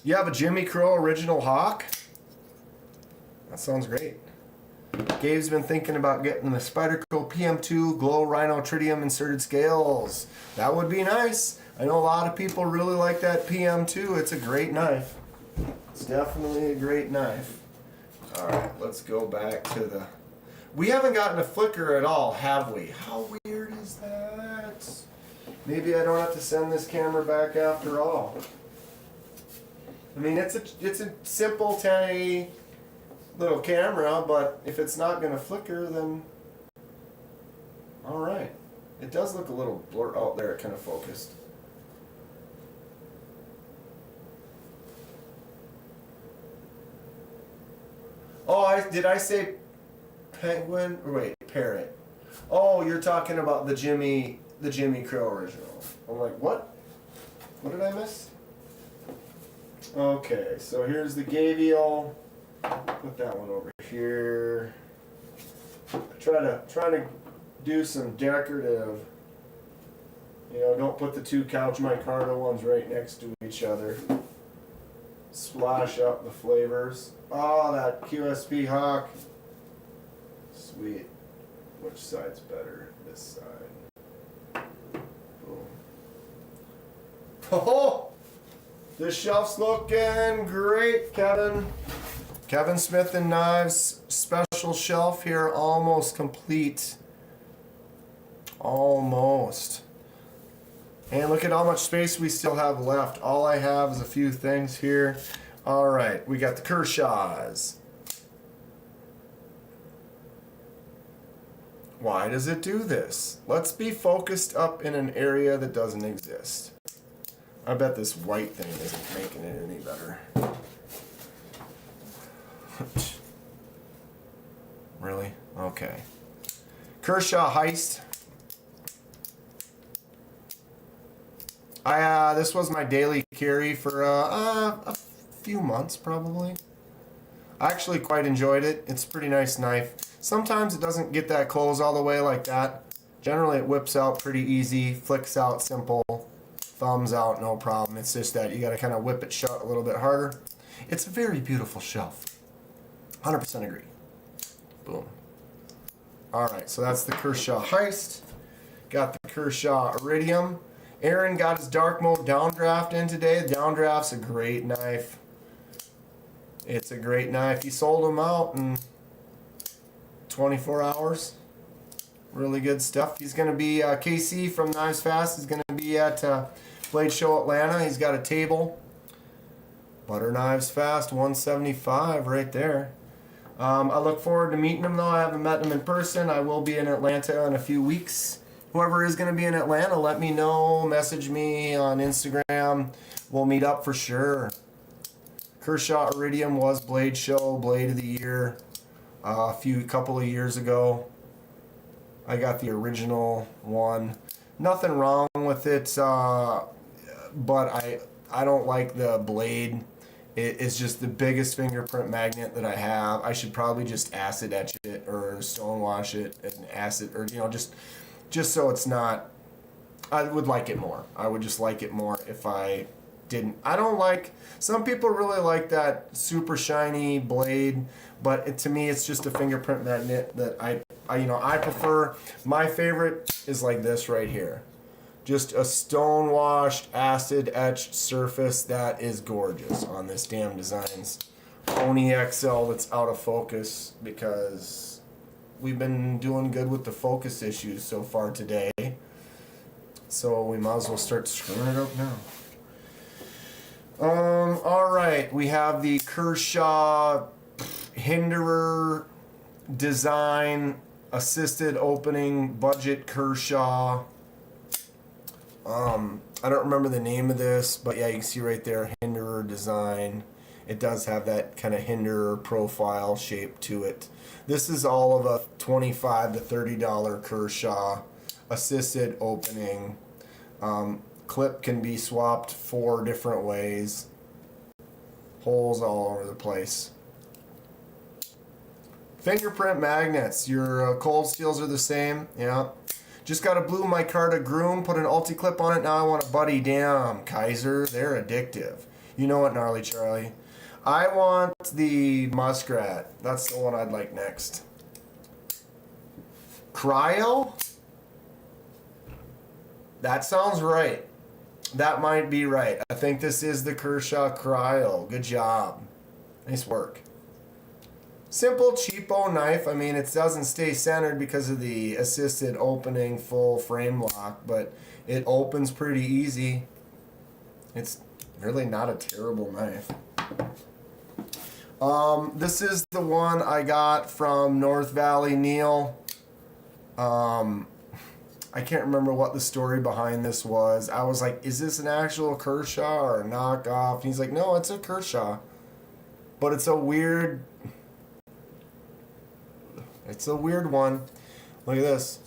You have a Jimmy Crow original Hawk? That sounds great. Gabe's been thinking about getting the Spyderco PM2 Glow Rhino Tritium inserted scales. That would be nice. I know a lot of people really like that PM2. It's a great knife. It's definitely a great knife. Alright, let's go back to the... We haven't gotten a flicker at all, have we? How weird is that? Maybe I don't have to send this camera back after all. I mean, it's a simple 1080 little camera, but if it's not going to flicker, then all right. It does look a little blurred. Oh, there, it kind of focused. Oh, did I say penguin? Or wait, parrot. Oh, you're talking about the Jimmy Crow original. I'm like, what? What did I miss? Okay, so here's the gavial. Put that one over here. Try to do some decorative. Don't put the two Couch Micarta ones right next to each other. Splash up the flavors. Oh, that QSP Hawk. Sweet. Which side's better? This side. Boom. Oh! This shelf's looking great, Kevin. Kevin Smith and Knives special shelf here, almost complete. Almost. And look at how much space we still have left. All I have is a few things here. All right, we got the Kershaws. Why does it do this? Let's be focused up in an area that doesn't exist. I bet this white thing isn't making it any better. Really? Okay. Kershaw Heist. This was my daily carry for a few months probably. I actually quite enjoyed it. It's a pretty nice knife. Sometimes it doesn't get that close all the way like that. Generally it whips out pretty easy, flicks out simple, thumbs out no problem. It's just that you got to kind of whip it shut a little bit harder. It's a very beautiful shelf. 100% agree. Boom. Alright, so that's the Kershaw Heist. Got the Kershaw Iridium. Aaron got his dark mode downdraft in today. The downdraft's a great knife. It's a great knife. He sold them out in 24 hours. Really good stuff. He's going to be, KC from Knives Fast is going to be at Blade Show Atlanta. He's got a table. Butter Knives Fast 175 right there. I look forward to meeting him though. I haven't met him in person. I will be in Atlanta in a few weeks. Whoever is going to be in Atlanta, let me know. Message me on Instagram. We'll meet up for sure. Kershaw Iridium was Blade Show Blade of the Year a couple of years ago. I got the original one. Nothing wrong with it, but I don't like the blade. It's just the biggest fingerprint magnet that I have. I should probably just acid etch it or stone wash it and acid, or just so it's not. I would like it more. I would just like it more if I didn't. I don't like. Some people really like that super shiny blade, but to me it's just a fingerprint magnet that I prefer. My favorite is like this right here. Just a stone washed, acid etched surface that is gorgeous on this damn Designs Oni XL that's out of focus because we've been doing good with the focus issues so far today. So we might as well start screwing it up now. Alright, we have the Kershaw Hinderer Design Assisted Opening Budget Kershaw. I don't remember the name of this, but yeah, you can see right there, Hinderer Design. It does have that kind of Hinderer profile shape to it. This is all of a $25 to $30 Kershaw assisted opening. Clip can be swapped 4 different ways. Holes all over the place. Fingerprint magnets. Your cold steels are the same. Yeah. Just got a blue micarta groom, put an ulti-clip on it. Now I want a buddy. Damn, Kaiser, they're addictive. You know what, Gnarly Charlie? I want the muskrat. That's the one I'd like next. Cryo? That sounds right. That might be right. I think this is the Kershaw Cryo. Good job. Nice work. Simple, cheapo knife. I mean, it doesn't stay centered because of the assisted opening full frame lock, but it opens pretty easy. It's really not a terrible knife. This is the one I got from North Valley Neil. I can't remember what the story behind this was. I was like, is this an actual Kershaw or a knockoff? And he's like, no, it's a Kershaw. But it's a weird one. Look at this.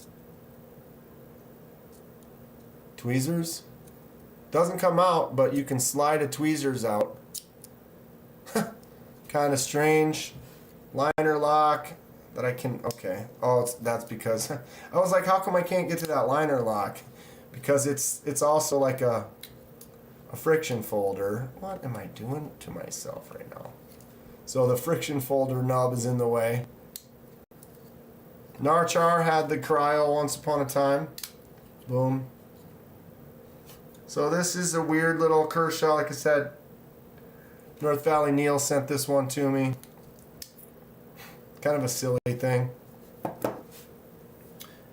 Tweezers. Doesn't come out, but you can slide a tweezers out. Kind of strange. Liner lock that I can, okay. Oh, that's because, I was like, how come I can't get to that liner lock? Because it's also like a friction folder. What am I doing to myself right now? So the friction folder nub is in the way. Narchar had the Cryo once upon a time. Boom. So this is a weird little Kershaw. Like I said, North Valley Neil sent this one to me. Kind of a silly thing.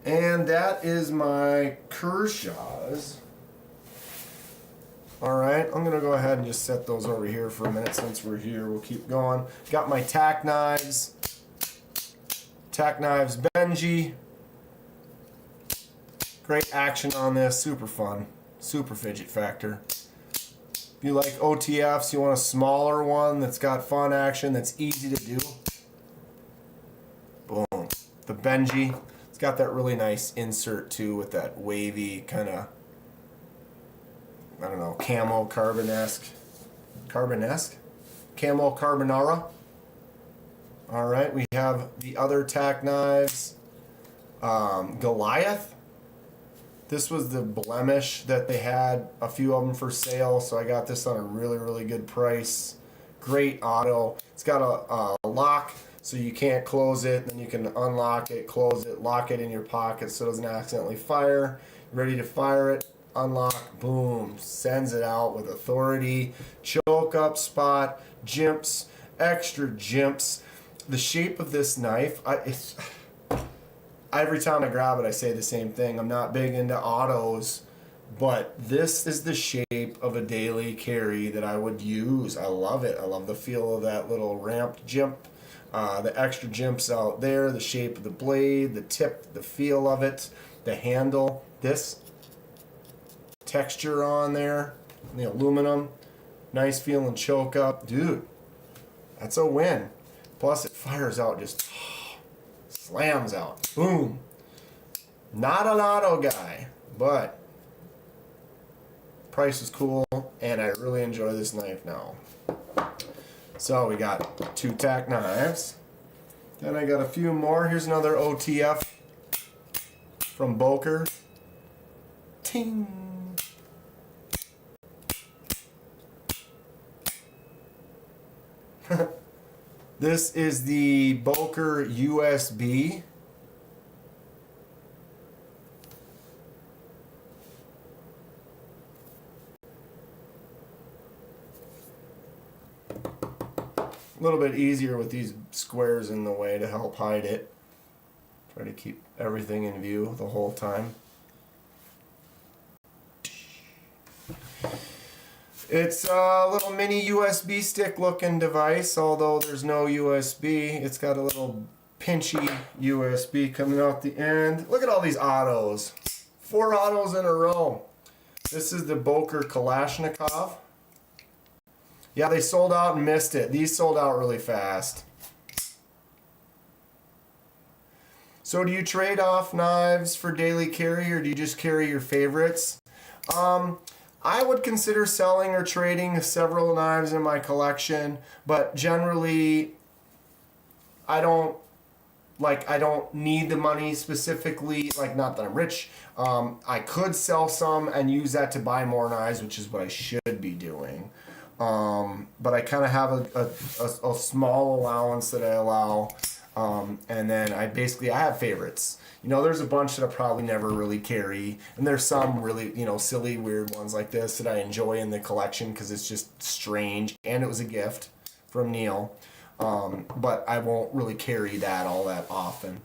And that is my Kershaws. Alright, I'm going to go ahead and just set those over here for a minute since we're here. We'll keep going. Got my tack knives. Tack Knives Benji. Great action on this. Super fun. Super fidget factor. If you like OTFs, you want a smaller one that's got fun action, that's easy to do. Boom. The Benji. It's got that really nice insert too with that wavy kind of, I don't know, camo carbon-esque. Carbon-esque? Camo carbonara. Alright, we have the other tack knives. Goliath. This was the blemish that they had, a few of them for sale, so I got this on a really, really good price. Great auto. It's got a lock, so you can't close it, then you can unlock it, close it, lock it in your pocket so it doesn't accidentally fire. Ready to fire it, unlock, boom, sends it out with authority. Choke up spot, jimps, extra jimps. The shape of this knife, every time I grab it, I say the same thing. I'm not big into autos, but this is the shape of a daily carry that I would use. I love it. I love the feel of that little ramped jimp, the extra jimps out there, the shape of the blade, the tip, the feel of it, the handle, this texture on there, the aluminum, nice feeling choke up. Dude, that's a win. Plus it fires out, just slams out. Boom. Not an auto guy, but price is cool, and I really enjoy this knife now. So we got 2 tack knives. Then I got a few more. Here's another OTF from Boker. Ting. This is the Boker USB. A little bit easier with these squares in the way to help hide it. Try to keep everything in view the whole time. It's a little mini USB stick looking device, although there's no USB. It's got a little pinchy USB coming out the end. Look at all these autos. 4 autos in a row. This is the Boker Kalashnikov. Yeah, they sold out and missed it. These sold out really fast. So do you trade off knives for daily carry, or do you just carry your favorites? I would consider selling or trading several knives in my collection, but generally I don't need the money specifically, like, not that I'm rich. I could sell some and use that to buy more knives, which is what I should be doing. But I kind of have a small allowance that I allow. And then I have favorites. You know, there's a bunch that I probably never really carry. And there's some really, silly, weird ones like this that I enjoy in the collection because it's just strange. And it was a gift from Neil. But I won't really carry that all that often.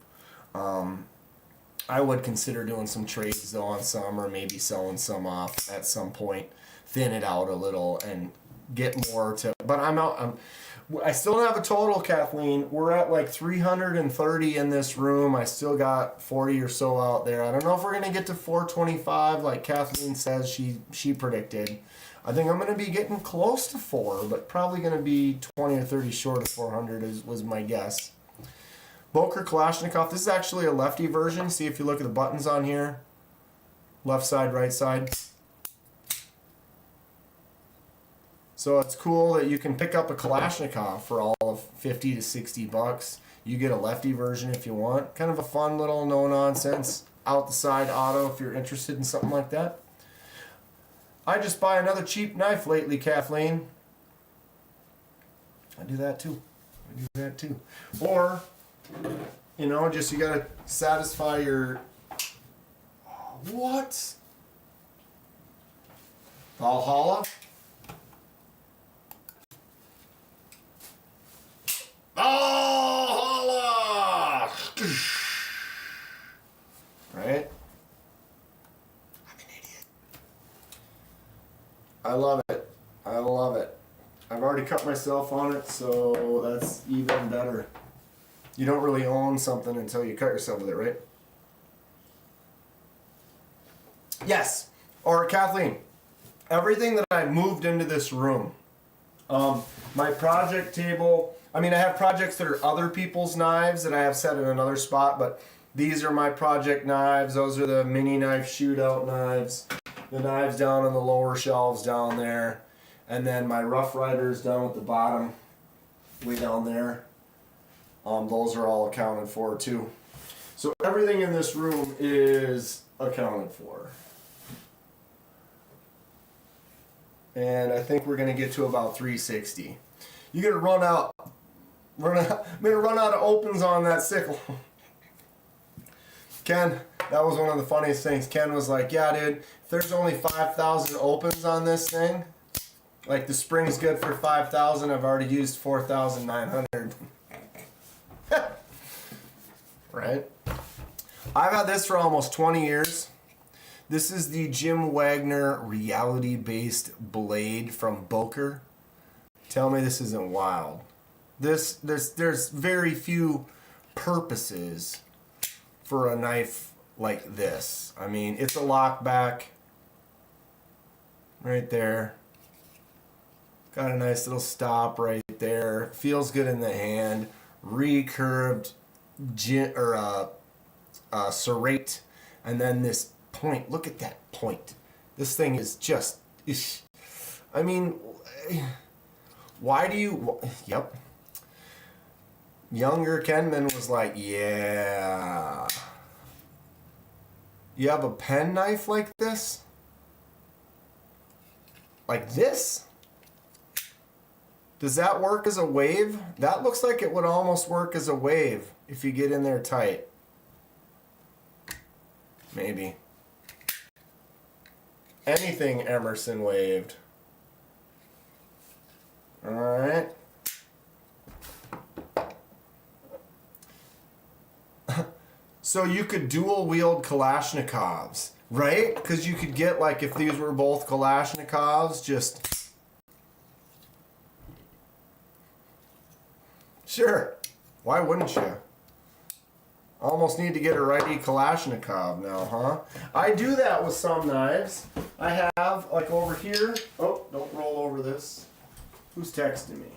I would consider doing some trades though on some, or maybe selling some off at some point. Thin it out a little and get more to, but I still don't have a total, Kathleen. We're at like 330 in this room. I still got 40 or so out there. I don't know if we're gonna get to 425 like Kathleen says she predicted. I think I'm gonna be getting close to 4, but probably gonna be 20 or 30 short of 400 was my guess. Boker Kalashnikov. This is actually a lefty version. See if you look at the buttons on here. Left side, right side. So it's cool that you can pick up a Kalashnikov for all of 50 to 60 bucks. You get a lefty version if you want. Kind of a fun little no-nonsense out the side auto if you're interested in something like that. I just buy another cheap knife lately, Kathleen. I do that too. Or, just you gotta satisfy your... What? Valhalla? Valhalla! Right? I'm an idiot. I love it. I've already cut myself on it, so that's even better. You don't really own something until you cut yourself with it, right? Yes. Or Kathleen, everything that I moved into this room, my project table, I have projects that are other people's knives that I have set in another spot, but these are my project knives. Those are the mini knife shootout knives. The knives down on the lower shelves down there. And then my Rough Riders down at the bottom, way down there. Those are all accounted for too. So everything in this room is accounted for. And I think we're gonna get to about 360. You're gonna run out. I'm gonna run out of opens on that sickle. Ken, that was one of the funniest things. Ken was like, "Yeah, dude, if there's only 5,000 opens on this thing, like the spring's good for 5,000. I've already used 4,900." Right? I've had this for almost 20 years. This is the Jim Wagner reality-based blade from Boker. Tell me this isn't wild. There's very few purposes for a knife like this. It's a lockback right there. Got a nice little stop right there. Feels good in the hand. Recurved serrate, and then this point. Look at that point. This thing is just. Why do you? Yep. Younger Kenman was like, "Yeah. You have a pen knife like this? Like this? Does that work as a wave? That looks like it would almost work as a wave if you get in there tight. Maybe. Anything Emerson waved. Alright. So you could dual wield Kalashnikovs, right? Because you could get, like, if these were both Kalashnikovs, just... Sure. Why wouldn't you? Almost need to get a righty Kalashnikov now, huh? I do that with some knives. I have, like over here. Oh, don't roll over this. Who's texting me?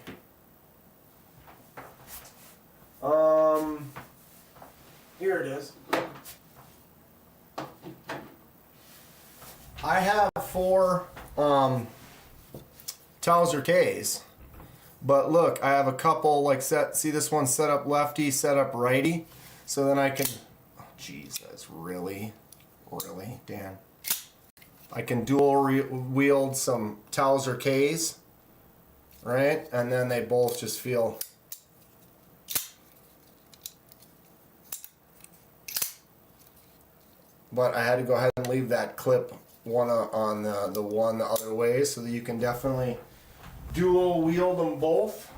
Here it is. I have 4 Towser Ks. But look, I have a couple like see this one set up lefty, set up righty. So then I can, oh Jesus, really, Dan? I can dual wield some Towser Ks, right? And then they both just feel, but I had to go ahead and leave that clip one on the one the other way so that you can definitely dual wield them both,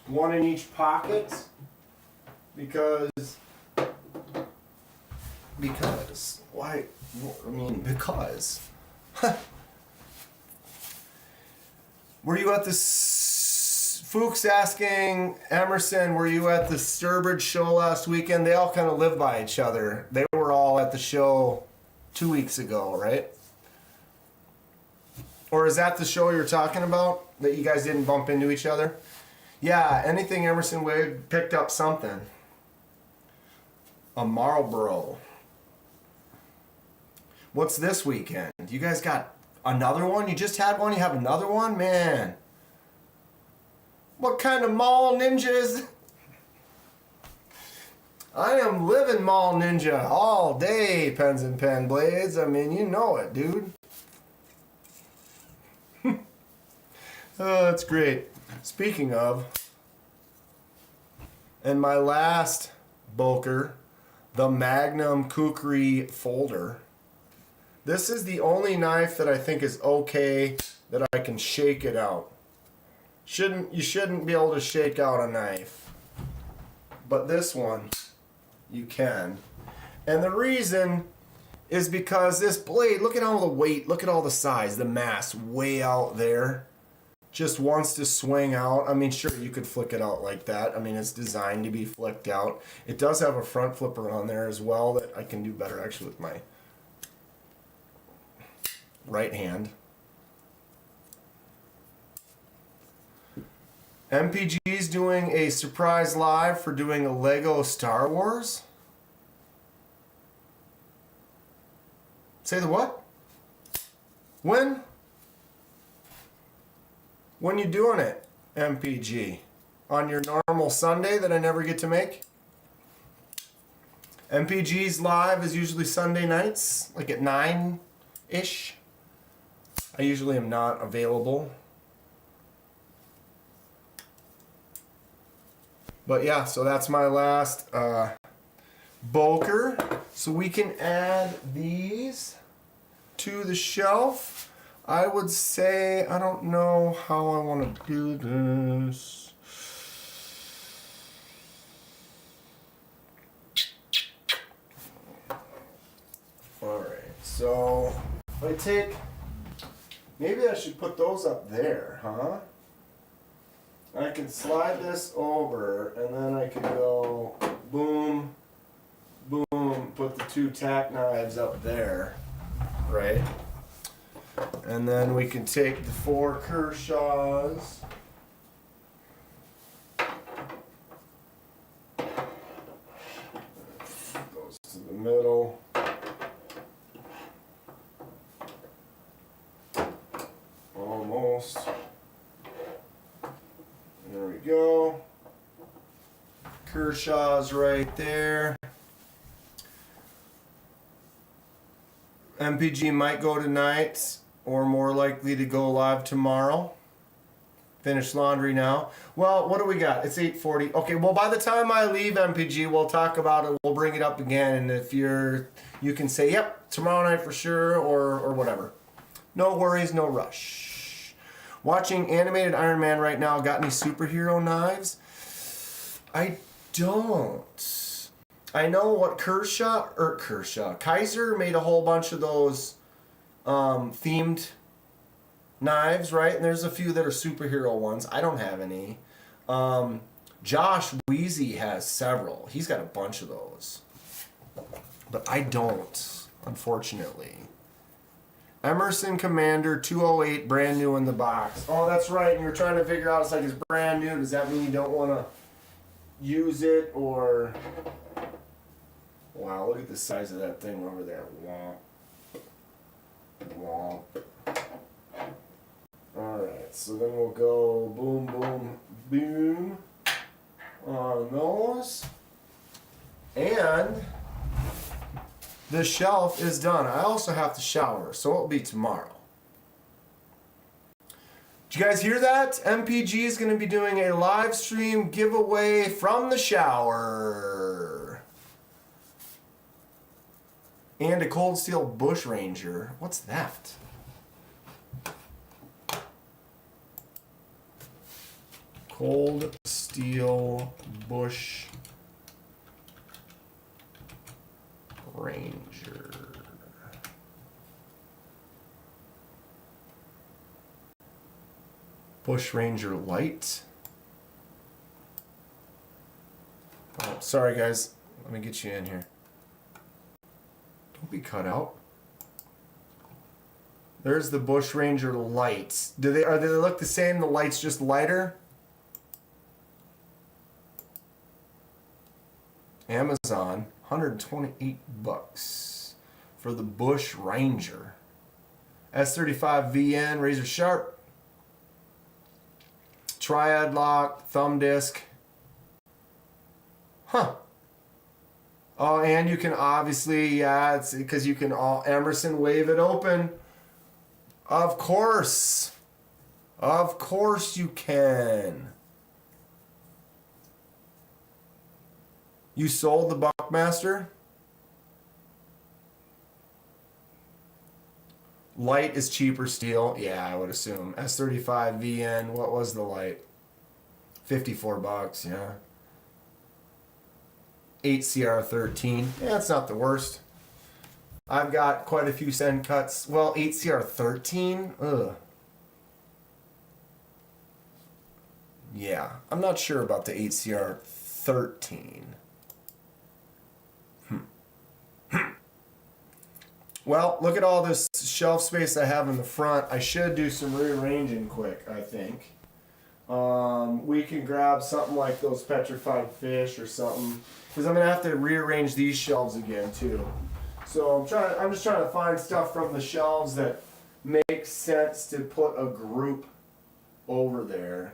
one in each pocket, because why? I mean, because. Were you at the Fuchs asking Emerson, were you at the Sturbridge show last weekend? They all kind of live by each other. They were all at the show 2 weeks ago, right? Or is that the show you're talking about? That you guys didn't bump into each other? Yeah, anything Emerson Wade picked up something. A Marlboro. What's this weekend? You guys got another one? You just had one? You have another one? Man. What kind of mall ninjas? I am living mall ninja all day, Pens and Pen Blades. I mean, you know it, dude. Oh, that's great. Speaking of, and my last Boker, the Magnum Kukri folder. This is the only knife that I think is okay that I can shake it out. You shouldn't be able to shake out a knife. But this one, you can. And the reason is because this blade, look at all the weight, look at all the size, the mass way out there. Just wants to swing out. I mean, sure, you could flick it out like that. I mean, it's designed to be flicked out. It does have a front flipper on there as well that I can do better actually with my right hand. MPG's doing a surprise live for doing a Lego Star Wars. Say the what? When? When you doing it, MPG? On your normal Sunday that I never get to make? MPG's live is usually Sunday nights, like at 9-ish. I usually am not available. But yeah, so that's my last Boker. So we can add these to the shelf. I would say, I don't know how I want to do this. Alright, so if I take, maybe I should put those up there, huh? I can slide this over and then I can go boom, boom, put the 2 tack knives up there, right? And then we can take the 4 Kershaws. Goes to the middle. Almost. There we go. Kershaw's right there. MPG might go tonight, or more likely to go live tomorrow. Finish laundry now. Well, what do we got? It's 8:40. Okay, well, by the time I leave MPG, we'll talk about it. We'll bring it up again, and if you can say, yep, tomorrow night for sure, or whatever. No worries, no rush. Watching Animated Iron Man right now. Got any superhero knives? I don't. I know what Kaiser made a whole bunch of those themed knives, right? And there's a few that are superhero ones. I don't have any. Josh Wheezy has several. He's got a bunch of those. But I don't, unfortunately. Emerson Commander 208, brand new in the box. Oh, that's right. And you're trying to figure out, it's like it's brand new. Does that mean you don't want to use it, or... Wow, look at the size of that thing over there. Womp. Womp. Alright, so then we'll go boom, boom, boom on those. And the shelf is done. I also have to shower, so it'll be tomorrow. Did you guys hear that? MPG is going to be doing a live stream giveaway from the shower. And a Cold Steel Bush Ranger. What's that? Cold Steel Bush Ranger. Bush Ranger Light. Oh, sorry guys. Let me get you in here. Don't be cut out. There's the Bush Ranger Light. Do they look the same? The light's just lighter? Amazon, $128 for the Bush Ranger. S35 VN, razor sharp. Triad lock, thumb disc. Huh. Oh, and you can obviously, yeah, it's because you can all Emerson wave it open. Of course. Of course you can. You sold the Buckmaster? Light is cheaper steel. Yeah, I would assume. S35 VN, what was the light? $54, yeah. 8CR13. Yeah, it's not the worst. I've got quite a few send cuts. Well, 8CR13? Ugh. Yeah, I'm not sure about the 8CR13. Well, look at all this shelf space I have in the front. I should do some rearranging quick, I think. We can grab something like those petrified fish or something. Because I'm going to have to rearrange these shelves again, too. So I'm just trying to find stuff from the shelves that makes sense to put a group over there.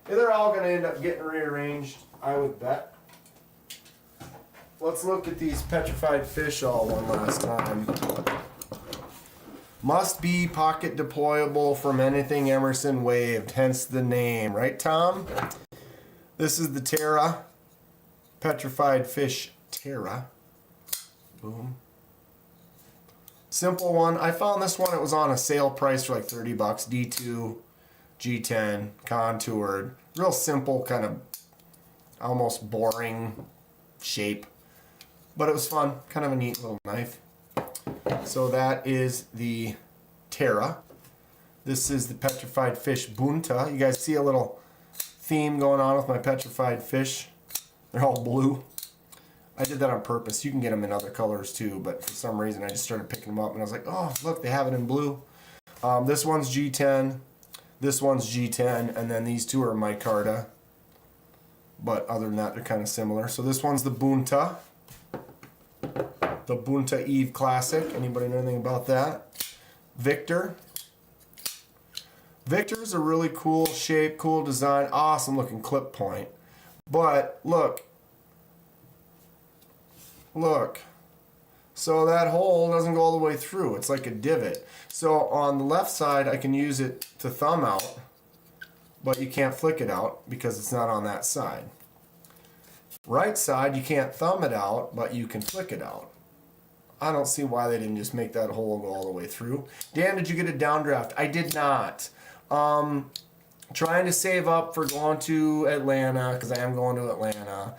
And they're all going to end up getting rearranged, I would bet. Let's look at these petrified fish all one last time. Must be pocket deployable from anything Emerson waved, hence the name. Right, Tom? This is the Terra. Petrified fish Terra. Boom. Simple one. I found this one. It was on a sale price for like $30. D2, G10, contoured. Real simple, kind of almost boring shape. But it was fun. Kind of a neat little knife. So that is the Terra. This is the petrified fish Bunta. You guys see a little theme going on with my petrified fish. They're all blue. I did that on purpose. You can get them in other colors too, but for some reason I just started picking them up and I was like, oh, look, they have it in blue. This one's G10. This one's G10. And then these two are micarta. But other than that, they're kind of similar. So this one's the Bunta. The Bunta Eve Classic. Anybody know anything about that? Victor. Victor's a really cool shape, cool design, awesome looking clip point. But look. Look. So that hole doesn't go all the way through. It's like a divot. So on the left side, I can use it to thumb out, but you can't flick it out because it's not on that side. Right side, you can't thumb it out, but you can flick it out. I don't see why they didn't just make that hole go all the way through. Dan, did you get a downdraft? I did not. Trying to save up for going to Atlanta, because I am going to Atlanta.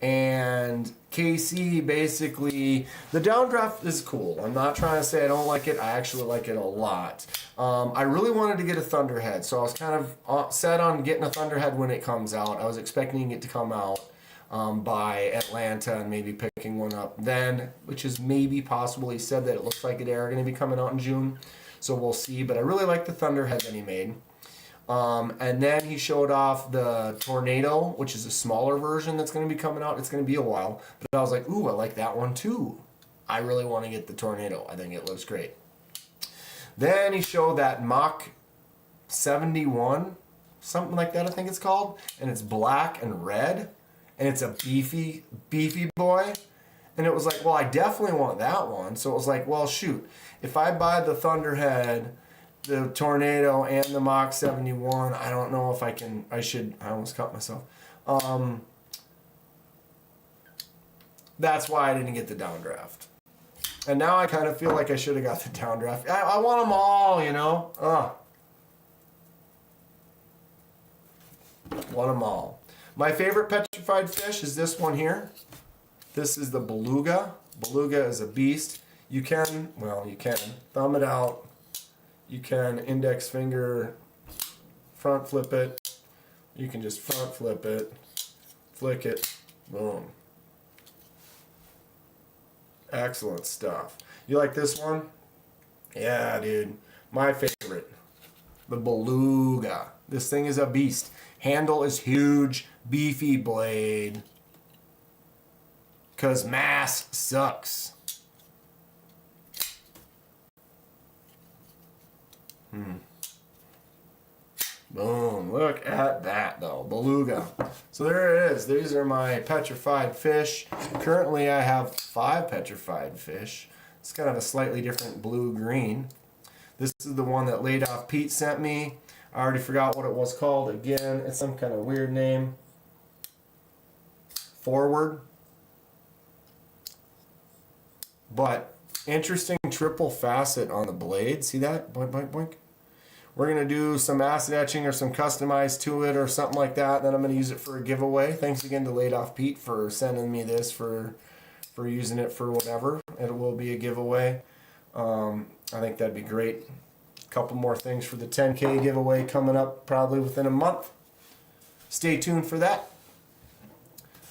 And Casey basically, the downdraft is cool. I'm not trying to say I don't like it. I actually like it a lot. I really wanted to get a Thunderhead, so I was kind of set on getting a Thunderhead when it comes out. I was expecting it to come out by Atlanta and maybe picking one up then, which is maybe possible. He said that it looks like they're going to be coming out in June, so we'll see. But I really like the Thunderhead that he made. And then he showed off the Tornado, which is a smaller version that's going to be coming out. It's going to be a while. But I was like, ooh, I like that one too. I really want to get the Tornado. I think it looks great. Then he showed that Mach 71, something like that I think it's called. And it's black and red. And it's a beefy boy. And it was like, well, I definitely want that one. So it was like, well, shoot. If I buy the Thunderhead, the Tornado, and the Mach 71, I don't know if I almost cut myself. That's why I didn't get the downdraft. And now I kind of feel like I should have got the downdraft. I want them all, you know? Want them all. My favorite petrified fish is this one here. This is the Beluga. Beluga is a beast. You can thumb it out. You can index finger front flip it. You can just front flip it, flick it, boom. Excellent stuff. You like this one? Yeah, dude. My favorite. The Beluga. This thing is a beast. Handle is huge, beefy blade. 'Cause mass sucks. Boom. Look at that, though. Beluga. So there it is. These are my petrified fish. Currently, I have 5 petrified fish. It's kind of a slightly different blue-green. This is the one that Laid Off Pete sent me. I already forgot what it was called. Again, it's some kind of weird name. Forward. But interesting triple facet on the blade. See that? Boink, boink, boink. We're going to do some acid etching or some customized to it or something like that. Then I'm going to use it for a giveaway. Thanks again to Laid Off Pete for sending me this, for using it for whatever. It will be a giveaway. I think that'd be great. A couple more things for the 10K giveaway coming up probably within a month. Stay tuned for that.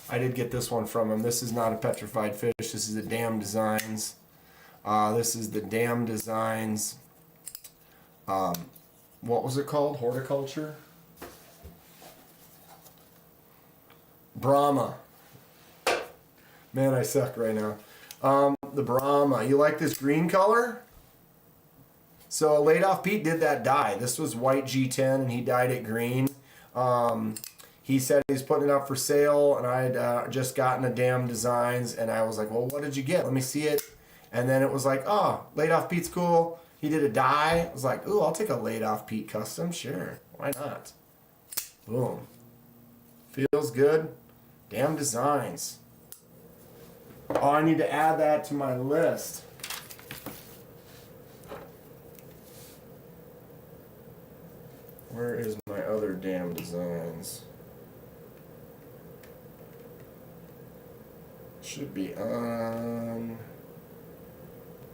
I did get this one from him. This is not a petrified fish. This is the Dam Designs. This is the Dam Designs. What was it called? Horticulture? Brahma. Man, I suck right now. The Brahma. You like this green color? So Laid Off Pete did that dye. This was white G10 and he dyed it green. He said he's putting it up for sale, and I had just gotten a Dam Designs, and I was like, well, what did you get? Let me see it. And then it was like, oh, Laid Off Pete's cool. He did a dye. I was like, ooh, I'll take a Laid Off Pete custom. Sure. Why not? Boom. Feels good. Dam Designs. Oh, I need to add that to my list. Where is my other Dam Designs? Should be on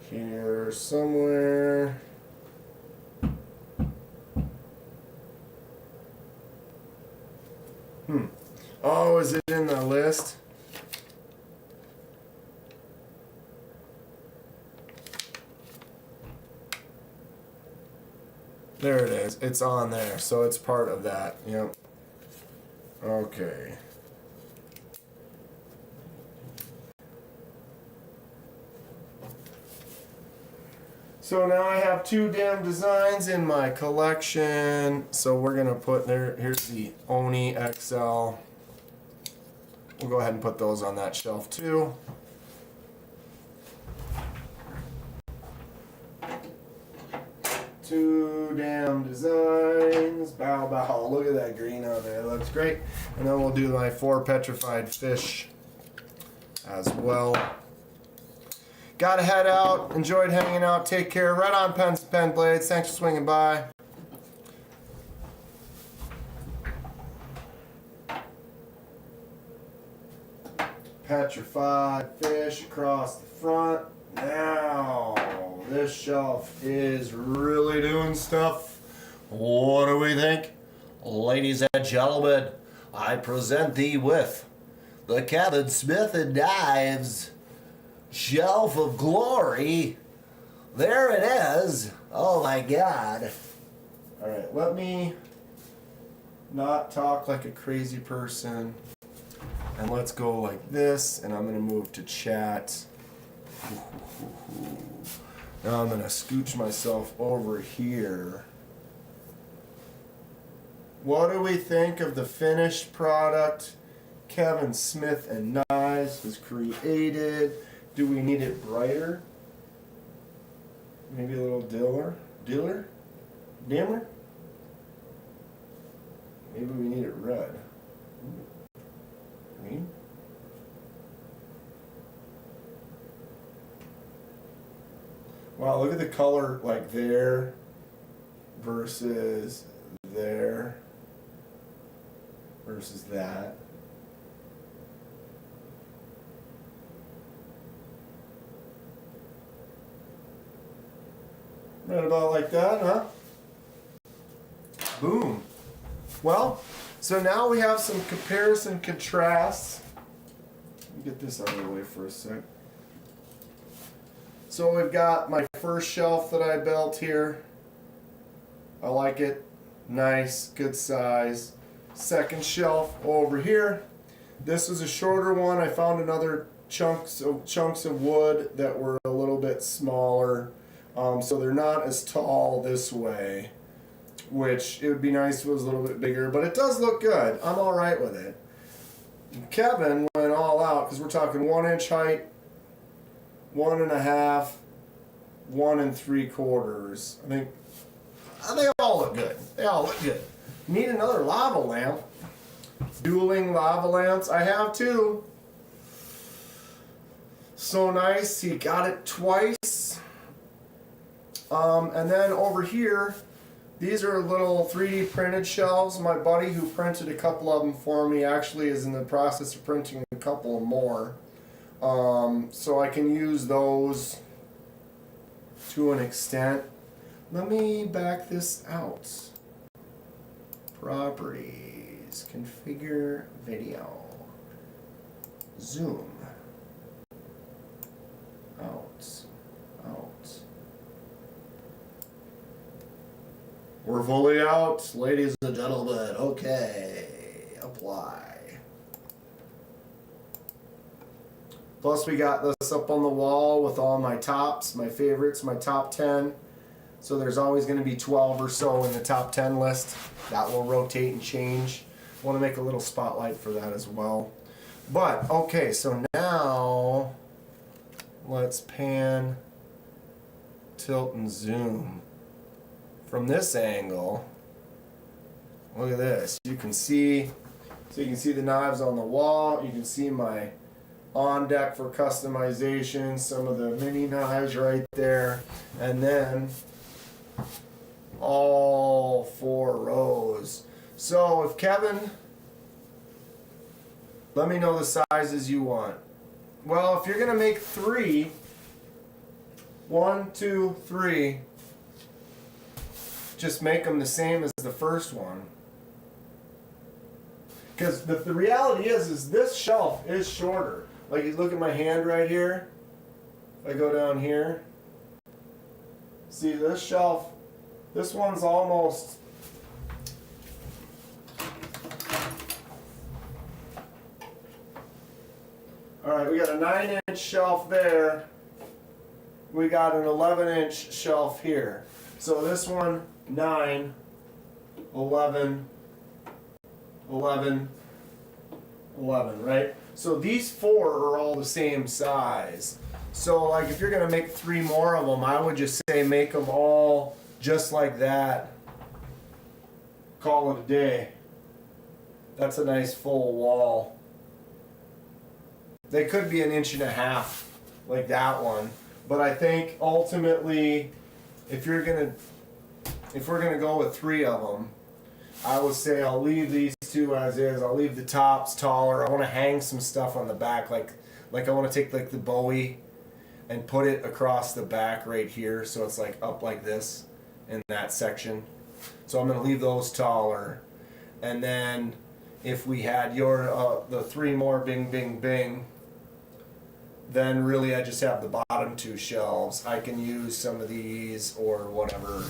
here somewhere. Oh, is it in the list? There it is. It's on there, so it's part of that. Yep. Okay. So now I have 2 Dam Designs in my collection. So we're gonna put there. Here's the Oni XL. We'll go ahead and put those on that shelf too. Two Dam Designs. Bow bow. Look at that green on there. It looks great. And then we'll do my 4 petrified fish as well. Gotta head out. Enjoyed hanging out. Take care. Right on, Pens and Pen Blades. Thanks for swinging by. petrified fish across the front. Now, this shelf is really doing stuff. What do we think? Ladies and gentlemen, I present thee with the Kevin Smith and Knives Shelf of Glory. There it is. Oh my God. Alright, let me not talk like a crazy person. And let's go like this, and I'm going to move to chat. Now I'm going to scooch myself over here. What do we think of the finished product Kevin Smith and Knives has created? Do we need it brighter? Maybe a little dimmer? Dimmer? Maybe we need it red. Green? Wow, look at the color like there versus there versus that. Right about like that, huh? Boom. Well, so now we have some comparison contrasts. Let me get this out of the way for a sec. So we've got my first shelf that I built here. I like it. Nice, good size. Second shelf over here. This is a shorter one. I found another chunks of wood that were a little bit smaller. So they're not as tall this way, which it would be nice if it was a little bit bigger, but it does look good. I'm all right with it. Kevin went all out because we're talking 1 inch height, 1.5, 1 3/4. I think they all look good. They all look good. Need another lava lamp. Dueling lava lamps. I have two. So nice. He got it twice. And then over here, these are little 3D printed shelves. My buddy who printed a couple of them for me actually is in the process of printing a couple more. So I can use those to an extent. Let me back this out. Properties, configure video, zoom, out. We're fully out, ladies and gentlemen. Okay, apply. Plus we got this up on the wall with all my tops, my favorites, my top 10. So there's always going to be 12 or so in the top 10 list. That will rotate and change. I want to make a little spotlight for that as well. But, okay, so now let's pan, tilt, and zoom. From this angle, look at this. You can see the knives on the wall. You can see my on deck for customization, some of the mini knives right there, and then all 4 rows. So if Kevin, let me know the sizes you want. Well, if you're gonna make 3, 1, 2, 3, just make them the same as the first one. Because the reality is this shelf is shorter. Like you look at my hand right here. If I go down here, see this shelf, this one's almost, alright, we got a 9-inch shelf there. We got an 11-inch shelf here. So this one, 9, 11, 11, 11, right? So these 4 are all the same size. So like if you're gonna make 3 more of them, I would just say make them all just like that. Call it a day. That's a nice full wall. They could be 1.5 inches like that one. But I think ultimately, if we're gonna go with 3 of them, I would say I'll leave these these two as is. I'll leave the tops taller. I want to hang some stuff on the back, like I want to take like the Bowie and put it across the back right here, so it's like up like this in that section. So I'm gonna leave those taller, and then if we had your the 3 more bing bing bing, then really I just have the bottom 2 shelves. I can use some of these or whatever.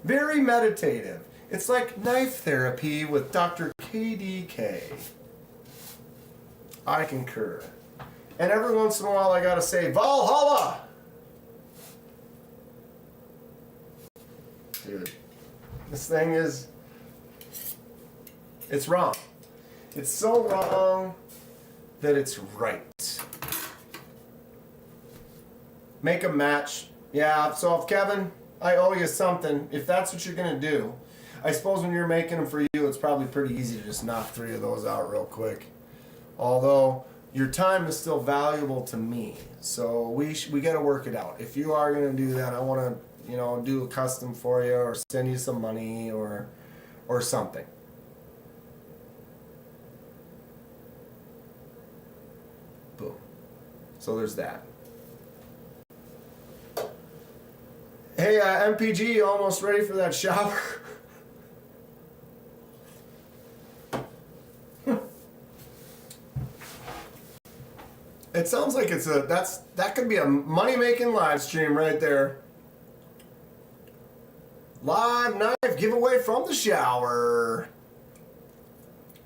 Very meditative. It's like knife therapy with Dr. KDK. I concur. And every once in a while I gotta say, Valhalla! Dude, this thing is... It's wrong. It's so wrong that it's right. Make a match. Yeah, so if Kevin, I owe you something. If that's what you're gonna do, I suppose when you're making them for you, it's probably pretty easy to just knock 3 of those out real quick. Although your time is still valuable to me, so we got to work it out. If you are gonna do that, I want to, do a custom for you or send you some money or something. Boom. So there's that. Hey, MPG, almost ready for that shower? It sounds like that could be a money-making live stream right there. Live knife giveaway from the shower.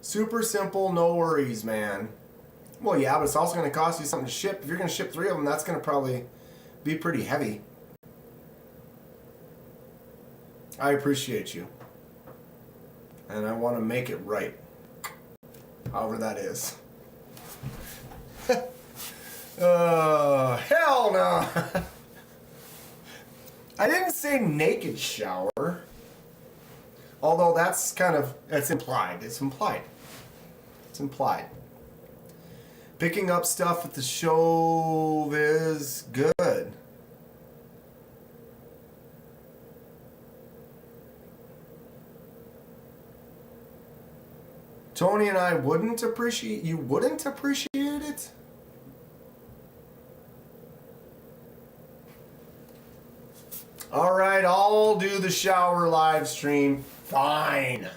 Super simple, no worries, man. Well, yeah, but it's also going to cost you something to ship. If you're going to ship 3 of them, that's going to probably be pretty heavy. I appreciate you. And I want to make it right. However that is. Hell no! I didn't say naked shower. Although that's implied. It's implied. It's implied. Picking up stuff at the show is good. Tony and I wouldn't appreciate it? Alright, I'll do the shower live stream. Fine.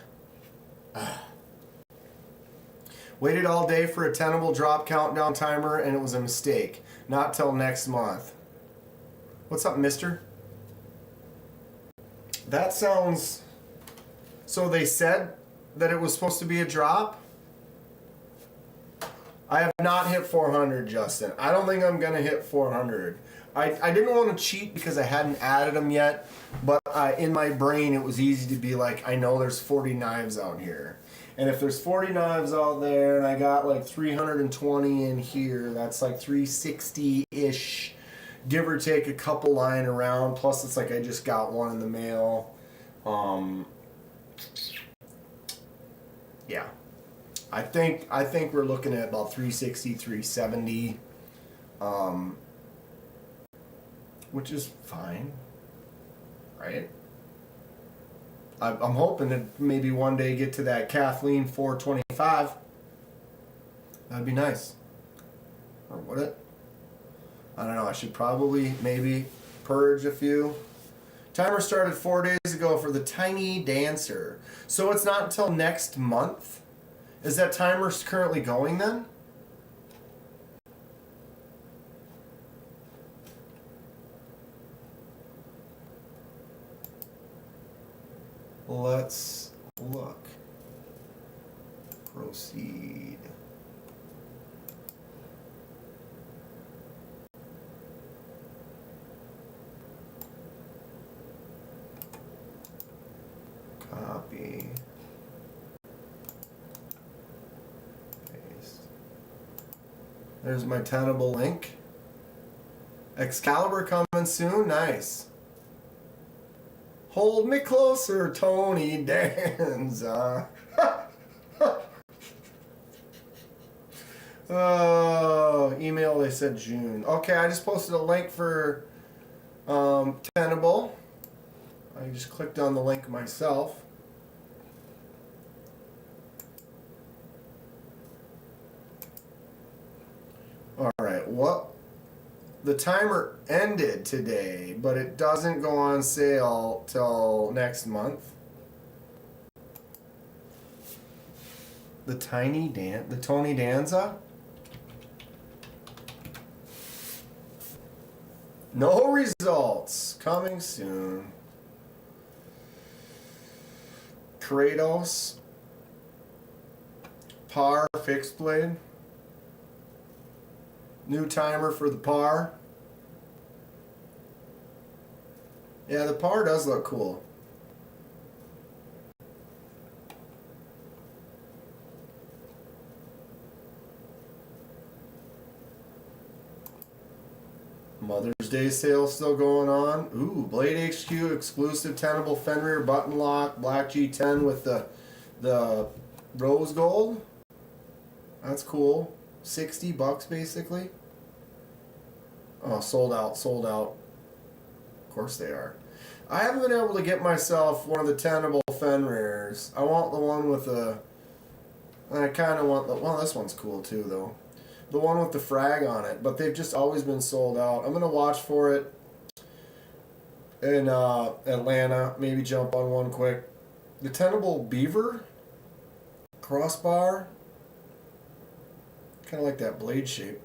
Waited all day for a Tenable drop countdown timer and it was a mistake. Not till next month. What's up, mister? That sounds... So they said that it was supposed to be a drop? I have not hit 400, Justin. I don't think I'm going to hit 400. I didn't want to cheat because I hadn't added them yet, but in my brain it was easy to be like, I know there's 40 knives out here. And if there's 40 knives out there and I got like 320 in here, that's like 360-ish, give or take a couple lying around. Plus it's like I just got one in the mail. Yeah. I think we're looking at about 360, 370. Which is fine, right? I'm hoping to maybe one day get to that Kathleen 425. That'd be nice. Or would it? I don't know. I should probably maybe purge a few. Timer started 4 days ago for the Tiny Dancer. So it's not until next month? Is that timer currently going then? Let's look. Proceed. Copy. Paste. There's my Tenable link. Excalibur coming soon. Nice. Hold me closer, Tony Danza. Oh, email, they said June. Okay, I just posted a link for Tenable. I just clicked on the link myself. All right, what? The timer ended today, but it doesn't go on sale till next month. The Tony Danza? No results. Coming soon. Kratos. Par fixed blade. New timer for the par. Yeah, the par does look cool. Mother's Day sale still going on. Ooh, Blade HQ exclusive tenable Fenrir button lock, black G10 with the rose gold. That's cool. $60 basically. Oh, sold out, sold out. Of course they are. I haven't been able to get myself one of the tenable Fenrirs. I want the one with the... I kind of want the... Well, this one's cool too, though. The one with the frag on it, but they've just always been sold out. I'm gonna watch for it in Atlanta. Maybe jump on one quick. The tenable beaver crossbar, kind of like that blade shape.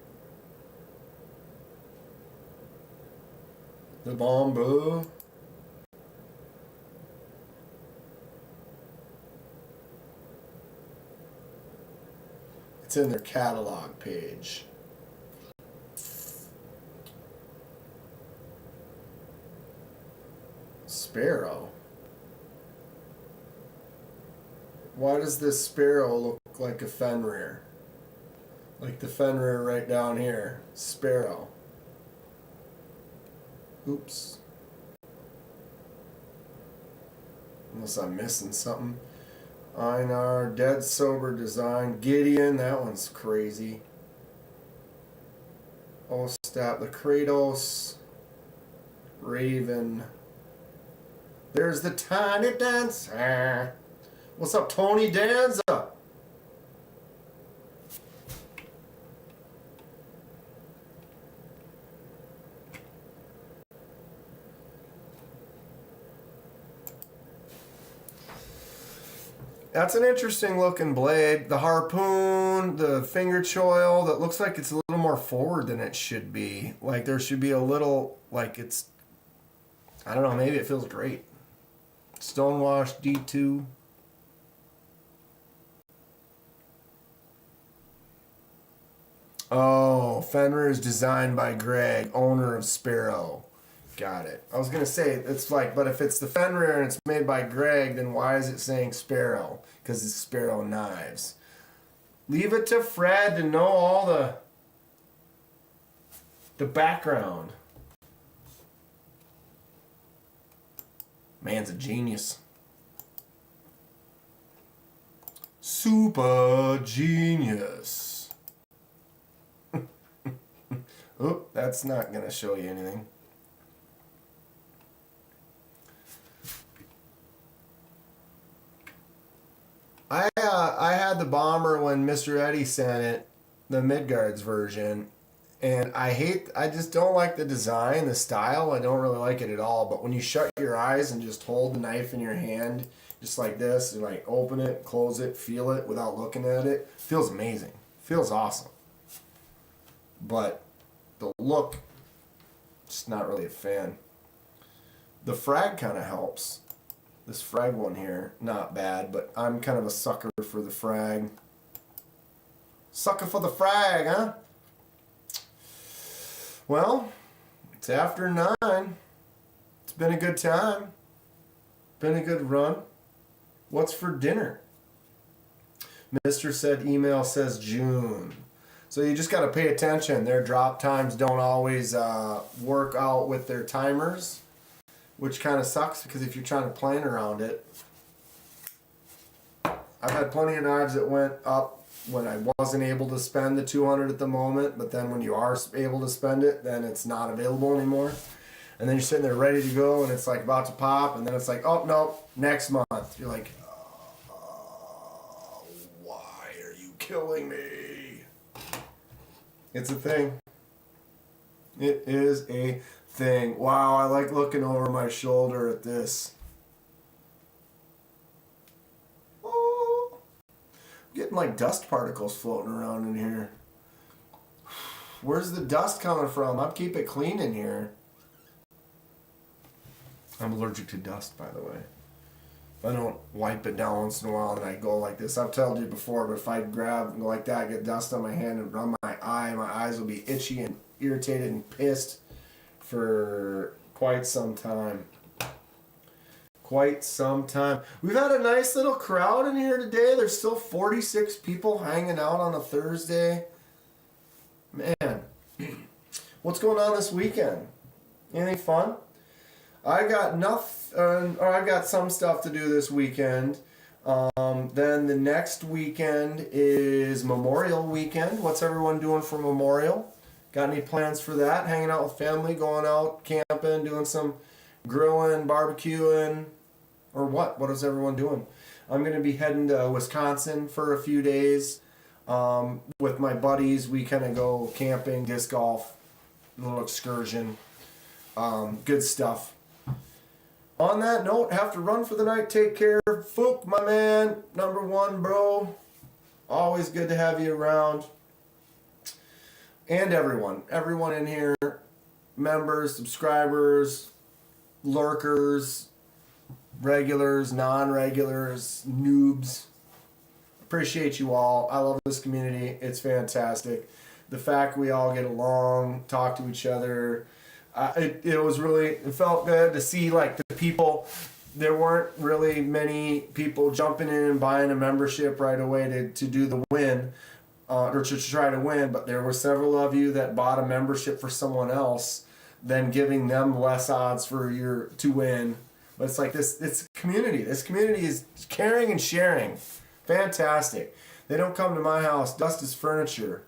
The bamboo. It's in their catalog page. Sparrow. Why does this sparrow look like a Fenrir? Like the Fenrir right down here. Sparrow. Oops. Unless I'm missing something. Einar, Dead Sober Design, Gideon, that one's crazy. Ostap, the Kratos, Raven. There's the Tiny Dancer. What's up, Tony Danza? That's an interesting looking blade. The harpoon, the finger choil, that looks like it's a little more forward than it should be. Like there should be a little, like it's, I don't know, maybe it feels great. Stonewash D2. Oh, Fenrir is designed by Greg, owner of Sparrow. Got it. I was going to say, it's like, but if it's the Fenrir and it's made by Greg, then why is it saying Sparrow? Because it's Sparrow knives. Leave it to Fred to know all the background. Man's a genius. Super genius. Oop, that's not going to show you anything. I had the bomber when Mr. Eddie sent it, the Midgard's version, and I just don't like the design, the style. I don't really like it at all. But when you shut your eyes and just hold the knife in your hand, just like this, and like open it, close it, feel it without looking at it, feels amazing. Feels awesome. But the look, just not really a fan. The frag kind of helps. This frag one here, not bad, but I'm kind of a sucker for the frag. Sucker for the frag, huh? Well, it's after 9. It's been a good time. Been a good run. What's for dinner? Mr. said email says June. So you just got to pay attention. Their drop times don't always work out with their timers, which kind of sucks because if you're trying to plan around it. I've had plenty of knives that went up when I wasn't able to spend the $200 at the moment, but then when you are able to spend it, then it's not available anymore. And then you're sitting there ready to go and it's like about to pop, and then it's like, oh no, next month. You're like, why are you killing me? It's a thing. It is a thing. Wow, I like looking over my shoulder at this. Oh, getting like dust particles floating around in here. Where's the dust coming from? I'll keep it clean in here. I'm allergic to dust, by the way. If I don't wipe it down once in a while and I go like this, I've told you before, but if I grab and go like that, get dust on my hand and on my eyes will be itchy and irritated and pissed for quite some time. Quite some time. We've had a nice little crowd in here today. There's still 46 people hanging out on a Thursday. Man, what's going on this weekend? Anything fun? I got I got some stuff to do this weekend. Then the next weekend is Memorial Weekend. What's everyone doing for Memorial? Got any plans for that? Hanging out with family, going out camping, doing some grilling, barbecuing, or what? What is everyone doing? I'm going to be heading to Wisconsin for a few days. With my buddies, we kind of go camping, disc golf, a little excursion. Good stuff. On that note, have to run for the night. Take care. Fook, my man. Number one, bro. Always good to have you around. And everyone in here, members, subscribers, lurkers, regulars, non-regulars, noobs. Appreciate you all. I love this community. It's fantastic. The fact we all get along, talk to each other. It felt good to see like the people. There weren't really many people jumping in and buying a membership right away to do the win, or to try to win. But there were several of you that bought a membership for someone else, then giving them less odds to win. But it's like this. It's community. This community is caring and sharing. Fantastic. They don't come to my house. Dust is furniture.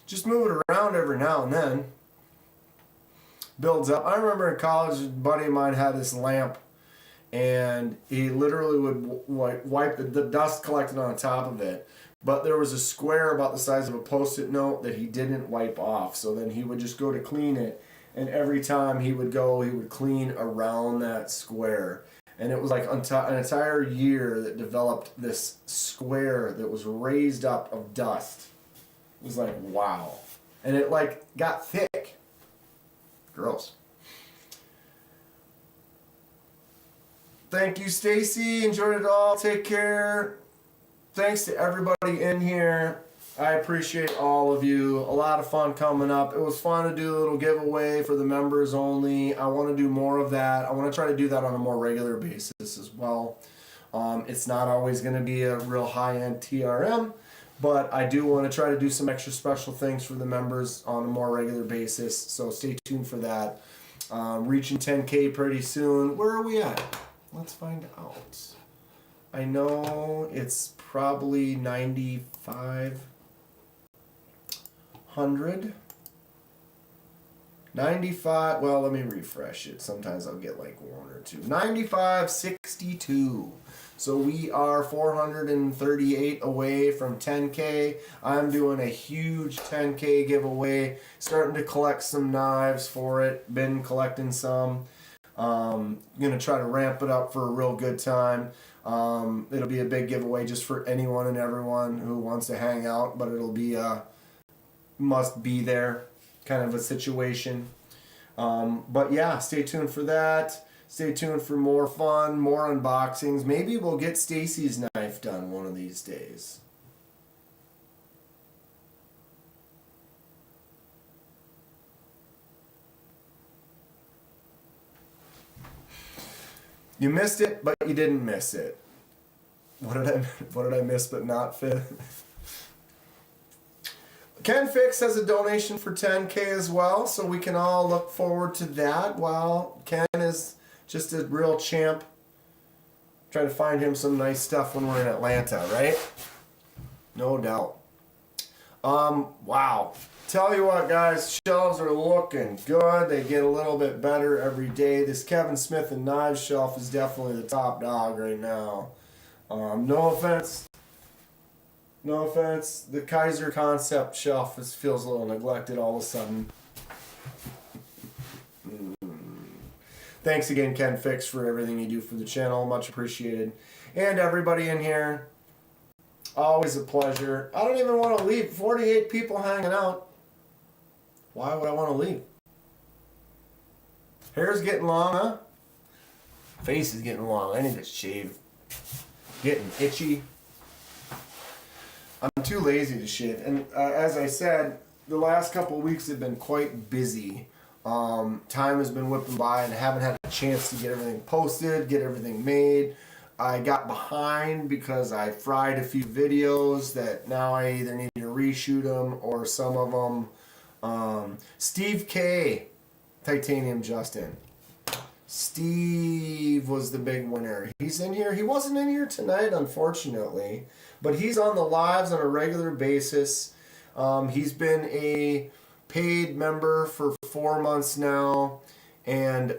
Just move it around every now and then. Builds up. I remember in college, a buddy of mine had this lamp, and he literally would wipe the dust collected on the top of it. But there was a square about the size of a Post-it note that he didn't wipe off. So then he would just go to clean it, and every time he would go, he would clean around that square. And it was like an entire year that developed this square that was raised up of dust. It was like, wow. And it like got thick. Gross. Thank you, Stacy. Enjoyed it all. Take care. Thanks to everybody in here. I appreciate all of you. A lot of fun coming up. It was fun to do a little giveaway for the members only. I want to do more of that. I want to try to do that on a more regular basis as well. It's not always going to be a real high-end TRM, but I do want to try to do some extra special things for the members on a more regular basis. So stay tuned for that. Reaching 10K pretty soon. Where are we at? Let's find out. I know it's probably 9,500. 95, well, let me refresh it. Sometimes I'll get like one or two. 9562. So we are 438 away from 10K. I'm doing a huge 10K giveaway. Starting to collect some knives for it. Been collecting some. Gonna try to ramp it up for a real good time. It'll be a big giveaway just for anyone and everyone who wants to hang out, but it'll be a must be there kind of a situation. But yeah, stay tuned for that. Stay tuned for more fun, more unboxings. Maybe we'll get Stacy's knife done one of these days. You missed it, but you didn't miss it. What did I miss but not fit? Ken Fix has a donation for 10K as well, so we can all look forward to that. Wow, Ken is just a real champ. Trying to find him some nice stuff when we're in Atlanta, right? No doubt. Wow. Tell you what, guys, shelves are looking good. They get a little bit better every day. This Kevin Smith and Knives shelf is definitely the top dog right now. No offense. No offense. The Kaiser Concept shelf feels a little neglected all of a sudden. Thanks again, Ken Fix, for everything you do for the channel. Much appreciated. And everybody in here, always a pleasure. I don't even want to leave. 48 people hanging out. Why would I want to leave? Hair's getting long, huh? Face is getting long. I need to shave. Getting itchy. I'm too lazy to shave. And as I said, the last couple of weeks have been quite busy. Time has been whipping by and I haven't had a chance to get everything posted, get everything made. I got behind because I fried a few videos that now I either need to reshoot them or some of them. Steve K, Titanium Justin. Steve was the big winner. He's in here. He wasn't in here tonight, unfortunately, but he's on the lives on a regular basis. He's been a paid member for 4 months now, and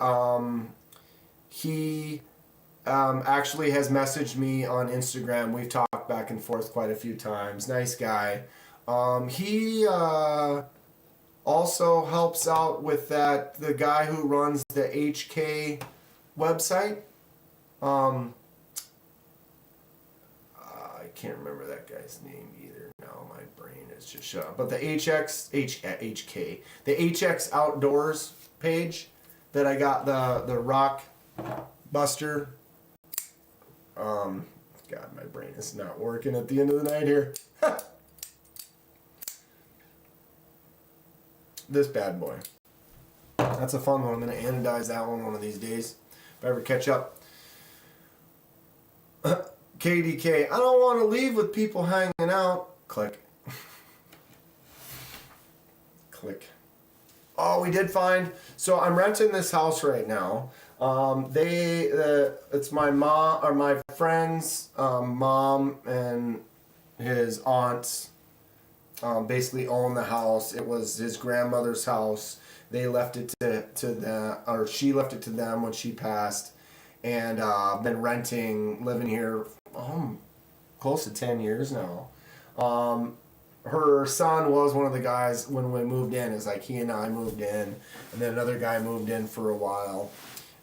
he actually has messaged me on Instagram. We've talked back and forth quite a few times. Nice guy. He also helps out with the guy who runs the HK website. I can't remember that guy's name either. No, my brain is just shut up. But the HK, the HX Outdoors page that I got the Rock Buster. God, my brain is not working at the end of the night here. This bad boy. That's a fun one. I'm going to anodize that one of these days. If I ever catch up. KDK. I don't want to leave with people hanging out. Click. Click. Oh, we did find. So I'm renting this house right now. It's my mom or my friend's mom and his aunts. Basically own the house. It was his grandmother's house. They left it to them, or she left it to them when she passed. And I've been living here close to 10 years now. Her son was one of the guys when we moved in. It's like he and I moved in, and then another guy moved in for a while.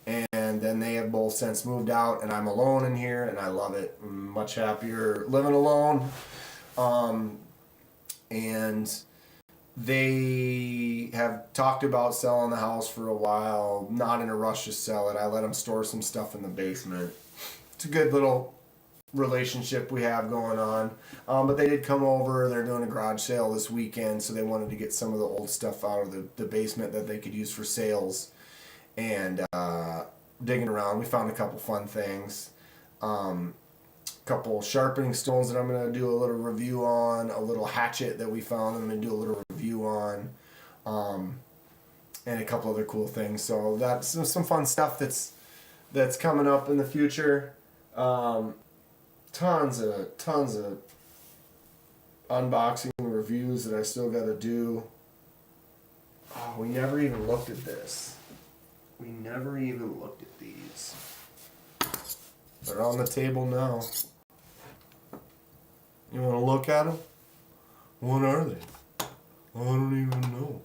And then they have both since moved out, and I'm alone in here, and I love it. I'm much happier living alone. And they have talked about selling the house for a while, not in a rush to sell it. I let them store some stuff in the basement. It's a good little relationship we have going on. But they did come over. They're doing a garage sale this weekend, so they wanted to get some of the old stuff out of the basement that they could use for sales. And digging around, we found a couple fun things. Couple sharpening stones that I'm going to do a little review on, a little hatchet that we found that I'm going to do a little review on, and a couple other cool things. So that's some fun stuff that's coming up in the future. Tons of unboxing reviews that I still got to do. Oh, we never even looked at this. We never even looked at these. They're on the table now. You want to look at them? What are they? I don't even know.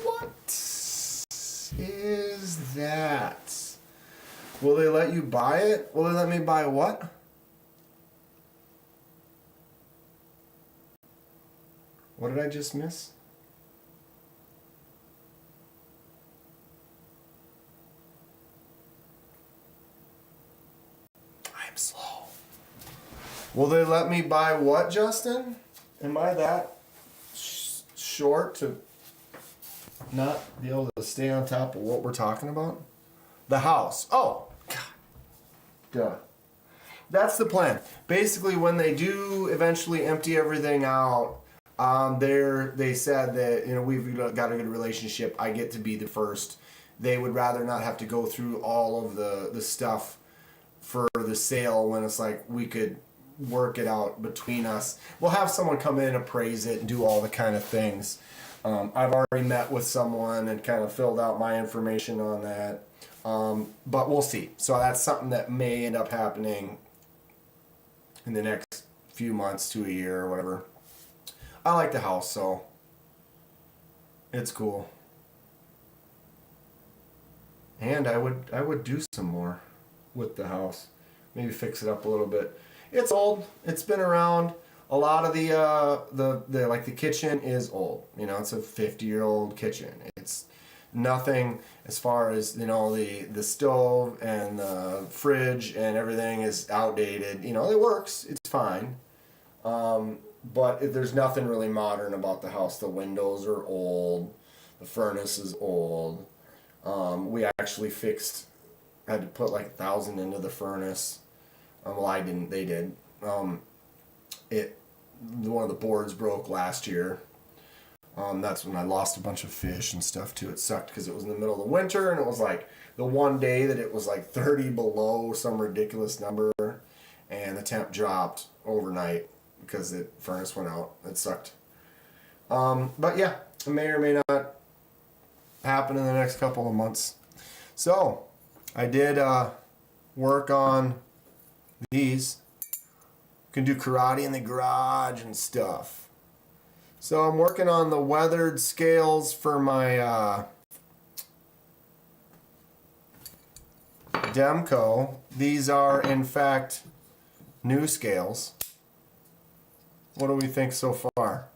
What is that? Will they let you buy it? Will they let me buy what? What did I just miss? I'm slow. Will they let me buy what, Justin? Am I that short to not be able to stay on top of what we're talking about? The house. Oh, God. Duh. That's the plan. Basically, when they do eventually empty everything out, they said that, we've got a good relationship. I get to be the first. They would rather not have to go through all of the stuff for the sale when it's like we could work it out between us. We'll have someone come in, appraise it, and do all the kind of things. I've already met with someone and kind of filled out my information on that. But we'll see. So that's something that may end up happening in the next few months to a year or whatever. I like the house, so it's cool. And I would do some more with the house. Maybe fix it up a little bit. It's old. It's been around. A lot of the like the kitchen is old. You know, it's a 50-year-old kitchen. It's nothing as far as, you know, the stove and the fridge and everything is outdated. You know, it works. It's fine. But there's nothing really modern about the house. The windows are old. The furnace is old. We actually had to put like $1,000 into the furnace. Well, I didn't. They did. One of the boards broke last year. That's when I lost a bunch of fish and stuff too. It sucked because it was in the middle of the winter and it was like the one day that it was like 30 below some ridiculous number, and the temp dropped overnight because the furnace went out. It sucked. But yeah, it may or may not happen in the next couple of months. So I did work on these. You can do karate in the garage and stuff. So I'm working on the weathered scales for my Demco. These are in fact new scales. What do we think so far?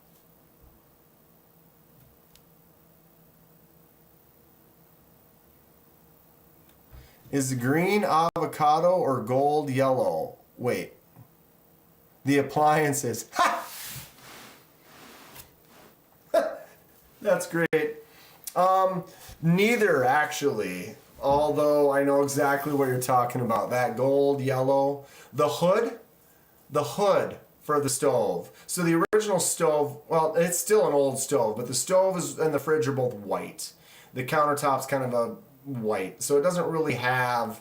Is the green avocado or gold yellow? Wait. The appliances. Ha! That's great. Neither actually. Although I know exactly what you're talking about. That gold, yellow. The hood for the stove. So the original stove, well, it's still an old stove, but the stove and the fridge are both white. The countertop's kind of a white, so it doesn't really have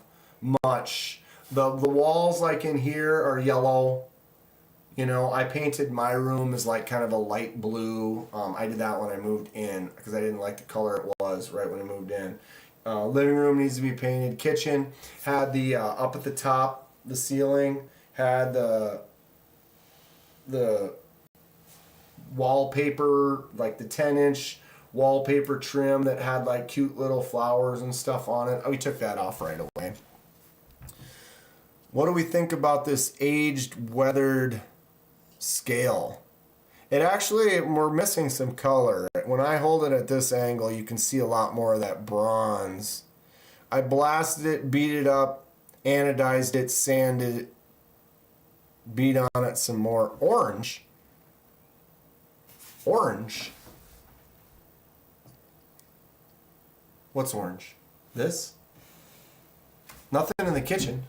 much. The walls like in here are yellow. You know, I painted my room as like kind of a light blue. I did that when I moved in because I didn't like the color it was right when I moved in. Living room needs to be painted. Kitchen had the up at the top, the ceiling had the wallpaper, like the 10-inch wallpaper trim that had like cute little flowers and stuff on it. We took that off right away. What do we think about this aged weathered scale? It actually, we're missing some color. When I hold it at this angle, you can see a lot more of that bronze. I blasted it, beat it up, anodized it, sanded it, beat on it some more. Orange. What's orange? This? Nothing in the kitchen.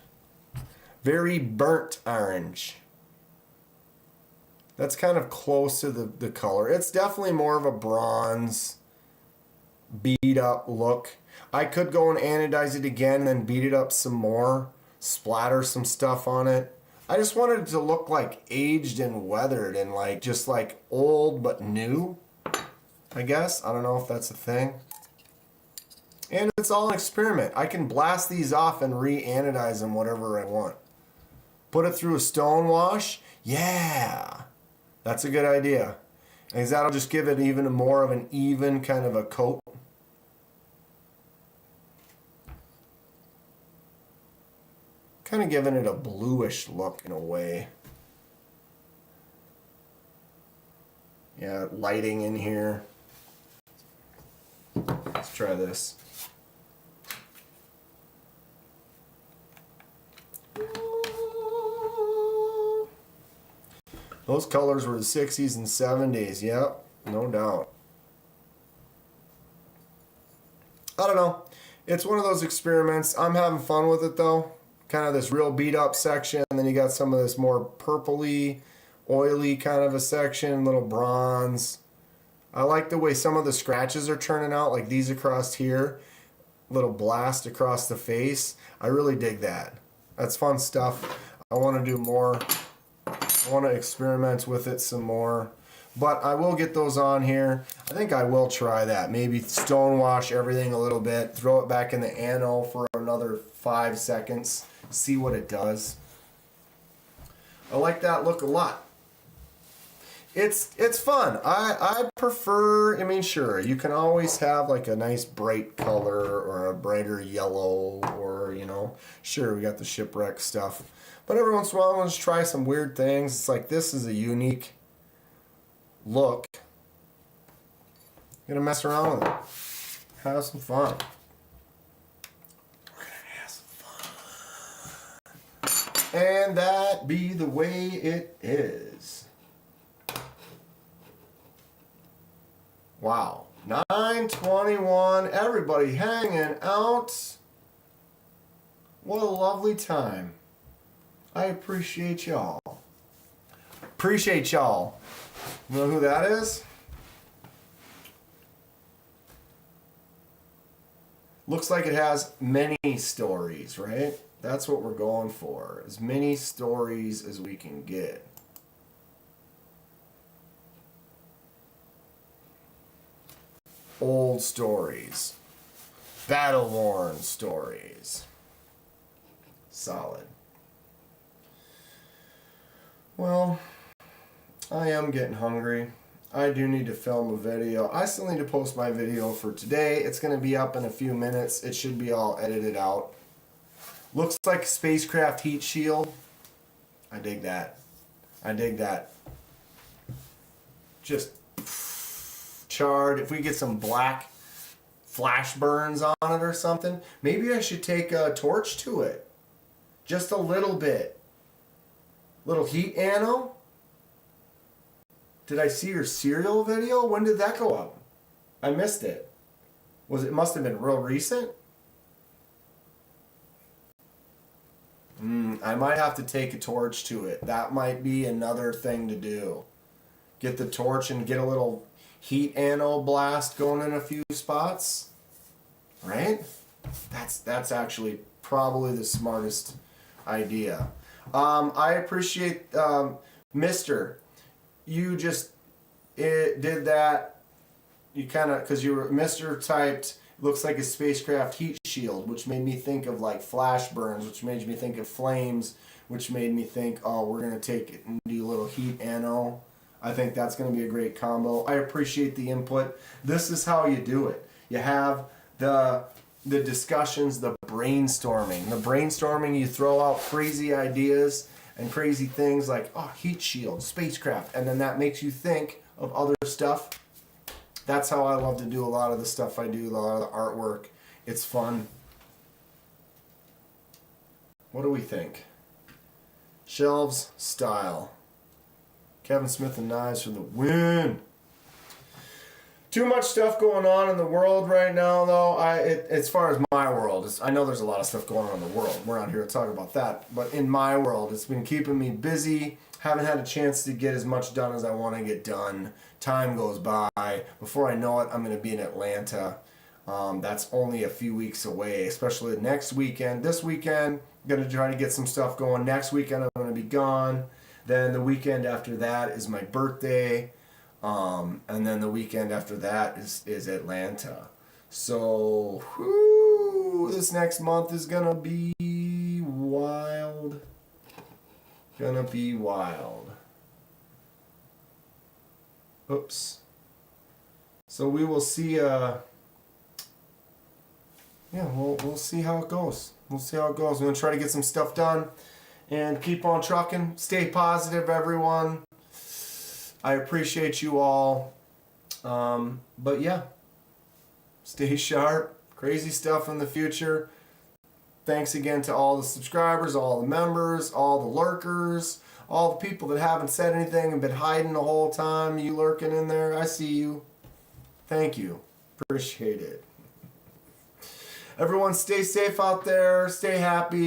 Very burnt orange. That's kind of close to the color. It's definitely more of a bronze, beat up look. I could go and anodize it again, then beat it up some more, splatter some stuff on it. I just wanted it to look like aged and weathered and like just like old but new, I guess. I don't know if that's a thing. And it's all an experiment. I can blast these off and re-anodize them whatever I want. Put it through a stone wash. Yeah, that's a good idea. Because that'll just give it even more of an even kind of a coat. Kind of giving it a bluish look in a way. Yeah, lighting in here. Let's try this. Those colors were the 60s and 70s. Yep, no doubt. I don't know. It's one of those experiments. I'm having fun with it though. Kind of this real beat up section, and then you got some of this more purpley, oily kind of a section, little bronze. I like the way some of the scratches are turning out, like these across here. Little blast across the face. I really dig that. That's fun stuff. I want to do more. I want to experiment with it some more. but I will get those on here. I think I will try that. Maybe stonewash everything a little bit, throw it back in the anno for another 5 seconds, see what it does. I like that look a lot. It's fun. I prefer, I mean, sure, you can always have like a nice bright color or a brighter yellow or, you know, sure, we got the shipwreck stuff. But every once in a while, I want to try some weird things. It's like, this is a unique look. I'm gonna mess around with it. Have some fun. We're gonna have some fun. And that be the way it is. Wow. 9:21. Everybody hanging out. What a lovely time. I appreciate y'all. Appreciate y'all. You know who that is? Looks like it has many stories, right? That's what we're going for. As many stories as we can get. Old stories. Battle-worn stories. Solid. Well, I am getting hungry. I do need to film a video. I still need to post my video for today. It's going to be up in a few minutes. It should be all edited out. Looks like a spacecraft heat shield. I dig that. I dig that. Just charred. If we get some black flash burns on it or something, maybe I should take a torch to it. Just a little bit. Little heat anno. Did I see your cereal video? When did that go up? I missed it. It must have been real recent? I might have to take a torch to it. That might be another thing to do. Get the torch and get a little heat anno blast going in a few spots. Right? That's actually probably the smartest idea. I appreciate Mr. You just did that. You kind of, because you were Mr. typed, looks like a spacecraft heat shield, which made me think of like flash burns, which made me think of flames, which made me think, oh, we're going to take it and do a little heat anno. I think that's going to be a great combo. I appreciate the input. This is how you do it. You have the discussions, the brainstorming. The brainstorming, you throw out crazy ideas and crazy things like, oh, heat shield, spacecraft, and then that makes you think of other stuff. That's how I love to do a lot of the stuff I do, a lot of the artwork. It's fun. What do we think? Shelves, style. Kevin Smith and Knives for the win. Too much stuff going on in the world right now, though. As far as my world, I know there's a lot of stuff going on in the world. We're not here to talk about that. But in my world, it's been keeping me busy. Haven't had a chance to get as much done as I want to get done. Time goes by. Before I know it, I'm going to be in Atlanta. That's only a few weeks away, especially next weekend. This weekend, I'm going to try to get some stuff going. Next weekend, I'm going to be gone. Then the weekend after that is my birthday. And then the weekend after that is Atlanta. So, this next month is gonna be wild. Gonna be wild. Oops. So we will see, we'll see how it goes. We'll see how it goes. We're gonna try to get some stuff done and keep on trucking. Stay positive, everyone. I appreciate you all. But yeah, stay sharp. Crazy stuff in the future. Thanks again to all the subscribers, all the members, all the lurkers, all the people that haven't said anything and been hiding the whole time. You lurking in there, I see you. Thank you. Appreciate it. Everyone stay safe out there. Stay happy.